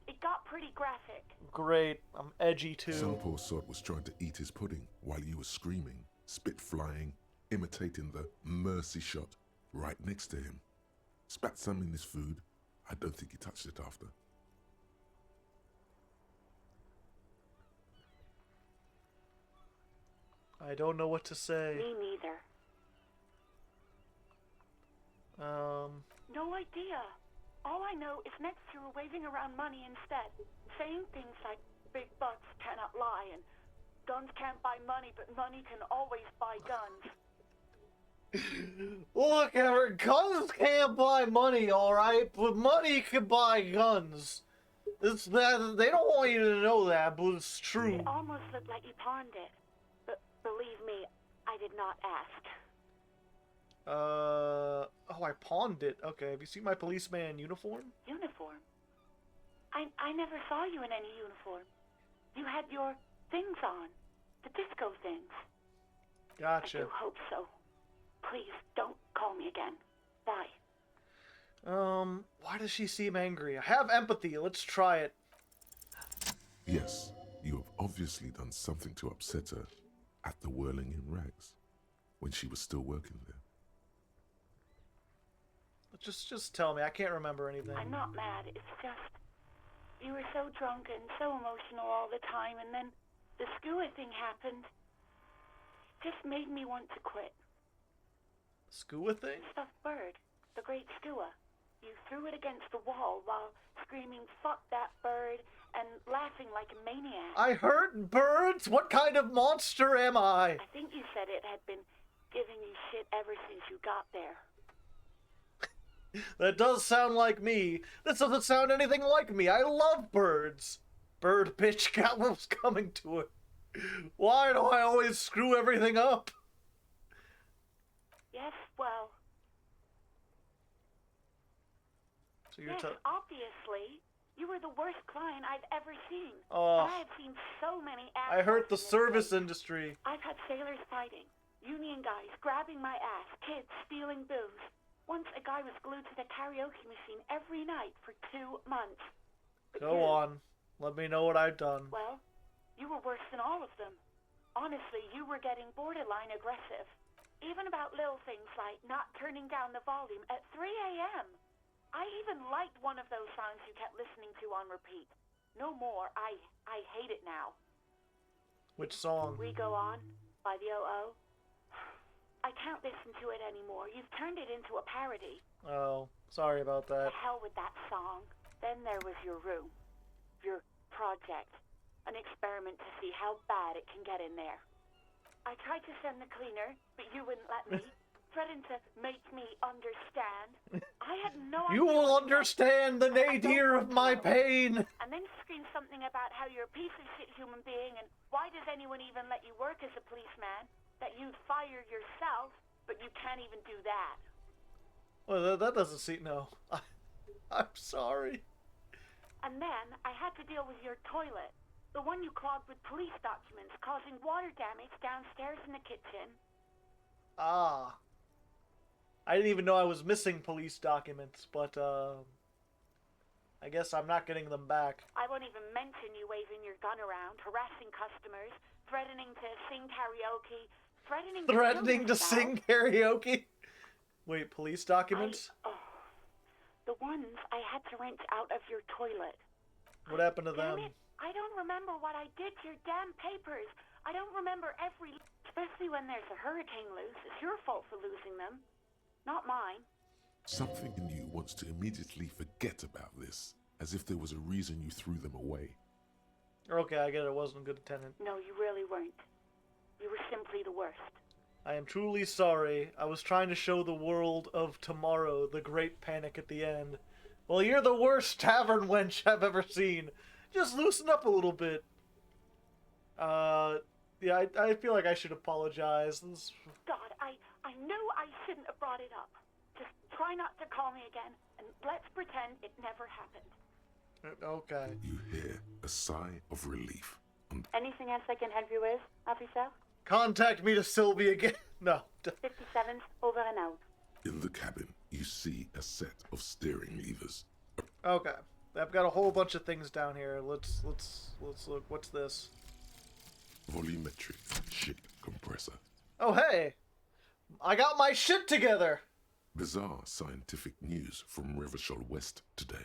It got pretty graphic. Great, I'm edgy too. Some poor sod was trying to eat his pudding while you were screaming, spit flying, imitating the mercy shot right next to him. Spat some in his food. I don't think he touched it after. I don't know what to say. Me neither. No idea. All I know is next you were waving around money instead, saying things like big bucks cannot lie and guns can't buy money, but money can always buy guns. Look, Everett, guns can't buy money, alright? But money can buy guns. It's that they don't want you to know that, but it's true. It almost looked like you pawned it. But believe me, I did not ask. Oh, I pawned it. Okay, have you seen my policeman uniform? Uniform? I never saw you in any uniform. You had your things on. The disco things. Gotcha. I do hope so. Please, don't call me again. Bye. Why does she seem angry? I have empathy. Let's try it. Yes, you have obviously done something to upset her at the Whirling in Rags when she was still working there. Just tell me. I can't remember anything. I'm not mad. It's just you were so drunk and so emotional all the time, and then the skua thing happened. It just made me want to quit. Skua thing? Stuffed bird. The great skua. You threw it against the wall while screaming, "Fuck that bird," and laughing like a maniac. I hurt birds? What kind of monster am I? I think you said it had been giving you shit ever since you got there. That does sound like me. This doesn't sound anything like me. I love birds. Bird bitch got what was coming to her. Why do I always screw everything up? Yes, well... So you're yes, obviously, You were the worst client I've ever seen. Oh. And I have seen so many I hurt the assholes in this service place. industry. I've had sailors fighting, union guys grabbing my ass, kids stealing booze. Once a guy was glued to the karaoke machine every night for 2 months. But Go on. Let me know what I've done. Well, you were worse than all of them. Honestly, you were getting borderline aggressive. Even about little things like not turning down the volume at 3 a.m. I even liked one of those songs you kept listening to on repeat. No more. I hate it now. Which song? We Go On by the O.O. I can't listen to it anymore. You've turned it into a parody. Oh, sorry about that. To hell with that song. Then there was your room. Your project. An experiment to see how bad it can get in there. I tried to send the cleaner, but you wouldn't let me. Threatened to make me understand. I had no idea. You will understand the nadir of my pain. And then screamed something about how you're a piece of shit human being, and why does anyone even let you work as a policeman? That you'd fire yourself, but you can't even do that. Well, that doesn't seem... No. I'm sorry. And then I had to deal with your toilet. The one you clogged with police documents, causing water damage downstairs in the kitchen. Ah. I didn't even know I was missing police documents, but, I guess I'm not getting them back. I won't even mention you waving your gun around, harassing customers, threatening to sing karaoke, threatening to sing karaoke? Wait, police documents? The ones I had to wrench out of your toilet. What happened to Damn them? it, I don't remember what I did to your damn papers. I don't remember every... Especially when there's a hurricane loose. It's your fault for losing them. Not mine. Something in you wants to immediately forget about this, as if there was a reason you threw them away. Okay, I get it. It wasn't a good attendant. No, you really weren't. You were simply the worst. I am truly sorry. I was trying to show the world of tomorrow the great panic at the end. Well, you're the worst tavern wench I've ever seen. Just loosen up a little bit. Yeah, I feel like I should apologize. God, I knew I shouldn't have brought it up. Just try not to call me again, and let's pretend it never happened. Okay. You hear a sigh of relief. Anything else I can help you with, officer? Contact me to Sylvie again. No. 57's over and out. In the cabin, you see a set of steering levers. Okay. I've got a whole bunch of things down here. Let's look. What's this? Volumetric ship compressor. Oh, hey! I got my shit together! Bizarre scientific news from Revachol West today,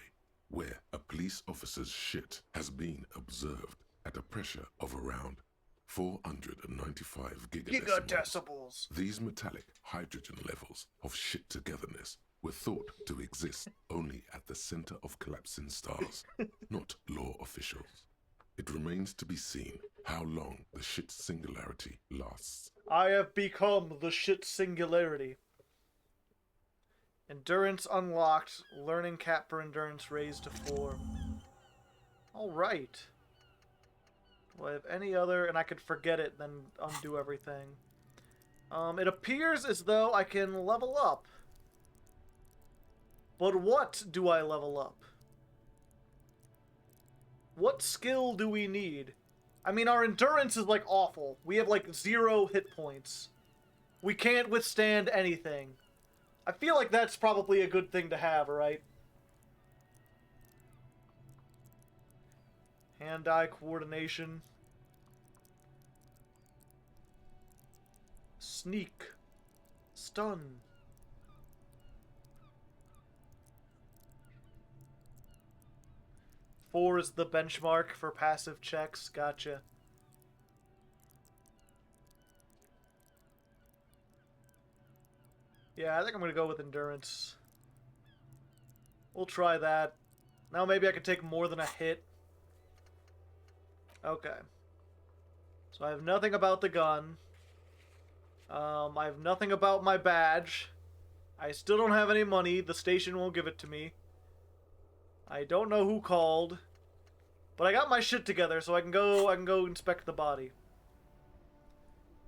where a police officer's shit has been observed at a pressure of around 495 gigadecibels. These metallic hydrogen levels of shit togetherness were thought to exist only at the center of collapsing stars, not law officials. It remains to be seen how long the shit singularity lasts. I have become the shit singularity. Endurance unlocked. Learning cap for endurance raised to 4. Alright. Do I have any other... And I could forget it, then undo everything. It appears as though I can level up. But what do I level up? What skill do we need? I mean, our endurance is, like, awful. We have, like, 0 hit points. We can't withstand anything. I feel like that's probably a good thing to have, right? Hand-eye coordination. Sneak. Stun. Four is the benchmark for passive checks. Gotcha. Yeah, I think I'm going to go with endurance. We'll try that. Now maybe I can take more than a hit. Okay. So I have nothing about the gun. I have nothing about my badge. I still don't have any money. The station won't give it to me. I don't know who called. But I got my shit together, so I can go inspect the body.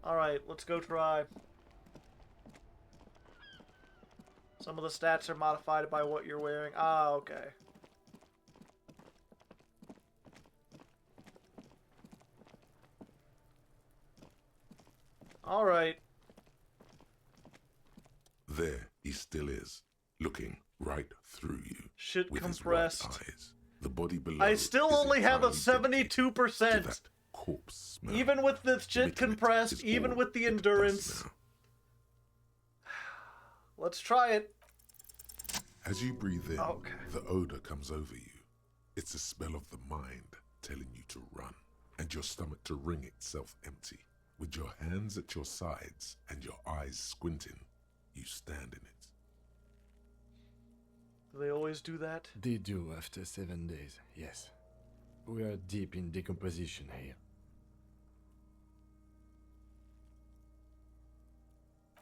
Alright, let's go try. Some of the stats are modified by what you're wearing. Ah, okay. Alright. There he still is, looking right through you. Shit with compressed. His right eyes. The body below I still is only have a entirely dedicated 72%. to that corpse smell. Even with the shit Emitting it compressed, is even all with the it does endurance. now. Let's try it. As you breathe in, Okay. the odor comes over you. It's a smell of the mind telling you to run, and your stomach to wring itself empty. With your hands at your sides and your eyes squinting, you stand in it. Do they always do that? They do after 7 days, yes. We are deep in decomposition here.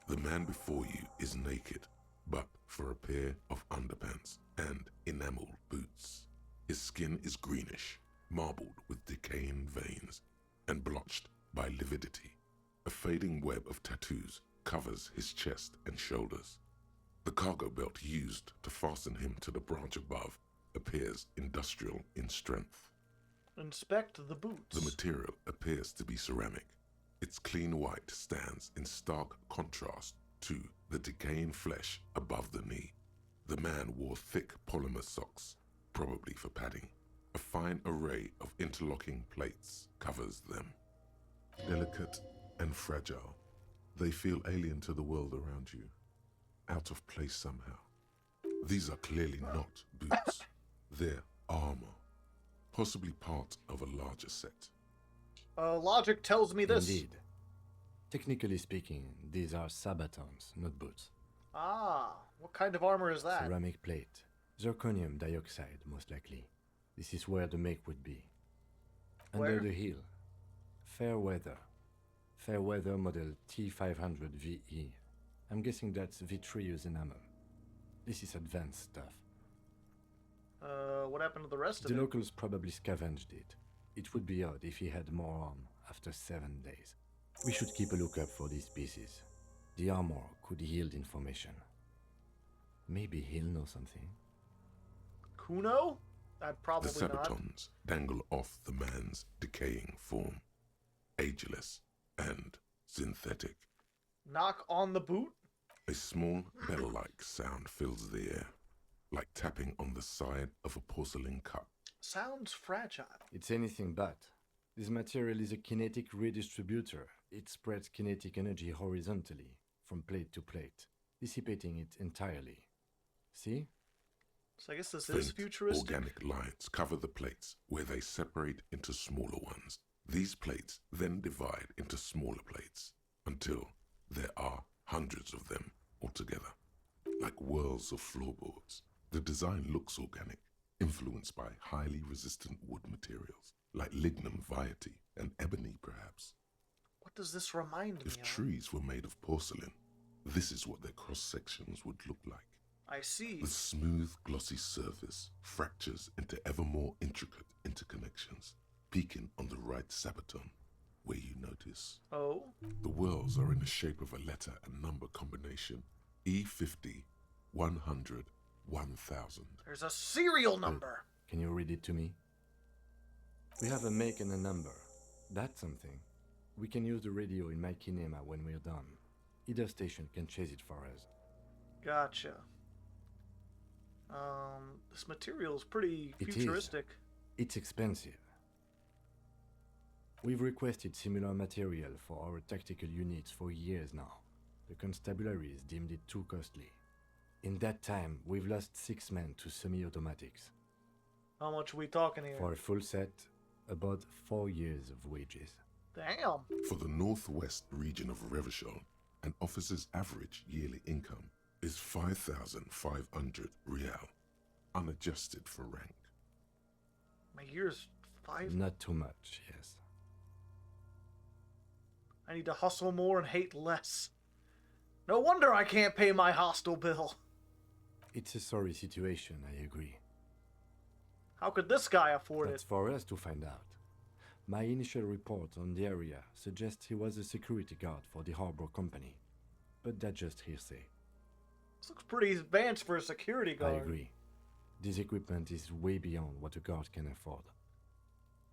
The man before you is naked, but for a pair of underpants and enameled boots. His skin is greenish, marbled with decaying veins, and blotched by lividity. A fading web of tattoos covers his chest and shoulders. The cargo belt used to fasten him to the branch above appears industrial in strength. Inspect the boots. The material appears to be ceramic. Its clean white stands in stark contrast to the decaying flesh above the knee. The man wore thick polymer socks, probably for padding. A fine array of interlocking plates covers them. Delicate and fragile, they feel alien to the world around you, out of place somehow. These are clearly not boots. They're armor, possibly part of a larger set. Logic tells me this. Indeed. Technically speaking, these are sabatons, not boots. Ah, what kind of armor is that? Ceramic plate. Zirconium dioxide, most likely. This is where the make would be. Where? Under the heel. Fair weather. Fair weather model T500VE. I'm guessing that's vitreous enamel. This is advanced stuff. What happened to the rest of The it? locals probably scavenged it. It would be odd if he had more on after 7 days. We should keep a lookout for these pieces. The armor could yield information. Maybe he'll know something. Kuno? Probably The not. sabatons dangle off the man's decaying form, ageless and synthetic. Knock on the boot? A small bell-like sound fills the air, like tapping on the side of a porcelain cup. Sounds fragile. It's anything but. This material is a kinetic redistributor. It spreads kinetic energy horizontally, from plate to plate, dissipating it entirely. See? So I guess this is Faint futuristic. organic lines cover the plates where they separate into smaller ones. These plates then divide into smaller plates until there are hundreds of them altogether, like whirls of floorboards. The design looks organic, influenced by highly resistant wood materials, like lignum vitae and ebony perhaps. What does this remind me If of? trees were made of porcelain, this is what their cross-sections would look like. I see. The smooth, glossy surface fractures into ever more intricate interconnections, peaking on the right sabaton, where you notice. Oh? The whirls are in the shape of a letter and number combination, E50, 100, 1000. There's a serial number. Can you read it to me? We have a make and a number. That's something. We can use the radio in my kinema when we're done. Either station can chase it for us. Gotcha. This material is pretty It is. futuristic. It's expensive. We've requested similar material for our tactical units for years now. The constabularies deemed it too costly. In that time, we've lost 6 men to semi-automatics. How much are we talking here? For a full set, about 4 years of wages. Damn. For the northwest region of Revachol, an officer's average yearly income is 5,500 real, unadjusted for rank. My year's 5? Not too much, yes. I need to hustle more and hate less. No wonder I can't pay my hostel bill. It's a sorry situation, I agree. How could this guy afford That's it? for us to find out. My initial report on the area suggests he was a security guard for the harbor company. But that's just hearsay. This looks pretty advanced for a security guard. I agree. This equipment is way beyond what a guard can afford.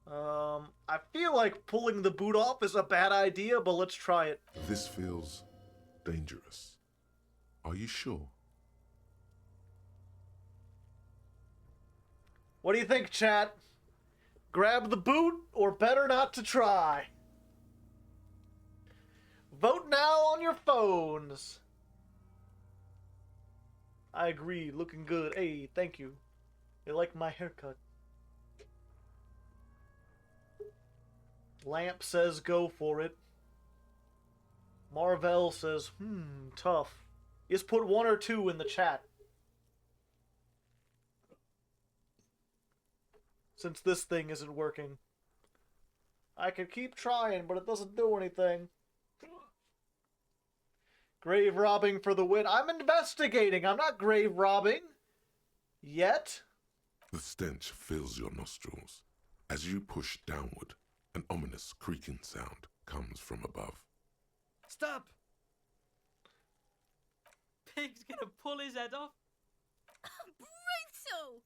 I feel like pulling the boot off is a bad idea, but let's try it. This feels dangerous. Are you sure? What do you think, chat? Grab the boot, or better not to try? Vote now on your phones. I agree, looking good. Hey, thank you. You like my haircut. Lamp says go for it. Marvell says, tough. Just put 1 or 2 in the chat. Since this thing isn't working. I could keep trying, but it doesn't do anything. Grave robbing for the win. I'm investigating. I'm not grave robbing. Yet. The stench fills your nostrils. As you push downward, an ominous creaking sound comes from above. Stop! Pig's gonna pull his head off. Brutal!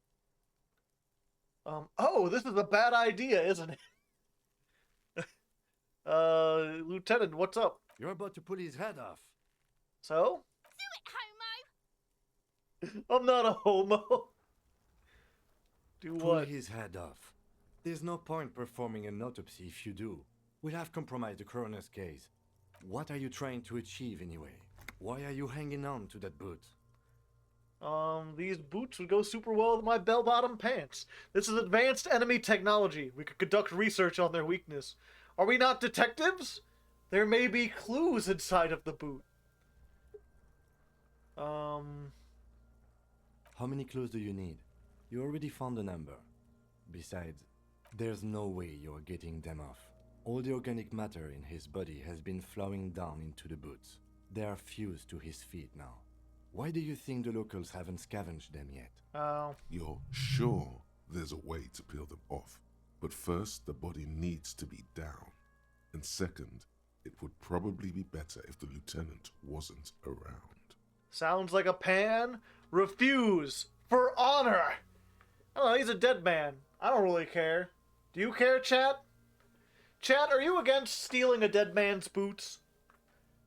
Oh, this is a bad idea, isn't it? Lieutenant, what's up? You're about to pull his head off. So? Do it, homo! I'm not a homo. Do Pull what? his head off. There's no point performing an autopsy if you do. We'll have compromised the coroner's case. What are you trying to achieve anyway? Why are you hanging on to that boot? These boots would go super well with my bell-bottom pants. This is advanced enemy technology. We could conduct research on their weakness. Are we not detectives? There may be clues inside of the boot. How many clues do you need? You already found a number. Besides, there's no way you're getting them off. All the organic matter in his body has been flowing down into the boots. They are fused to his feet now. Why do you think the locals haven't scavenged them yet? You're sure there's a way to peel them off, but first the body needs to be down. And second, it would probably be better if the lieutenant wasn't around. Sounds like a pan. Refuse. For honor. I don't know, he's a dead man. I don't really care. Do you care, chat? Chat, are you against stealing a dead man's boots?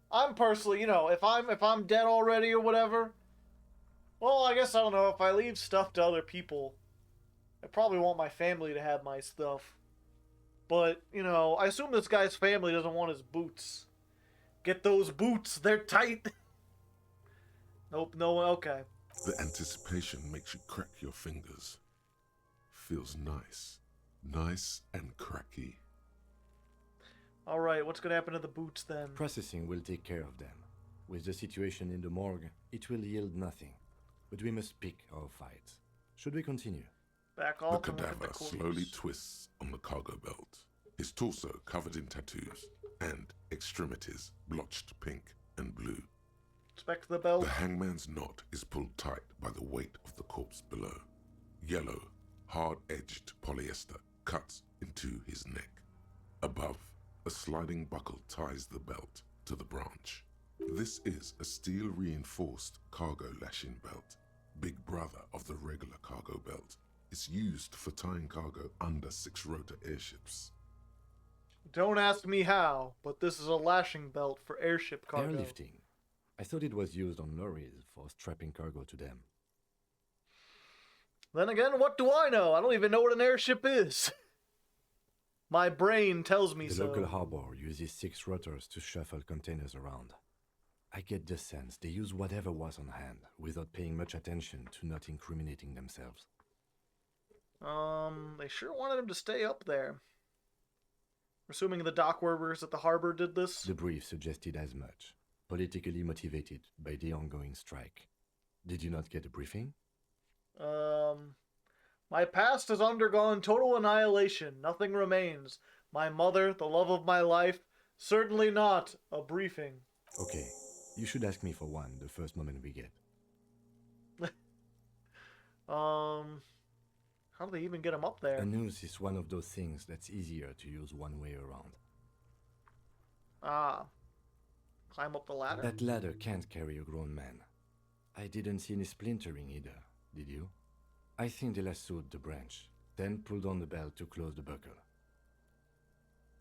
I'm personally, if I'm dead already or whatever, well, I guess I don't know, if I leave stuff to other people, I probably want my family to have my stuff. But, I assume this guy's family doesn't want his boots. Get those boots, they're tight. Nope, no, okay. The anticipation makes you crack your fingers. Feels nice. Nice and cracky. Alright, what's gonna happen to the boots then? Processing will take care of them. With the situation in the morgue, it will yield nothing. But we must pick our fights. Should we continue? Back The off and look at cadaver the corpse. slowly twists on the cargo belt, his torso covered in tattoos, and extremities blotched pink and blue. Inspect the belt. The hangman's knot is pulled tight by the weight of the corpse below. Yellow, hard-edged polyester cuts into his neck. Above, a sliding buckle ties the belt to the branch. This is a steel-reinforced cargo lashing belt, big brother of the regular cargo belt. It's used for tying cargo under 6-rotor airships. Don't ask me how, but this is a lashing belt for airship cargo. Airlifting. I thought it was used on lorries for strapping cargo to them. Then again, what do I know? I don't even know what an airship is. My brain tells me The so. local harbor uses 6 rotors to shuffle containers around. I get the sense they use whatever was on hand, without paying much attention to not incriminating themselves. They sure wanted him to stay up there. Assuming the dock workers at the harbor did this? The brief suggested as much, politically motivated by the ongoing strike. Did you not get a briefing? My past has undergone total annihilation. Nothing remains. My mother, the love of my life, certainly not a briefing. Okay, you should ask me for one the first moment we get. How do they even get him up there? A noose is one of those things that's easier to use one way around. Ah. Climb up the ladder? That ladder can't carry a grown man. I didn't see any splintering either, did you? I think they lassoed the branch, then pulled on the belt to close the buckle.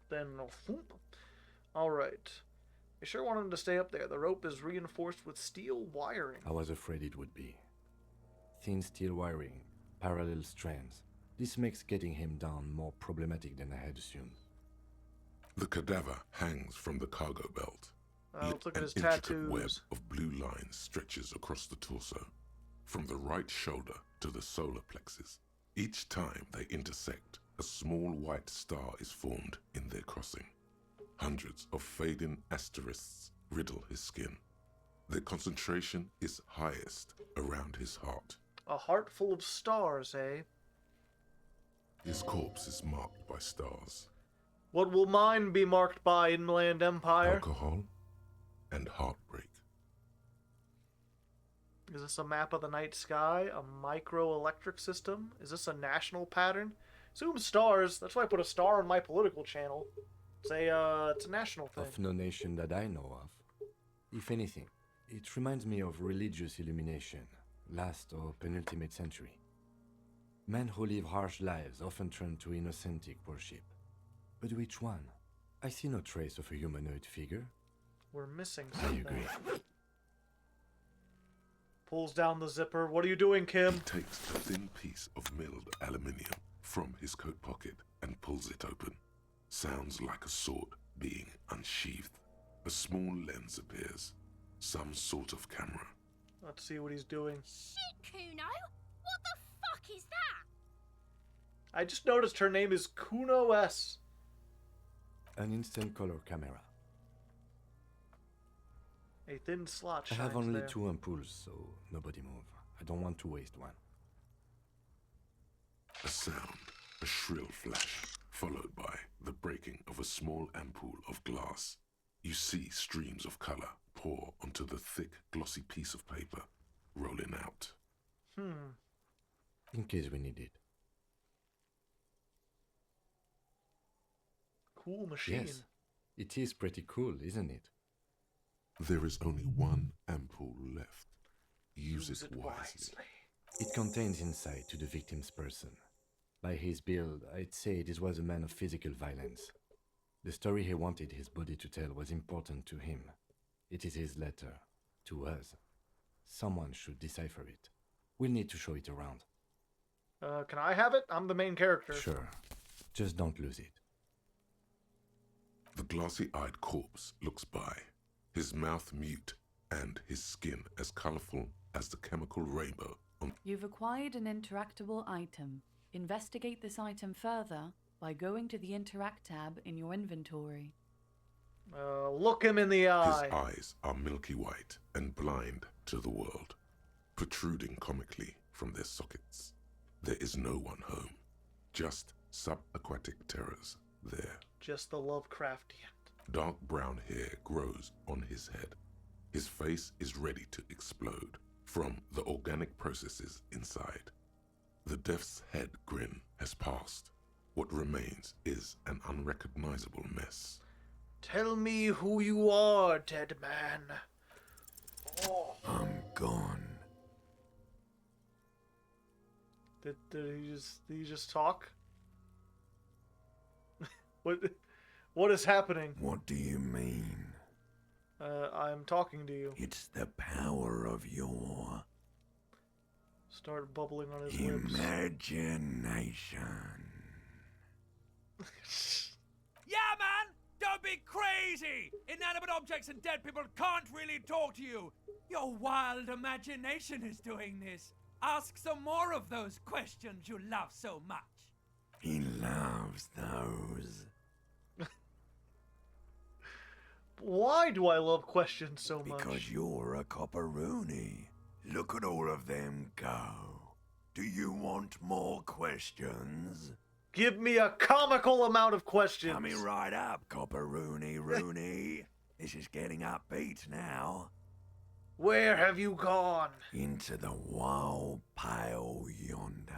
then... whoop. Alright. I sure want him to stay up there. The rope is reinforced with steel wiring. I was afraid it would be. Thin steel wiring, parallel strands. This makes getting him down more problematic than I had assumed. The cadaver hangs from the cargo belt. Let's look at his An intricate web tattoos. of blue lines stretches across the torso, from the right shoulder to the solar plexus. Each time they intersect, a small white star is formed in their crossing. Hundreds of fading asterisks riddle his skin. Their concentration is highest around his heart. A heart full of stars, eh? His corpse is marked by stars. What will mine be marked by, Inland Empire? Alcohol and heartbreak. Is this a map of the night sky? A microelectric system? Is this a national pattern? Assume stars. That's why I put a star on my political channel. It's a national thing. Of no nation that I know of. If anything, it reminds me of religious illumination, last or penultimate century. Men who live harsh lives often turn to innocentic worship. But which one? I see no trace of a humanoid figure. We're missing I something. agree. Pulls down the zipper. What are you doing, Kim? He takes a thin piece of milled aluminium from his coat pocket and pulls it open. Sounds like a sword being unsheathed. A small lens appears. Some sort of camera. Let's see what he's doing. Shit, Kuno! What the fuck is that? I just noticed her name is Kuno S. An instant color camera. A thin slot I shines have only there. 2 ampoules, so nobody move. I don't want to waste one. A sound, a shrill flash, followed by the breaking of a small ampoule of glass. You see streams of color pour onto the thick, glossy piece of paper, rolling out. In case we need it. Cool machine. Yes, it is pretty cool, isn't it? There is only one ampoule left. Use it wisely. It contains insight to the victim's person. By his build, I'd say this was a man of physical violence. The story he wanted his body to tell was important to him. It is his letter. To us. Someone should decipher it. We'll need to show it around. Can I have it? I'm the main character. Sure. Just don't lose it. The glossy-eyed corpse looks by, his mouth mute and his skin as colorful as the chemical rainbow on... You've acquired an interactable item. Investigate this item further by going to the Interact tab in your inventory. Look him in the eye. His eyes are milky white and blind to the world, protruding comically from their sockets. There is no one home, just subaquatic terrors there. Just the Lovecraftian. Dark brown hair grows on his head. His face is ready to explode from the organic processes inside. The death's head grin has passed. What remains is an unrecognizable mess. Tell me who you are, dead man. Oh. I'm gone. Did he just talk? What is happening? What do you mean? I'm talking to you. It's the power of your Start bubbling on his lips. imagination. Yeah, man! Don't be crazy! Inanimate objects and dead people can't really talk to you. Your wild imagination is doing this. Ask some more of those questions you love so much. He loves those. Why do I love questions so much? Because you're a copperoonie. Look at all of them go. Do you want more questions? Give me a comical amount of questions. Coming right up, copperoonie Rooney. This is getting upbeat now. Where have you gone? Into the wild pale yonder.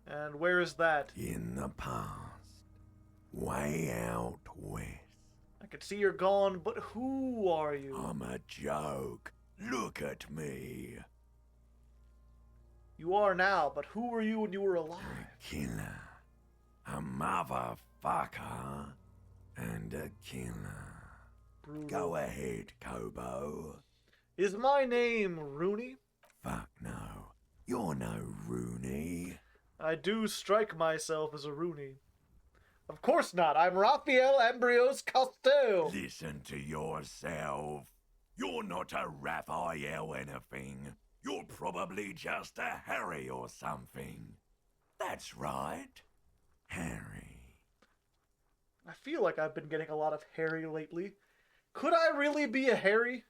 And where is that? In the past. Way out west. I can see you're gone, but who are you? I'm a joke. Look at me. You are now, but who were you when you were alive? Killer. A motherfucker. And a killer. Brutal. Go ahead, Kobo. Is my name Rooney? Fuck no. You're no Rooney. I do strike myself as a Rooney. Of course not. I'm Raphael Ambrose Costello. Listen to yourself. You're not a Raphael anything. You're probably just a Harry or something. That's right. Harry. I feel like I've been getting a lot of Harry lately. Could I really be a Harry?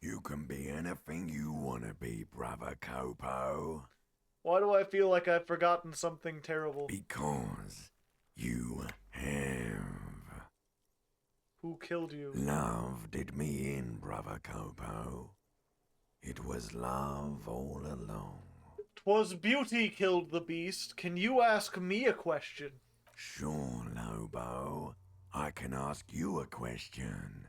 You can be anything you want to be, brother Kopo. Why do I feel like I've forgotten something terrible? Because you have. Who killed you? Love did me in, brother Kopo. It was love all along. 'Twas beauty killed the beast. Can you ask me a question? Sure, Lobo. I can ask you a question.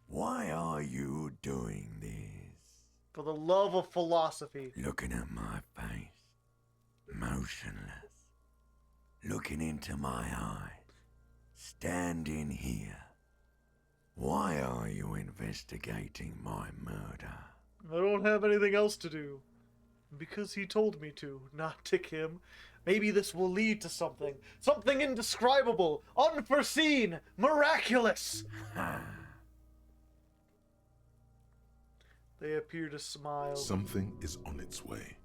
Why are you doing this? For the love of philosophy. Looking at my face. Motionless. Looking into my eyes. Standing here. Why are you investigating my murder? I don't have anything else to do. Because he told me to, not tick him. Maybe this will lead to something. Something indescribable, unforeseen, miraculous. They appear to smile. Something is on its way.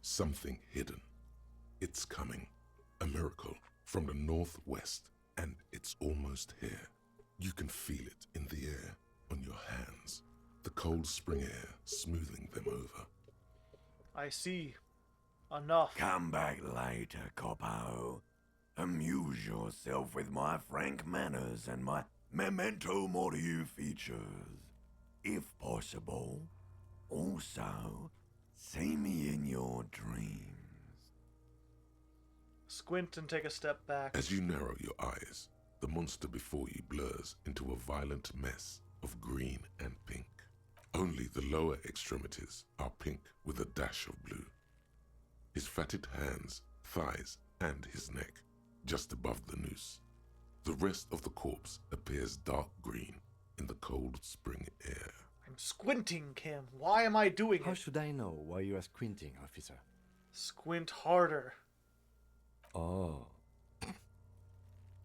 Something hidden. It's coming. A miracle from the northwest, and it's almost here. You can feel it in the air, on your hands. The cold spring air smoothing them over. I see. Enough. Come back later, Copo. Amuse yourself with my frank manners and my memento mori features. If possible. Also, see me in your dreams. Squint and take a step back. As you narrow your eyes, the monster before you blurs into a violent mess of green and pink. Only the lower extremities are pink with a dash of blue. His fatted hands, thighs, and his neck, just above the noose. The rest of the corpse appears dark green in the cold spring air. I'm squinting, Kim. Why am I doing How it? should I know why you are squinting, officer? Squint harder. Oh.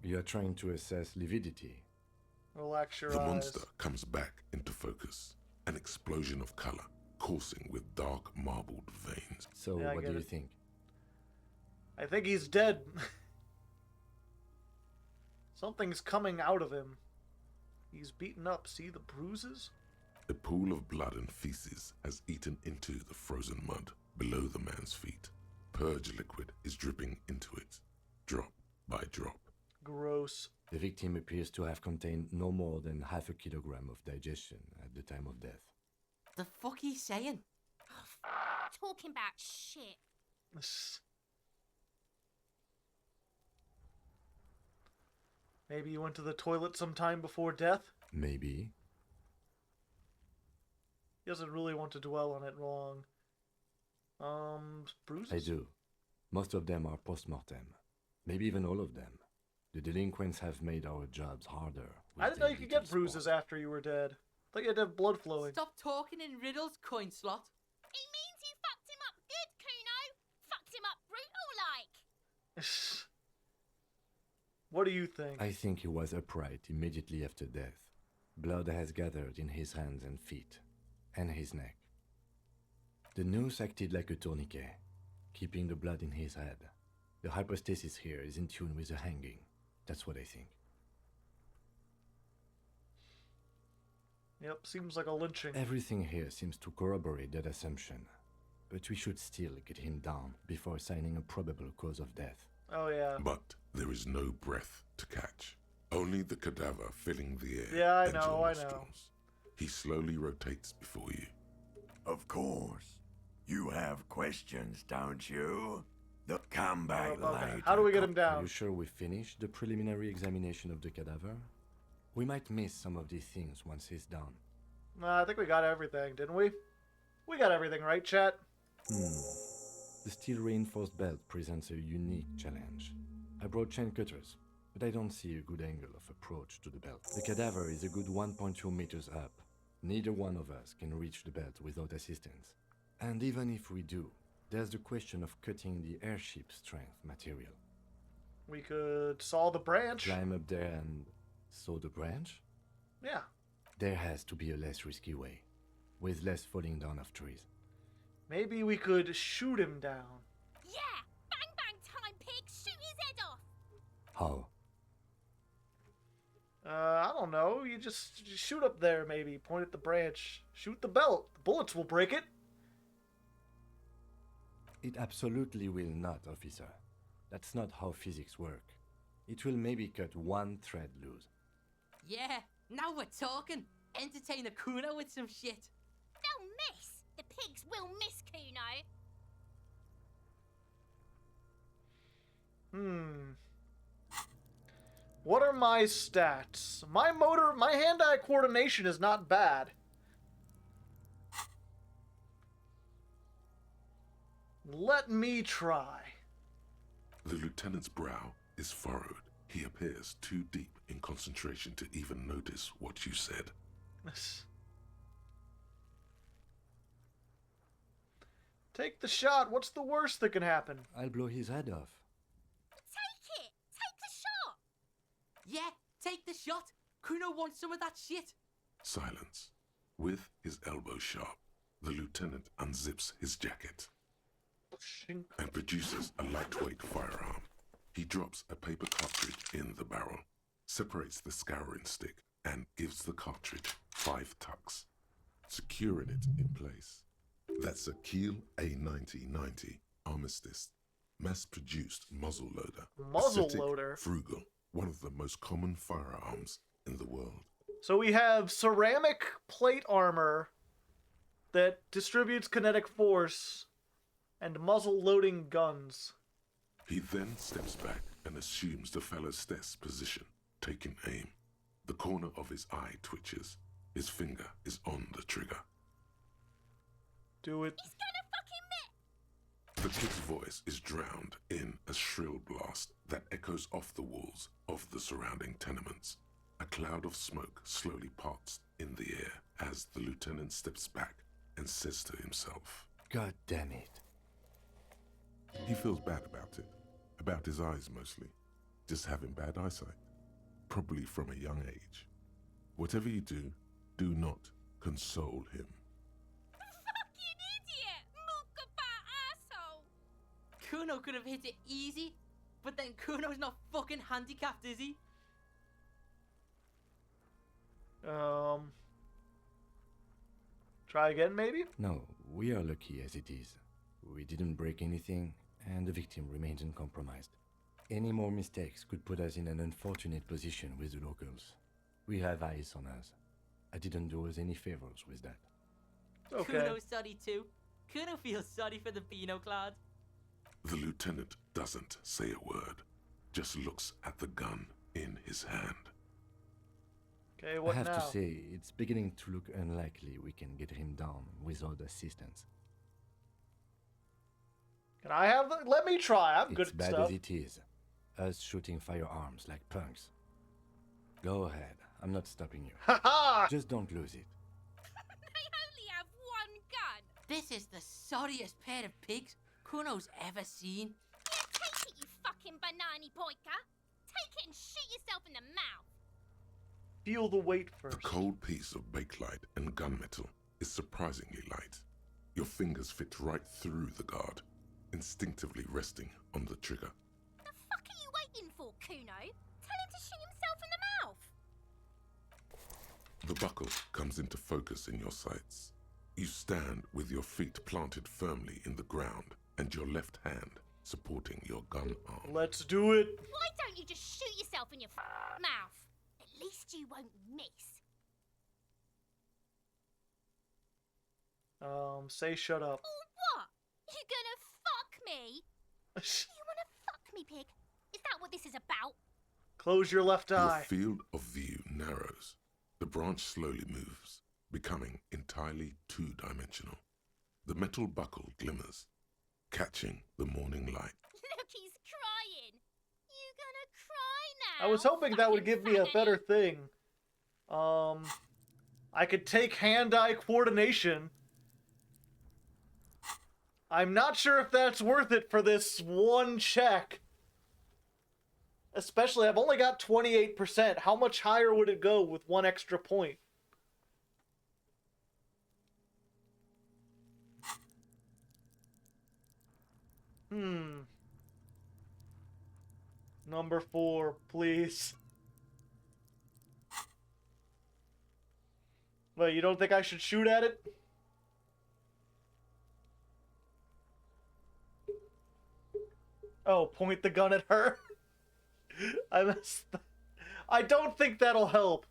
You are trying to assess lividity. Relax your The eyes. monster comes back into focus, an explosion of color, coursing with dark marbled veins. So Yeah, I what get do you it. think? I think he's dead. Something's coming out of him. He's beaten up. See the bruises? A pool of blood and feces has eaten into the frozen mud below the man's feet. Purge liquid is dripping into it, drop by drop. Gross. The victim appears to have contained no more than half a kilogram of digestion at the time of death. The fuck he saying? Talking about shit. Maybe he went to the toilet sometime before death? Maybe. He doesn't really want to dwell on it long. Bruises? I do. Most of them are post-mortem. Maybe even all of them. The delinquents have made our jobs harder. I didn't know you could get bruises after you were dead. I thought you had to have blood flowing. Stop talking in riddles, coin slot. He means you fucked him up good, Kuno. Fucked him up brutal like. What do you think? I think he was upright immediately after death. Blood has gathered in his hands and feet, and his neck. The noose acted like a tourniquet, keeping the blood in his head. The hypostasis here is in tune with the hanging. That's what I think. Yep, seems like a lynching. Everything here seems to corroborate that assumption, but we should still get him down before assigning a probable cause of death. Oh, yeah. But there is no breath to catch. Only the cadaver filling the air. Yeah, I and your know. nostrils. He slowly rotates before you. Of course. You have questions, don't you? Come back later. How do we get him down? Are you sure we finished the preliminary examination of the cadaver? We might miss some of these things once he's done. I think we got everything, didn't we? We got everything, right, chat? The steel reinforced belt presents a unique challenge. I brought chain cutters. but I don't see a good angle of approach to the belt. The cadaver is a good 1.2 meters up. Neither one of us can reach the belt without assistance. And even if we do, there's the question of cutting the airship strength material. We could saw the branch. Climb up there and saw the branch? Yeah. There has to be a less risky way, with less falling down of trees. Maybe we could shoot him down. Yeah! Bang bang time, pig! Shoot his head off! How? I don't know. You just shoot up there, maybe. Point at the branch. Shoot the belt. The bullets will break it. It absolutely will not, officer. That's not how physics work. It will maybe cut one thread loose. Yeah, now we're talking. Entertain a Kuno with some shit. They'll miss! The pigs will miss Kuno! What are my stats? My hand-eye coordination is not bad. Let me try. The lieutenant's brow is furrowed. He appears too deep in concentration to even notice what you said. Take the shot. What's the worst that can happen? I'll blow his head off. Take it! Take the shot! Yeah, take the shot. Kuno wants some of that shit. Silence. With his elbow sharp, the lieutenant unzips his jacket and produces a lightweight firearm. He drops a paper cartridge in the barrel, separates the scouring stick, and gives the cartridge 5 tucks, securing it in place. That's a Kiel A9090 Armistice, mass-produced muzzleloader. Muzzleloader? Frugal, one of the most common firearms in the world. So we have ceramic plate armor that distributes kinetic force and muzzle-loading guns. He then steps back and assumes the fellow's desk position, taking aim. The corner of his eye twitches. His finger is on the trigger. Do it. He's gonna fucking miss! The kid's voice is drowned in a shrill blast that echoes off the walls of the surrounding tenements. A cloud of smoke slowly parts in the air as the lieutenant steps back and says to himself, God damn it. He feels bad about it. About his eyes mostly. Just having bad eyesight. Probably from a young age. Whatever you do, do not console him. Fucking idiot! Mookaba asshole! Kuno could have hit it easy, but then Kuno's not fucking handicapped, is he? Try again, maybe? No, we are lucky as it is. We didn't break anything, and the victim remains uncompromised. Any more mistakes could put us in an unfortunate position with the locals. We have eyes on us. I didn't do us any favors with that. Okay. Kuno's sorry too. Kuno feels sorry for the Beano Clad. The lieutenant doesn't say a word, just looks at the gun in his hand. Okay, what I have now? to say, it's beginning to look unlikely we can get him down without assistance. Can I have the... Let me try. I'm good It's at bad stuff. as it is. Us shooting firearms like punks. Go ahead. I'm not stopping you. Ha-ha! Just don't lose it. They only have one gun! This is the sorriest pair of pigs Kuno's ever seen. Yeah, take it, you fucking banani boika! Take it and shoot yourself in the mouth! Feel the weight first. The cold piece of bakelite and gunmetal is surprisingly light. Your fingers fit right through the guard, instinctively resting on the trigger. The fuck are you waiting for, Kuno? Tell him to shoot himself in the mouth! The buckle comes into focus in your sights. You stand with your feet planted firmly in the ground and your left hand supporting your gun arm. Let's do it. Why don't you just shoot yourself in your mouth? At least you won't miss. Say shut up. Or what? You gonna fuck me? You wanna fuck me, pig? Is that what this is about? Close your left Your eye. field of view narrows. The branch slowly moves, becoming entirely two-dimensional. The metal buckle glimmers, catching the morning light. Look, he's crying. You gonna cry now? I was hoping that would give me a better thing. I could take hand-eye coordination. I'm not sure if that's worth it for this one check. Especially, I've only got 28%. How much higher would it go with one extra point? Number 4, please. Wait, you don't think I should shoot at it? Oh, point the gun at her? I don't think that'll help.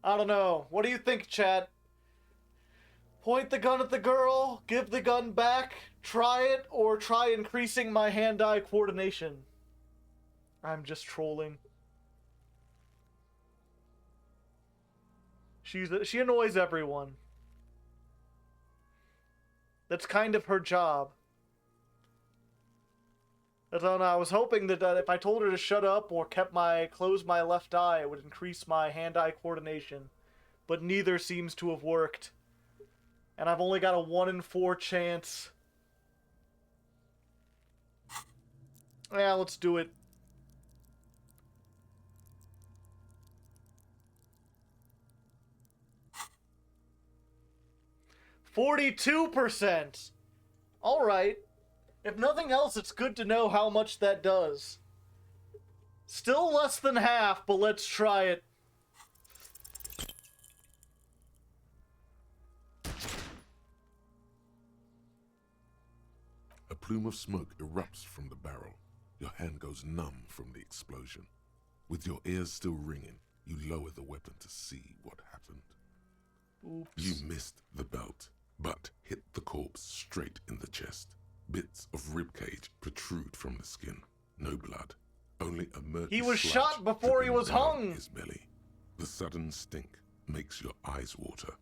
I don't know. What do you think, chat? Point the gun at the girl, give the gun back, try it, or try increasing my hand-eye coordination? I'm just trolling. She annoys everyone. That's kind of her job. I don't know, I was hoping that if I told her to shut up or closed my left eye, it would increase my hand-eye coordination. But neither seems to have worked. And I've only got a 1 in 4 chance. Yeah, let's do it. %. Alright. If nothing else, it's good to know how much that does. Still less than half, but let's try it. A plume of smoke erupts from the barrel. Your hand goes numb from the explosion. With your ears still ringing, you lower the weapon to see what happened. Oops. You missed the belt, but hit the corpse straight in the chest. Bits of ribcage protrude from the skin. No blood. Only a murky He was sludge shot before he dripping was down hung. his belly. The sudden stink makes your eyes water.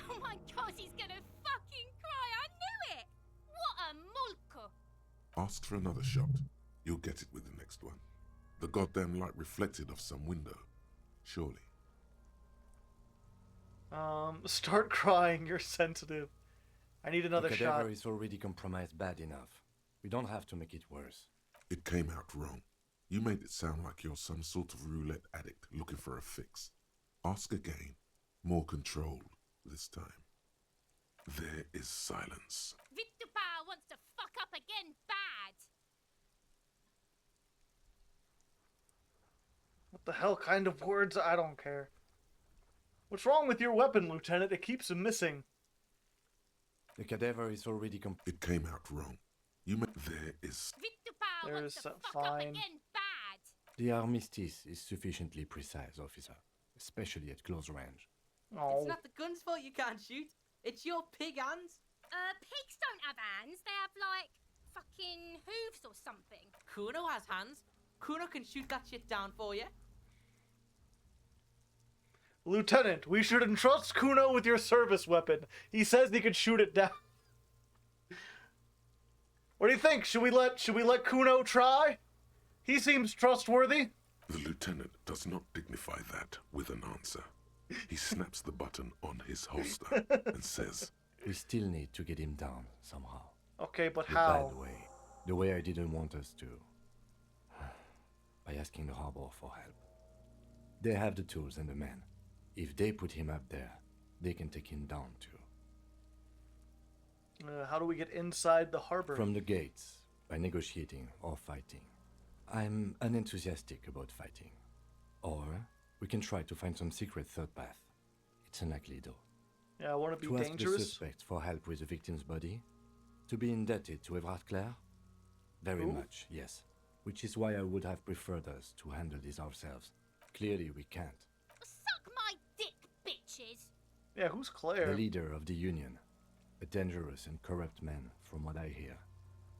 Oh my god, he's gonna fucking cry! I knew it! What a mulka! Ask for another shot. You'll get it with the next one. The goddamn light reflected off some window. Surely. Start crying, you're sensitive. I need another the shot. cadaver is already compromised bad enough. We don't have to make it worse. It came out wrong. You made it sound like you're some sort of roulette addict looking for a fix. Ask again. More controlled this time. There is silence. Vittupa wants to fuck up again bad! What the hell kind of words? I don't care. What's wrong with your weapon, Lieutenant? It keeps missing. The cadaver is already It came out wrong. You made... There is... Vittupa wants to fuck up again bad! The armistice is sufficiently precise, officer, especially at close range. Oh. It's not the gun's fault you can't shoot. It's your pig hands. Pigs don't have hands. They have, like, fucking hooves or something. Kuno has hands. Kuno can shoot that shit down for you. Lieutenant, we should entrust Kuno with your service weapon. He says he could shoot it down. What do you think? Should we let Kuno try? He seems trustworthy. The lieutenant does not dignify that with an answer. He snaps the button on his holster and says, We still need to get him down somehow. Okay, but the how? Bad way. The way I didn't want us to. By asking the harbor for help. They have the tools and the men. If they put him up there, they can take him down too. How do we get inside the harbor? From the gates, by negotiating or fighting. I'm unenthusiastic about fighting. Or we can try to find some secret third path. It's unlikely though. Yeah, I want to be to dangerous. Ask the suspect for help with the victim's body? To be indebted to Everard Clare? Very much, yes. Which is why I would have preferred us to handle this ourselves. Clearly we can't. Suck my dick, bitches! Yeah, who's Claire? The leader of the Union. A dangerous and corrupt man, from what I hear.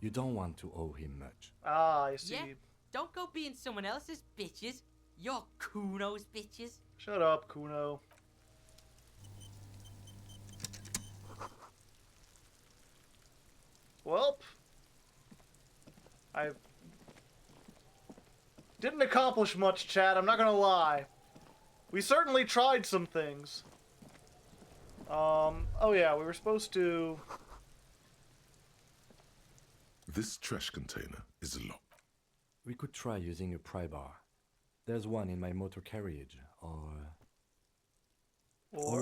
You don't want to owe him much. Ah, I see. Yeah, don't go being someone else's bitches. You're Kuno's bitches. Shut up, Kuno. Welp. Didn't accomplish much, chat, I'm not gonna lie. We certainly tried some things. Oh yeah, we were supposed to... This trash container is locked. We could try using a pry bar. There's one in my motor carriage, or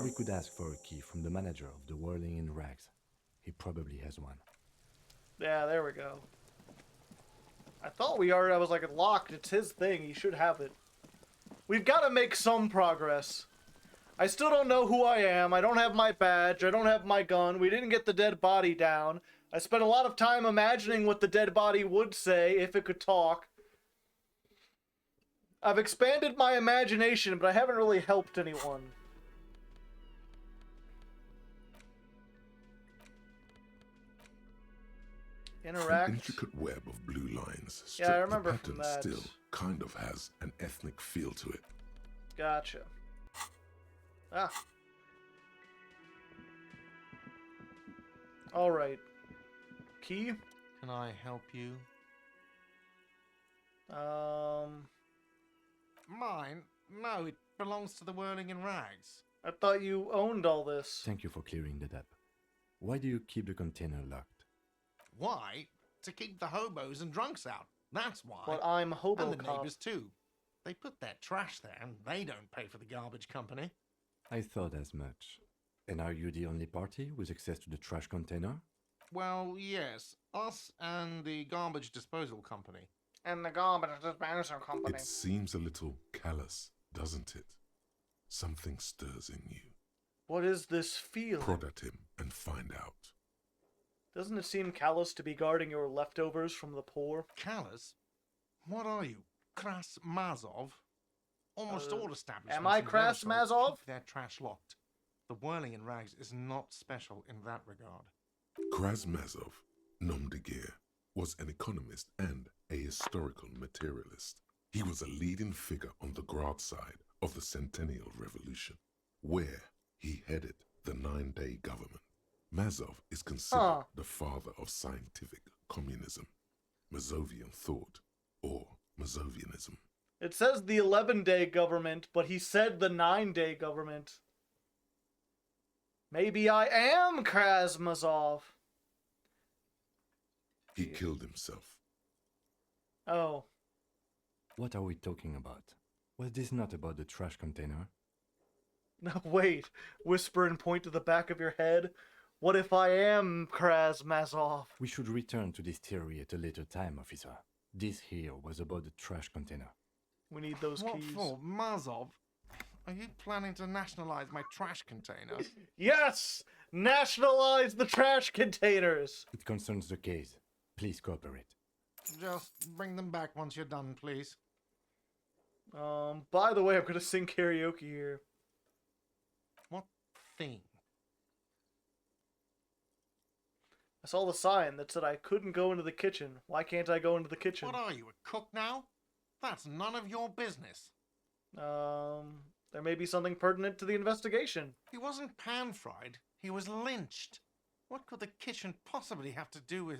we could ask for a key from the manager of the Whirling in Rags. He probably has one. Yeah, there we go. I thought I was like, locked, it's his thing, he should have it. We've got to make some progress. I still don't know who I am, I don't have my badge, I don't have my gun, we didn't get the dead body down. I spent a lot of time imagining what the dead body would say if it could talk. I've expanded my imagination, but I haven't really helped anyone. Interact. An intricate web of blue lines. Yeah, I remember the from pattern that. still kind of has an ethnic feel to it. Gotcha. Ah. Alright. Key? Can I help you? Mine? No, it belongs to the Whirling in Rags. I thought you owned all this. Thank you for clearing that up. Why do you keep the container locked? Why? To keep the hobos and drunks out. That's why. But I'm hobo And the cop. neighbors too. They put their trash there and they don't pay for the garbage company. I thought as much. And are you the only party with access to the trash container? Well, yes. Us and the garbage disposal company. And the garbage disposal company. It seems a little callous, doesn't it? Something stirs in you. What is this feeling? Prod at him and find out. Doesn't it seem callous to be guarding your leftovers from the poor? Callous? What are you? Kras Mazov? Almost all establishments am I in Kras Vermishov Mazov? keep their trash locked. The Whirling in Rags is not special in that regard. Krasmazov, nom de guerre, was an economist and a historical materialist. He was a leading figure on the Grad side of the Centennial Revolution, where he headed the 9-day government. Mazov is considered the father of scientific communism, Mazovian thought, or Mazovianism. It says the 11-day government, but he said the 9-day government. Maybe I am Krasmazov. He killed himself. Oh. What are we talking about? Was this not about the trash container? No, wait. Whisper and point to the back of your head. What if I am Krasmazov? We should return to this theory at a later time, officer. This here was about the trash container. We need those What keys. for? Mazov? Are you planning to nationalize my trash container? Yes! Nationalize the trash containers! It concerns the case. Please cooperate. Just bring them back once you're done, please. By the way, I'm gonna sing karaoke here. What thing? I saw the sign that said I couldn't go into the kitchen. Why can't I go into the kitchen? What are you, a cook now? That's none of your business. There may be something pertinent to the investigation. He wasn't pan-fried. He was lynched. What could the kitchen possibly have to do with...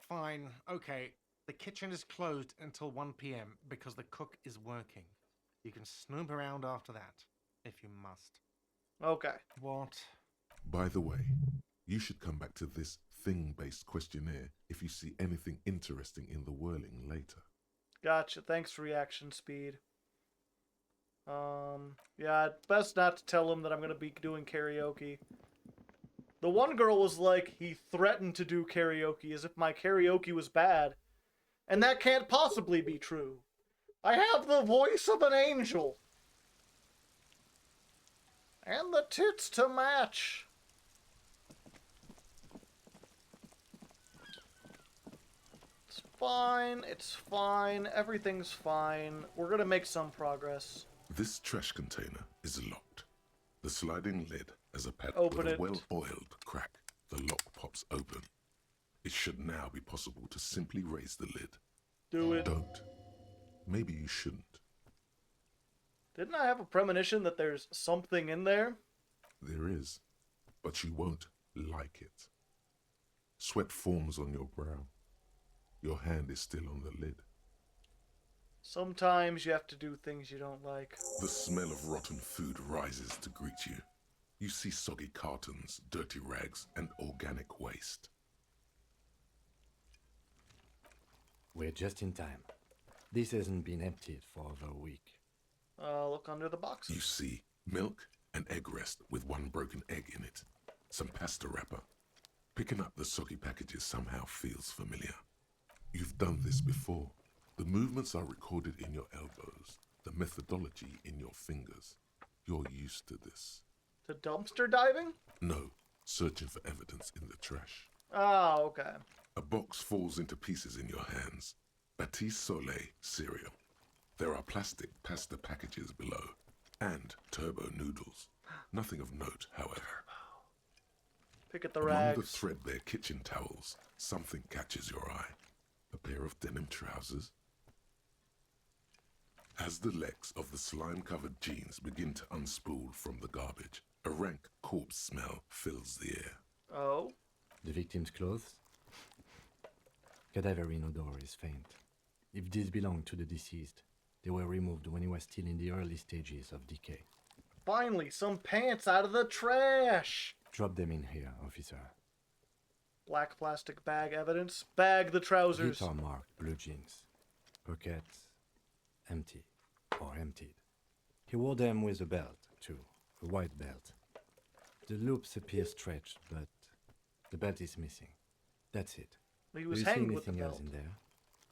Fine, okay. The kitchen is closed until 1 p.m. because the cook is working. You can snoop around after that, if you must. Okay. What? By the way, you should come back to this thing-based questionnaire if you see anything interesting in the Whirling later. Gotcha. Thanks for reaction speed. Yeah, best not to tell him that I'm gonna be doing karaoke. The one girl was like, he threatened to do karaoke as if my karaoke was bad. And that can't possibly be true. I have the voice of an angel. And the tits to match. It's fine, it's fine, everything's fine. We're gonna make some progress. This trash container is locked. The sliding lid has a pad Open with a it. well-oiled crack. The lock pops open. It should now be possible to simply raise the lid. Do it. Don't. Maybe you shouldn't. Didn't I have a premonition that there's something in there? There is, but you won't like it. Sweat forms on your brow. Your hand is still on the lid. Sometimes you have to do things you don't like. The smell of rotten food rises to greet you. You see soggy cartons, dirty rags, and organic waste. We're just in time. This hasn't been emptied for over a week. Look under the boxes. You see milk and egg rest with one broken egg in it. Some pasta wrapper. Picking up the soggy packages somehow feels familiar. You've done this before. The movements are recorded in your elbows, the methodology in your fingers. You're used to this. To dumpster diving? No, searching for evidence in the trash. Ah, okay. A box falls into pieces in your hands. Batiste Soleil cereal. There are plastic pasta packages below, and turbo noodles. Nothing of note, however. Pick at the Among rags. the threadbare kitchen towels, something catches your eye. A pair of denim trousers. As the legs of the slime-covered jeans begin to unspool from the garbage, a rank corpse smell fills the air. Oh? The victim's clothes? Cadaverine odor is faint. If these belong to the deceased, they were removed when he was still in the early stages of decay. Finally, some pants out of the trash! Drop them in here, officer. Black plastic bag evidence. Bag the trousers. These are marked blue jeans. Pockets empty or emptied. He wore them with a belt, too. A white belt. The loops appear stretched, but the belt is missing. That's it. He was Do you see hanged with the anything else belt. in there?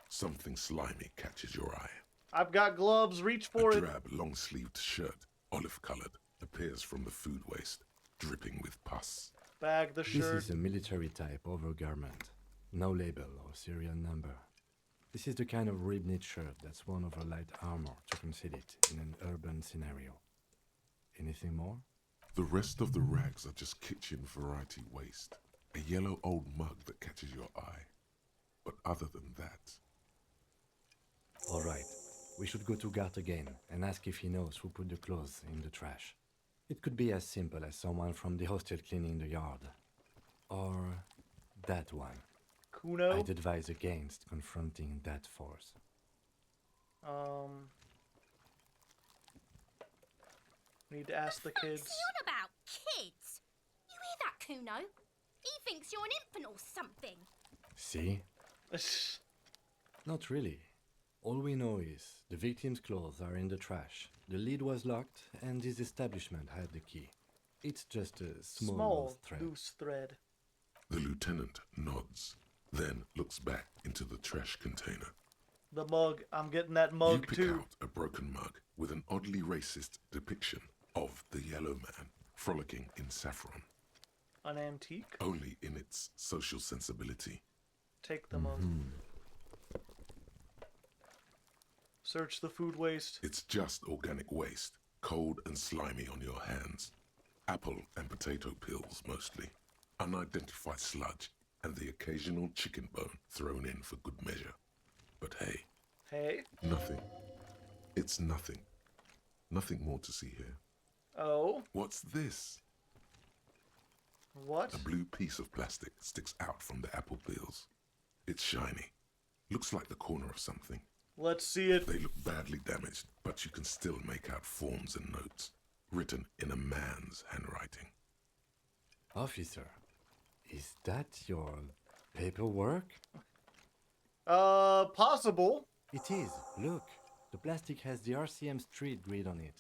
Something slimy catches your eye. I've got gloves, reach for A it. drab, long-sleeved shirt, olive-colored, appears from the food waste, dripping with pus. Bag the shirt. This is a military-type overgarment. No label or serial number. This is the kind of rib-knit shirt that's worn over light armor to conceal it in an urban scenario. Anything more? The rest of the rags are just kitchen variety waste. A yellow old mug that catches your eye. But other than that... All right. We should go to Gart again and ask if he knows who put the clothes in the trash. It could be as simple as someone from the hostel cleaning the yard. Or that one. Kuno? I'd advise against confronting that force. Need to ask the kids. What's he on about? Kids? You hear that, Kuno? He thinks you're an infant or something. See? Not really. All we know is the victim's clothes are in the trash. The lid was locked, and this establishment had the key. It's just a small loose thread. Loose thread. The lieutenant nods, then looks back into the trash container. The mug. I'm getting that mug You pick too. out a broken mug with an oddly racist depiction of the yellow man frolicking in saffron. An antique? Only in its social sensibility. Take the mug. Search the food waste. It's just organic waste, cold and slimy on your hands. Apple and potato peels mostly. Unidentified sludge and the occasional chicken bone thrown in for good measure. But hey. Hey? Nothing. It's nothing. Nothing more to see here. Oh? What's this? What? A blue piece of plastic sticks out from the apple peels. It's shiny. Looks like the corner of something. Let's see it. They look badly damaged, but you can still make out forms and notes, written in a man's handwriting. Officer, is that your paperwork? Possible. It is. Look, the plastic has the RCM street grid on it.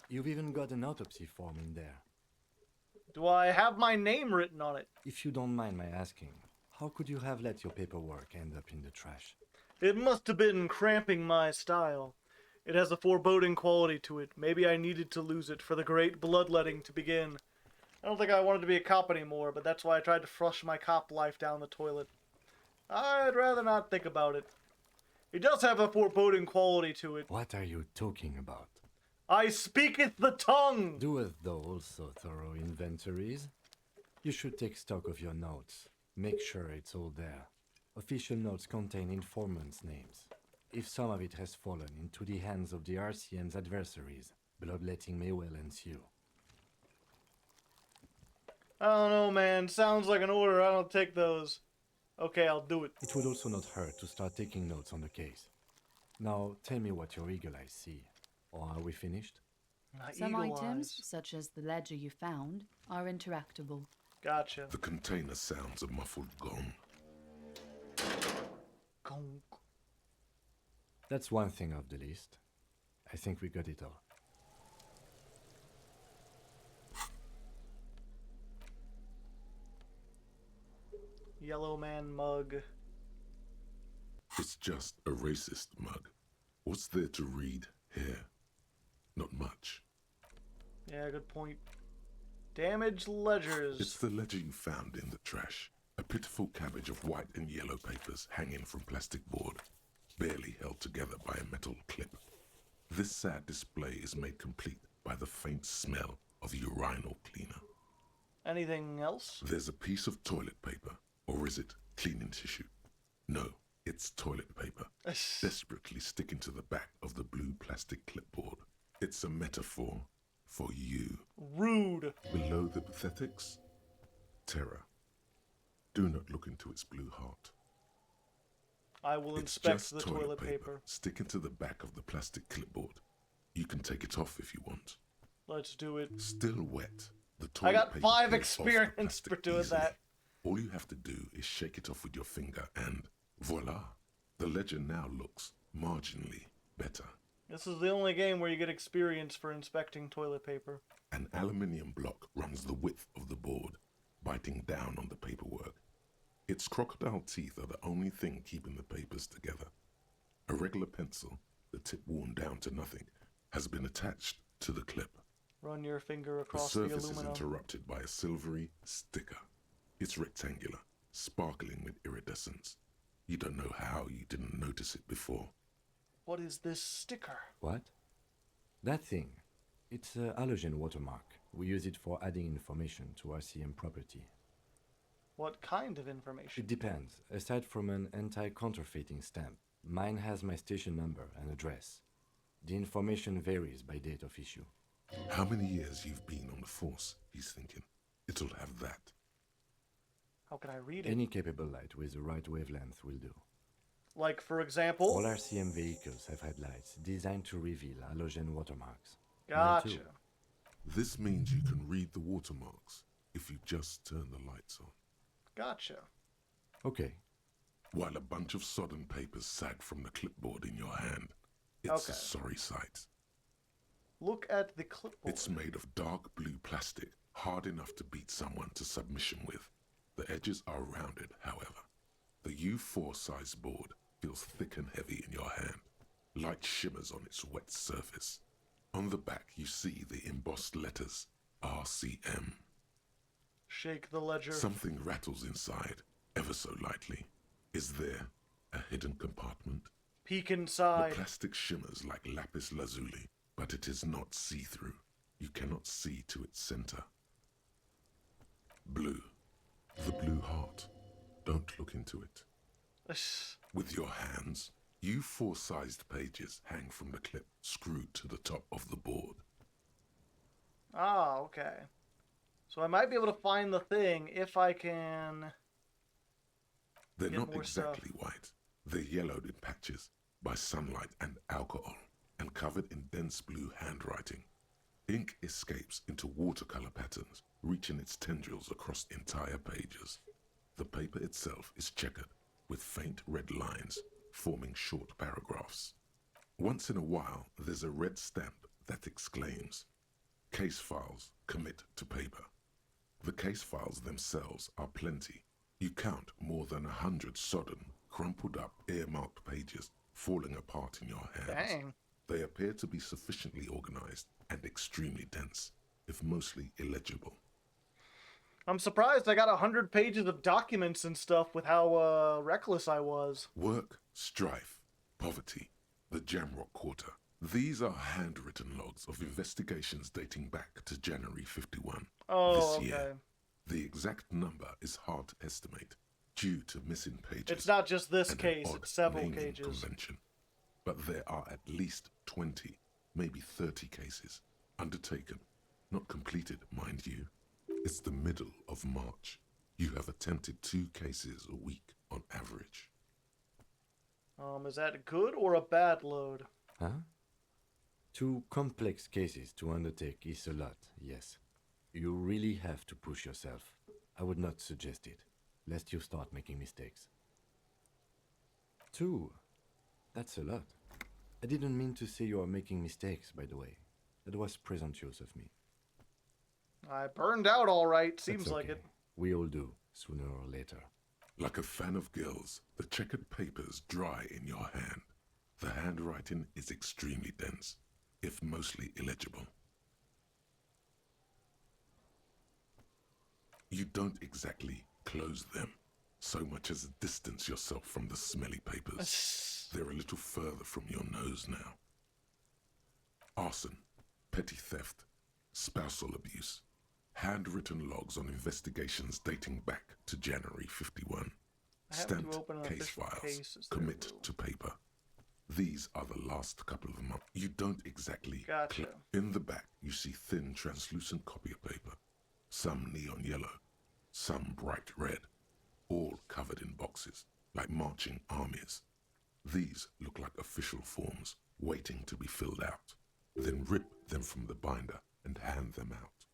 You've even got an autopsy form in there. Do I have my name written on it? If you don't mind my asking, how could you have let your paperwork end up in the trash? It must have been cramping my style. It has a foreboding quality to it. Maybe I needed to lose it for the great bloodletting to begin. I don't think I wanted to be a cop anymore, but that's why I tried to flush my cop life down the toilet. I'd rather not think about it. It does have a foreboding quality to it. What are you talking about? I speaketh the tongue! Doeth thou also thorough inventories? You should take stock of your notes. Make sure it's all there. Official notes contain informants' names. If some of it has fallen into the hands of the RCM's adversaries, bloodletting may well ensue. I don't know, man. Sounds like an order. I don't take those. Okay, I'll do it. It would also not hurt to start taking notes on the case. Now tell me what your eagle eyes see. Or are we finished? Some items, such as the ledger you found, are interactable. Gotcha. The container sounds a muffled gong. Gong. That's one thing off the list. I think we got it all. Yellow man mug. It's just a racist mug. What's there to read here? Not much. Yeah, good point. Damaged ledgers. It's the ledger you found in the trash. A pitiful cabbage of white and yellow papers hanging from plastic board, barely held together by a metal clip. This sad display is made complete by the faint smell of urinal cleaner. Anything else? There's a piece of toilet paper, or is it cleaning tissue? No, it's toilet paper, desperately sticking to the back of the blue plastic clipboard. It's a metaphor for you. Rude. Below the pathetics, terror. Do not look into its blue heart. I will It's inspect just the toilet paper. sticking to the back of the plastic clipboard. You can take it off if you want. Let's do it. Still wet. The I toilet got paper 5 peels off the experience plastic for doing easily. that. All you have to do is shake it off with your finger and voila. The ledger now looks marginally better. This is the only game where you get experience for inspecting toilet paper. An aluminium block runs the width of the board, biting down on the paperwork. Its crocodile teeth are the only thing keeping the papers together. A regular pencil, the tip worn down to nothing, has been attached to the clip. Run your finger The across the surface is aluminum. interrupted by a silvery sticker. It's rectangular, sparkling with iridescence. You don't know how you didn't notice it before. What is this sticker? What? That thing. It's a halogen watermark. We use it for adding information to RCM property. What kind of information? It depends. Aside from an anti-counterfeiting stamp, mine has my station number and address. The information varies by date of issue. How many years you've been on the force, he's thinking. It'll have that. How can I read it? Any capable light with the right wavelength will do. Like, for example? All RCM vehicles have had lights designed to reveal halogen watermarks. Mine Gotcha. too. This means you can read the watermarks if you just turn the lights on. Gotcha. Okay. While a bunch of sodden papers sag from the clipboard in your hand, it's a Okay. sorry sight. Look at the clipboard. It's made of dark blue plastic, hard enough to beat someone to submission with. The edges are rounded, however. The U4 size board feels thick and heavy in your hand. Light shimmers on its wet surface. On the back, you see the embossed letters RCM. Shake the ledger. Something rattles inside, ever so lightly. Is there a hidden compartment? Peek inside. The plastic shimmers like lapis lazuli, but it is not see-through. You cannot see to its center. Blue. The blue heart. Don't look into it. With your hands, U4-sized pages hang from the clip screwed to the top of the board. Ah, okay. So I might be able to find the thing if I can... They're get not more exactly stuff. white. They're yellowed in patches by sunlight and alcohol and covered in dense blue handwriting. Ink escapes into watercolor patterns, reaching its tendrils across entire pages. The paper itself is checkered with faint red lines forming short paragraphs. Once in a while, there's a red stamp that exclaims, "Case files commit to paper." The case files themselves are plenty. You count more than 100 sodden, crumpled up, earmarked pages falling apart in your hands. Dang. They appear to be sufficiently organized and extremely dense, if mostly illegible. I'm surprised I got 100 pages of documents and stuff with how reckless I was. Work, strife, poverty, the Jamrock Quarter. These are handwritten logs of investigations dating back to January 51. Oh, this okay. year. The exact number is hard to estimate due to missing pages. It's not just this and case, an odd it's several naming cases. Convention. But there are at least 20, maybe 30 cases undertaken, not completed, mind you. It's the middle of March. You have attempted 2 cases a week on average. Is that a good or a bad load? Huh? 2 complex cases to undertake is a lot, yes. You really have to push yourself. I would not suggest it, lest you start making mistakes. 2? That's a lot. I didn't mean to say you are making mistakes, by the way. That was presumptuous of me. I burned out all right, seems That's like okay. it. We all do, sooner or later. Like a fan of gills, the checkered papers dry in your hand. The handwriting is extremely dense, if mostly illegible. You don't exactly close them, so much as distance yourself from the smelly papers. They're a little further from your nose now. Arson, petty theft, spousal abuse, handwritten logs on investigations dating back to January 51. Stamped case files, commit to paper. These are the last couple of months. You don't exactly... Gotcha. In the back, you see thin, translucent copy of paper. Some neon yellow, some bright red, all covered in boxes, like marching armies. These look like official forms, waiting to be filled out. Then rip them from the binder and hand them out,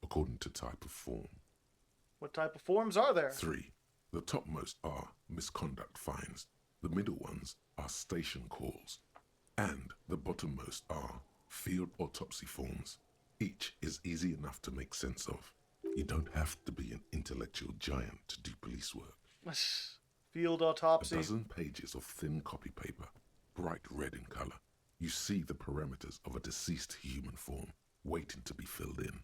according to type of form. What type of forms are there? 3. The topmost are misconduct fines. The middle ones are station calls. And the bottommost are field autopsy forms. Each is easy enough to make sense of. You don't have to be an intellectual giant to do police work. Field autopsy. A dozen pages of thin copy paper, bright red in color. You see the parameters of a deceased human form, waiting to be filled in.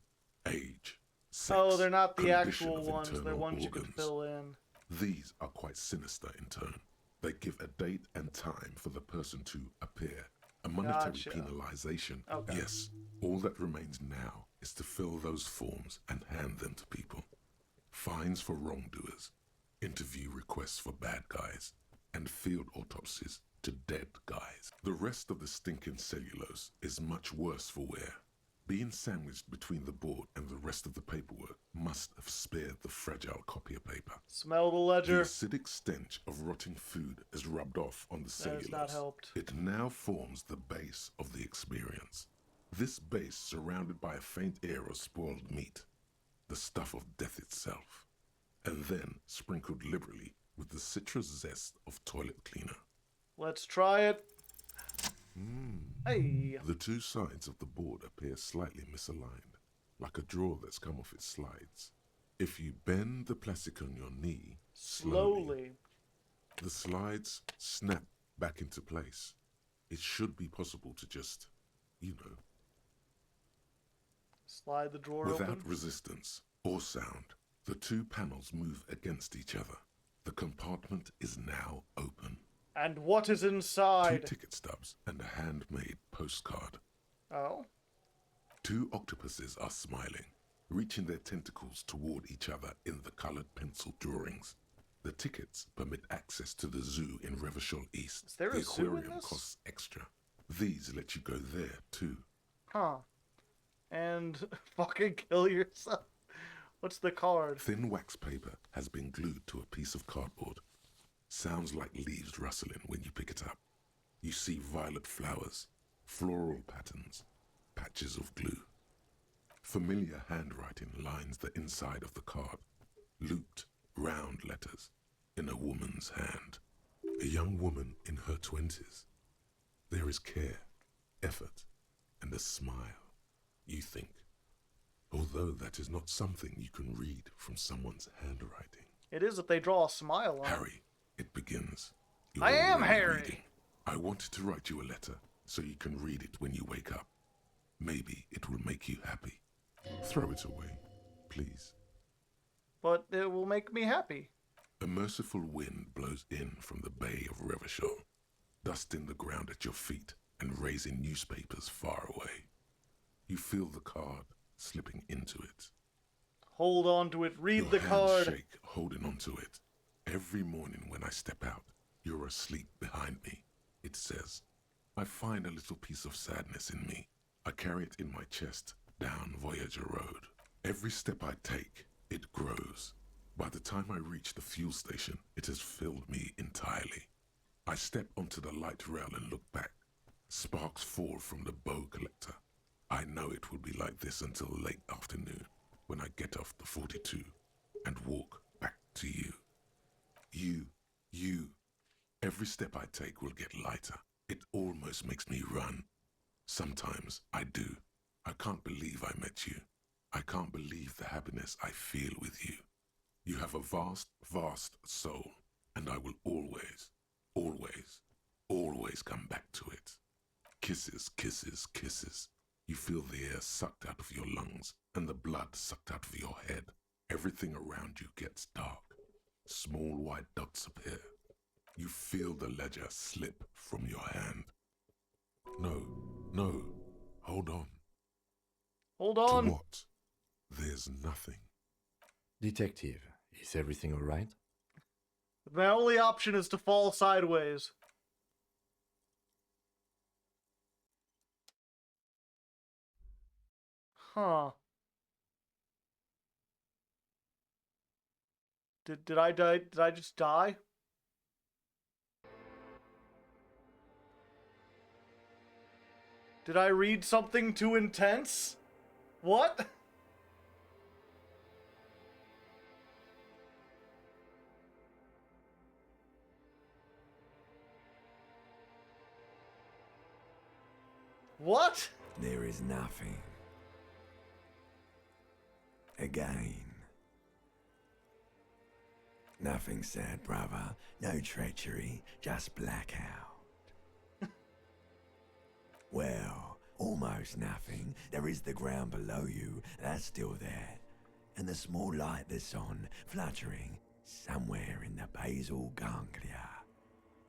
Age, sex, oh, they're not the condition actual of ones. They're internal ones you organs. can fill in. These are quite sinister in tone. They give a date and time for the person to appear. A monetary Gotcha. penalization. Okay. Yes, all that remains now is to fill those forms and hand them to people. Fines for wrongdoers, interview requests for bad guys, and field autopsies to dead guys. The rest of the stinking cellulose is much worse for wear. Being sandwiched between the board and the rest of the paperwork must have spared the fragile copier paper. Smell the ledger. The acidic stench of rotting food has rubbed off on the That cellulose. has not helped. It now forms the base of the experience. This base surrounded by a faint air of spoiled meat, the stuff of death itself, and then sprinkled liberally with the citrus zest of toilet cleaner. Let's try it. Hey. The 2 sides of the board appear slightly misaligned, like a drawer that's come off its slides. If you bend the plastic on your knee slowly, the slides snap back into place. It should be possible to just, Slide the drawer without open. resistance or sound, the 2 panels move against each other. The compartment is now open. And what is 2 inside? ticket stubs and a handmade postcard. Oh. 2 octopuses are smiling, reaching their tentacles toward each other in the colored pencil drawings. The tickets permit access to the zoo in Revachol East. Is there the a zoo in aquarium this? costs extra. These let you go there too. Huh. And fucking kill yourself. What's the card? Thin wax paper has been glued to a piece of cardboard. Sounds like leaves rustling when you pick it up. You see violet flowers, floral patterns, patches of glue. Familiar handwriting lines the inside of the card, looped, round letters in a woman's hand. A young woman in her 20s. There is care, effort, and a smile, you think. Although that is not something you can read from someone's handwriting. It is if they draw a smile on it. Harry, it begins. I am already Harry. reading. I wanted to write you a letter so you can read it when you wake up. Maybe it will make you happy. Throw it away, please. But it will make me happy. A merciful wind blows in from the bay of Revachol, dusting the ground at your feet and raising newspapers far away. You feel the card slipping into it. Hold on to it. Read Your the hands card. shake, holding onto it. Every morning when I step out, you're asleep behind me. It says, I find a little piece of sadness in me. I carry it in my chest down Voyager Road. Every step I take, it grows. By the time I reach the fuel station, it has filled me entirely. I step onto the light rail and look back. Sparks fall from the bow collector. I know it will be like this until late afternoon, when I get off the 42 and walk back to you. You. Every step I take will get lighter. It almost makes me run. Sometimes I do. I can't believe I met you. I can't believe the happiness I feel with you. You have a vast, vast soul, and I will always, always, always come back to it. Kisses, kisses, kisses. You feel the air sucked out of your lungs and the blood sucked out of your head. Everything around you gets dark. Small white dots appear. You feel the ledger slip from your hand. No, hold on. Hold on. To what? There's nothing. Detective, is everything all right? My only option is to fall sideways. Huh. Did I die? Did I just die? Did I read something too intense? What? What? There is nothing. Again. Nothing sad, brother. No treachery, just blackout. Well, almost nothing. There is the ground below you, that's still there. And the small light that's on, fluttering, somewhere in the basal ganglia.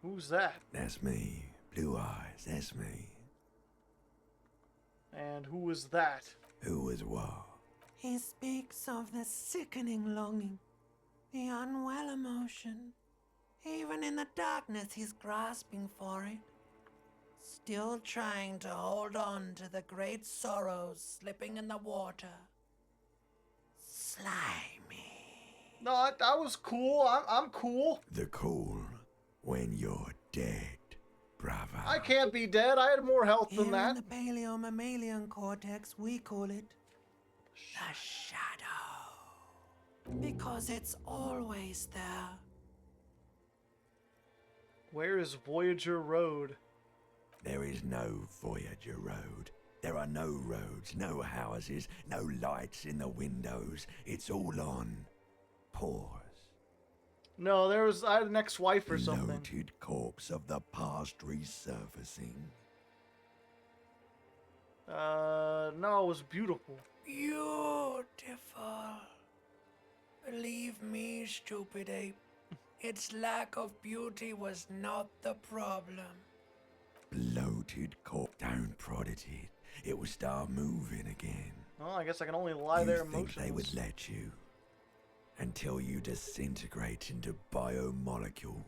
Who's that? That's me. Blue eyes, that's me. And who was that? Who was what? He speaks of the sickening longing, the unwell emotion. Even in the darkness, he's grasping for it. Still trying to hold on to the great sorrows slipping in the water. Slimy. No, I was cool. I'm cool. The cool when you're dead, brother. I can't be dead. I had more health than Here that. in the paleo-mammalian cortex, we call it the shadow. Because it's always there. Where is Voyager Road? There is no Voyager Road. There are no roads, no houses, no lights in the windows. It's all on pause. No, I had an ex-wife or something. Bloated corpse of the past resurfacing. No, it was beautiful. Beautiful. Believe me, stupid ape. Its lack of beauty was not the problem. Bloated corpse. Don't prod at it. It will start moving again. Well, I guess I can only lie there Think they would emotionless. let you? Until you disintegrate into biomolecules.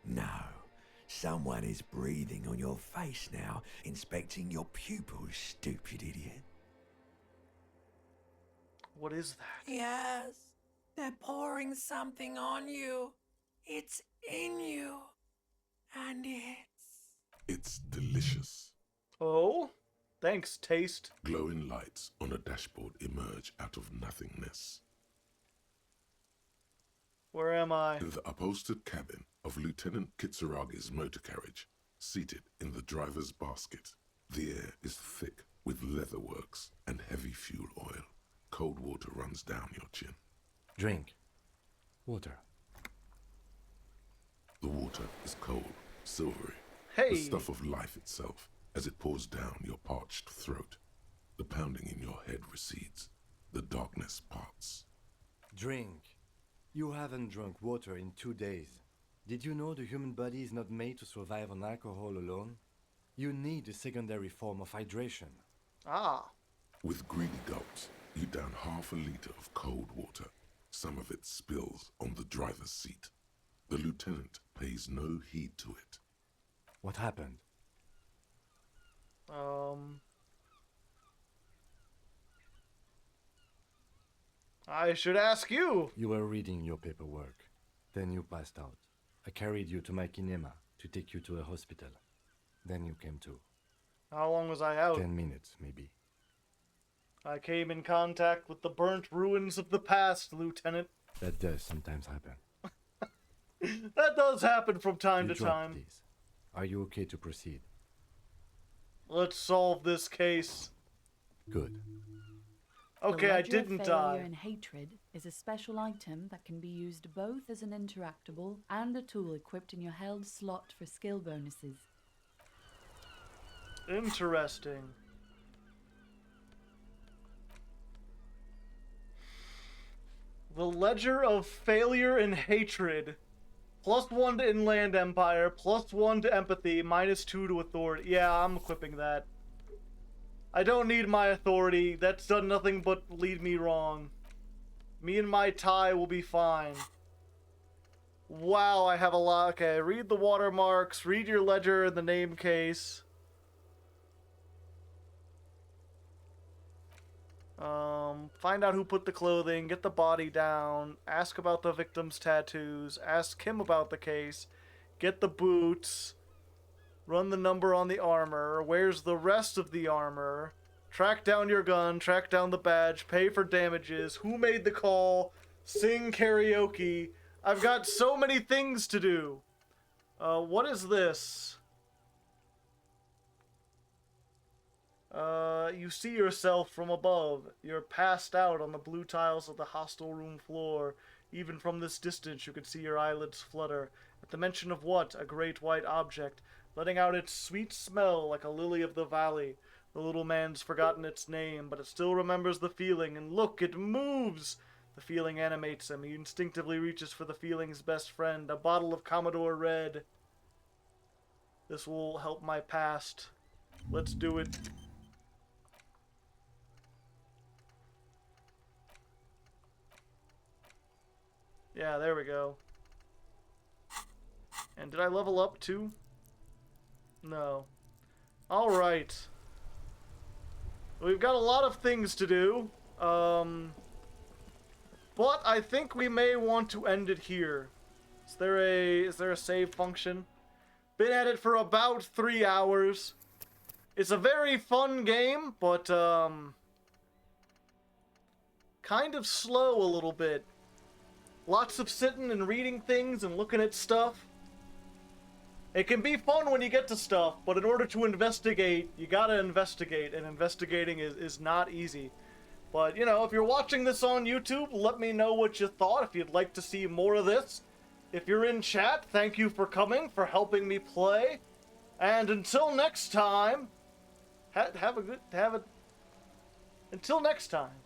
No. Someone is breathing on your face now, inspecting your pupils, stupid idiot. What is that? Yes, they're pouring something on you. It's in you. And It's delicious. Oh? Thanks, taste. Glowing lights on a dashboard emerge out of nothingness. Where am I? In the upholstered cabin of Lieutenant Kitsuragi's motor carriage, seated in the driver's basket, the air is thick with leatherworks and heavy fuel oil. Cold water runs down your chin. Drink. Water. The water is cold, silvery. Hey! The stuff of life itself, as it pours down your parched throat. The pounding in your head recedes. The darkness parts. Drink. You haven't drunk water in 2 days. Did you know the human body is not made to survive on alcohol alone? You need a secondary form of hydration. Ah. With greedy gulps, you down half a liter of cold water. Some of it spills on the driver's seat. The lieutenant pays no heed to it. What happened? I should ask you. You were reading your paperwork. Then you passed out. I carried you to my kinema to take you to a hospital. Then you came to. How long was I out? 10 minutes, maybe. I came in contact with the burnt ruins of the past, Lieutenant. That does sometimes happen. That does happen from time You to dropped time. these. Are you okay to proceed? Let's solve this case. Good. Okay, the I Ledger didn't of Failure die. and Hatred is a special item that can be used both as an interactable and a tool equipped in your held slot for skill bonuses. Interesting. The Ledger of Failure and Hatred. +1 to Inland Empire, +1 to Empathy, -2 to Authority. Yeah, I'm equipping that. I don't need my authority. That's done nothing but lead me wrong. Me and my tie will be fine. Wow, I have a lot. Okay, read the watermarks, read your ledger in the name case. Find out who put the clothing, get the body down, ask about the victim's tattoos, ask him about the case, get the boots, run the number on the armor, where's the rest of the armor, track down your gun, track down the badge, pay for damages, who made the call, sing karaoke. I've got so many things to do. What is this? You see yourself from above. You're passed out on the blue tiles of the hostel room floor. Even from this distance, you can see your eyelids flutter. At the mention of what? A great white object, letting out its sweet smell like a lily of the valley. The little man's forgotten its name, but it still remembers the feeling, and look, it moves! The feeling animates him. He instinctively reaches for the feeling's best friend, a bottle of Commodore Red. This will help my past. Let's do it. Yeah, there we go. And did I level up too? No. Alright. We've got a lot of things to do. But I think we may want to end it here. Is there a save function? Been at it for about 3 hours. It's a very fun game, but kind of slow a little bit. Lots of sitting and reading things and looking at stuff. It can be fun when you get to stuff, but in order to investigate, you gotta investigate, and investigating is not easy. But, you know, if you're watching this on YouTube, let me know what you thought, if you'd like to see more of this. If you're in chat, thank you for coming, for helping me play. And until next time, until next time.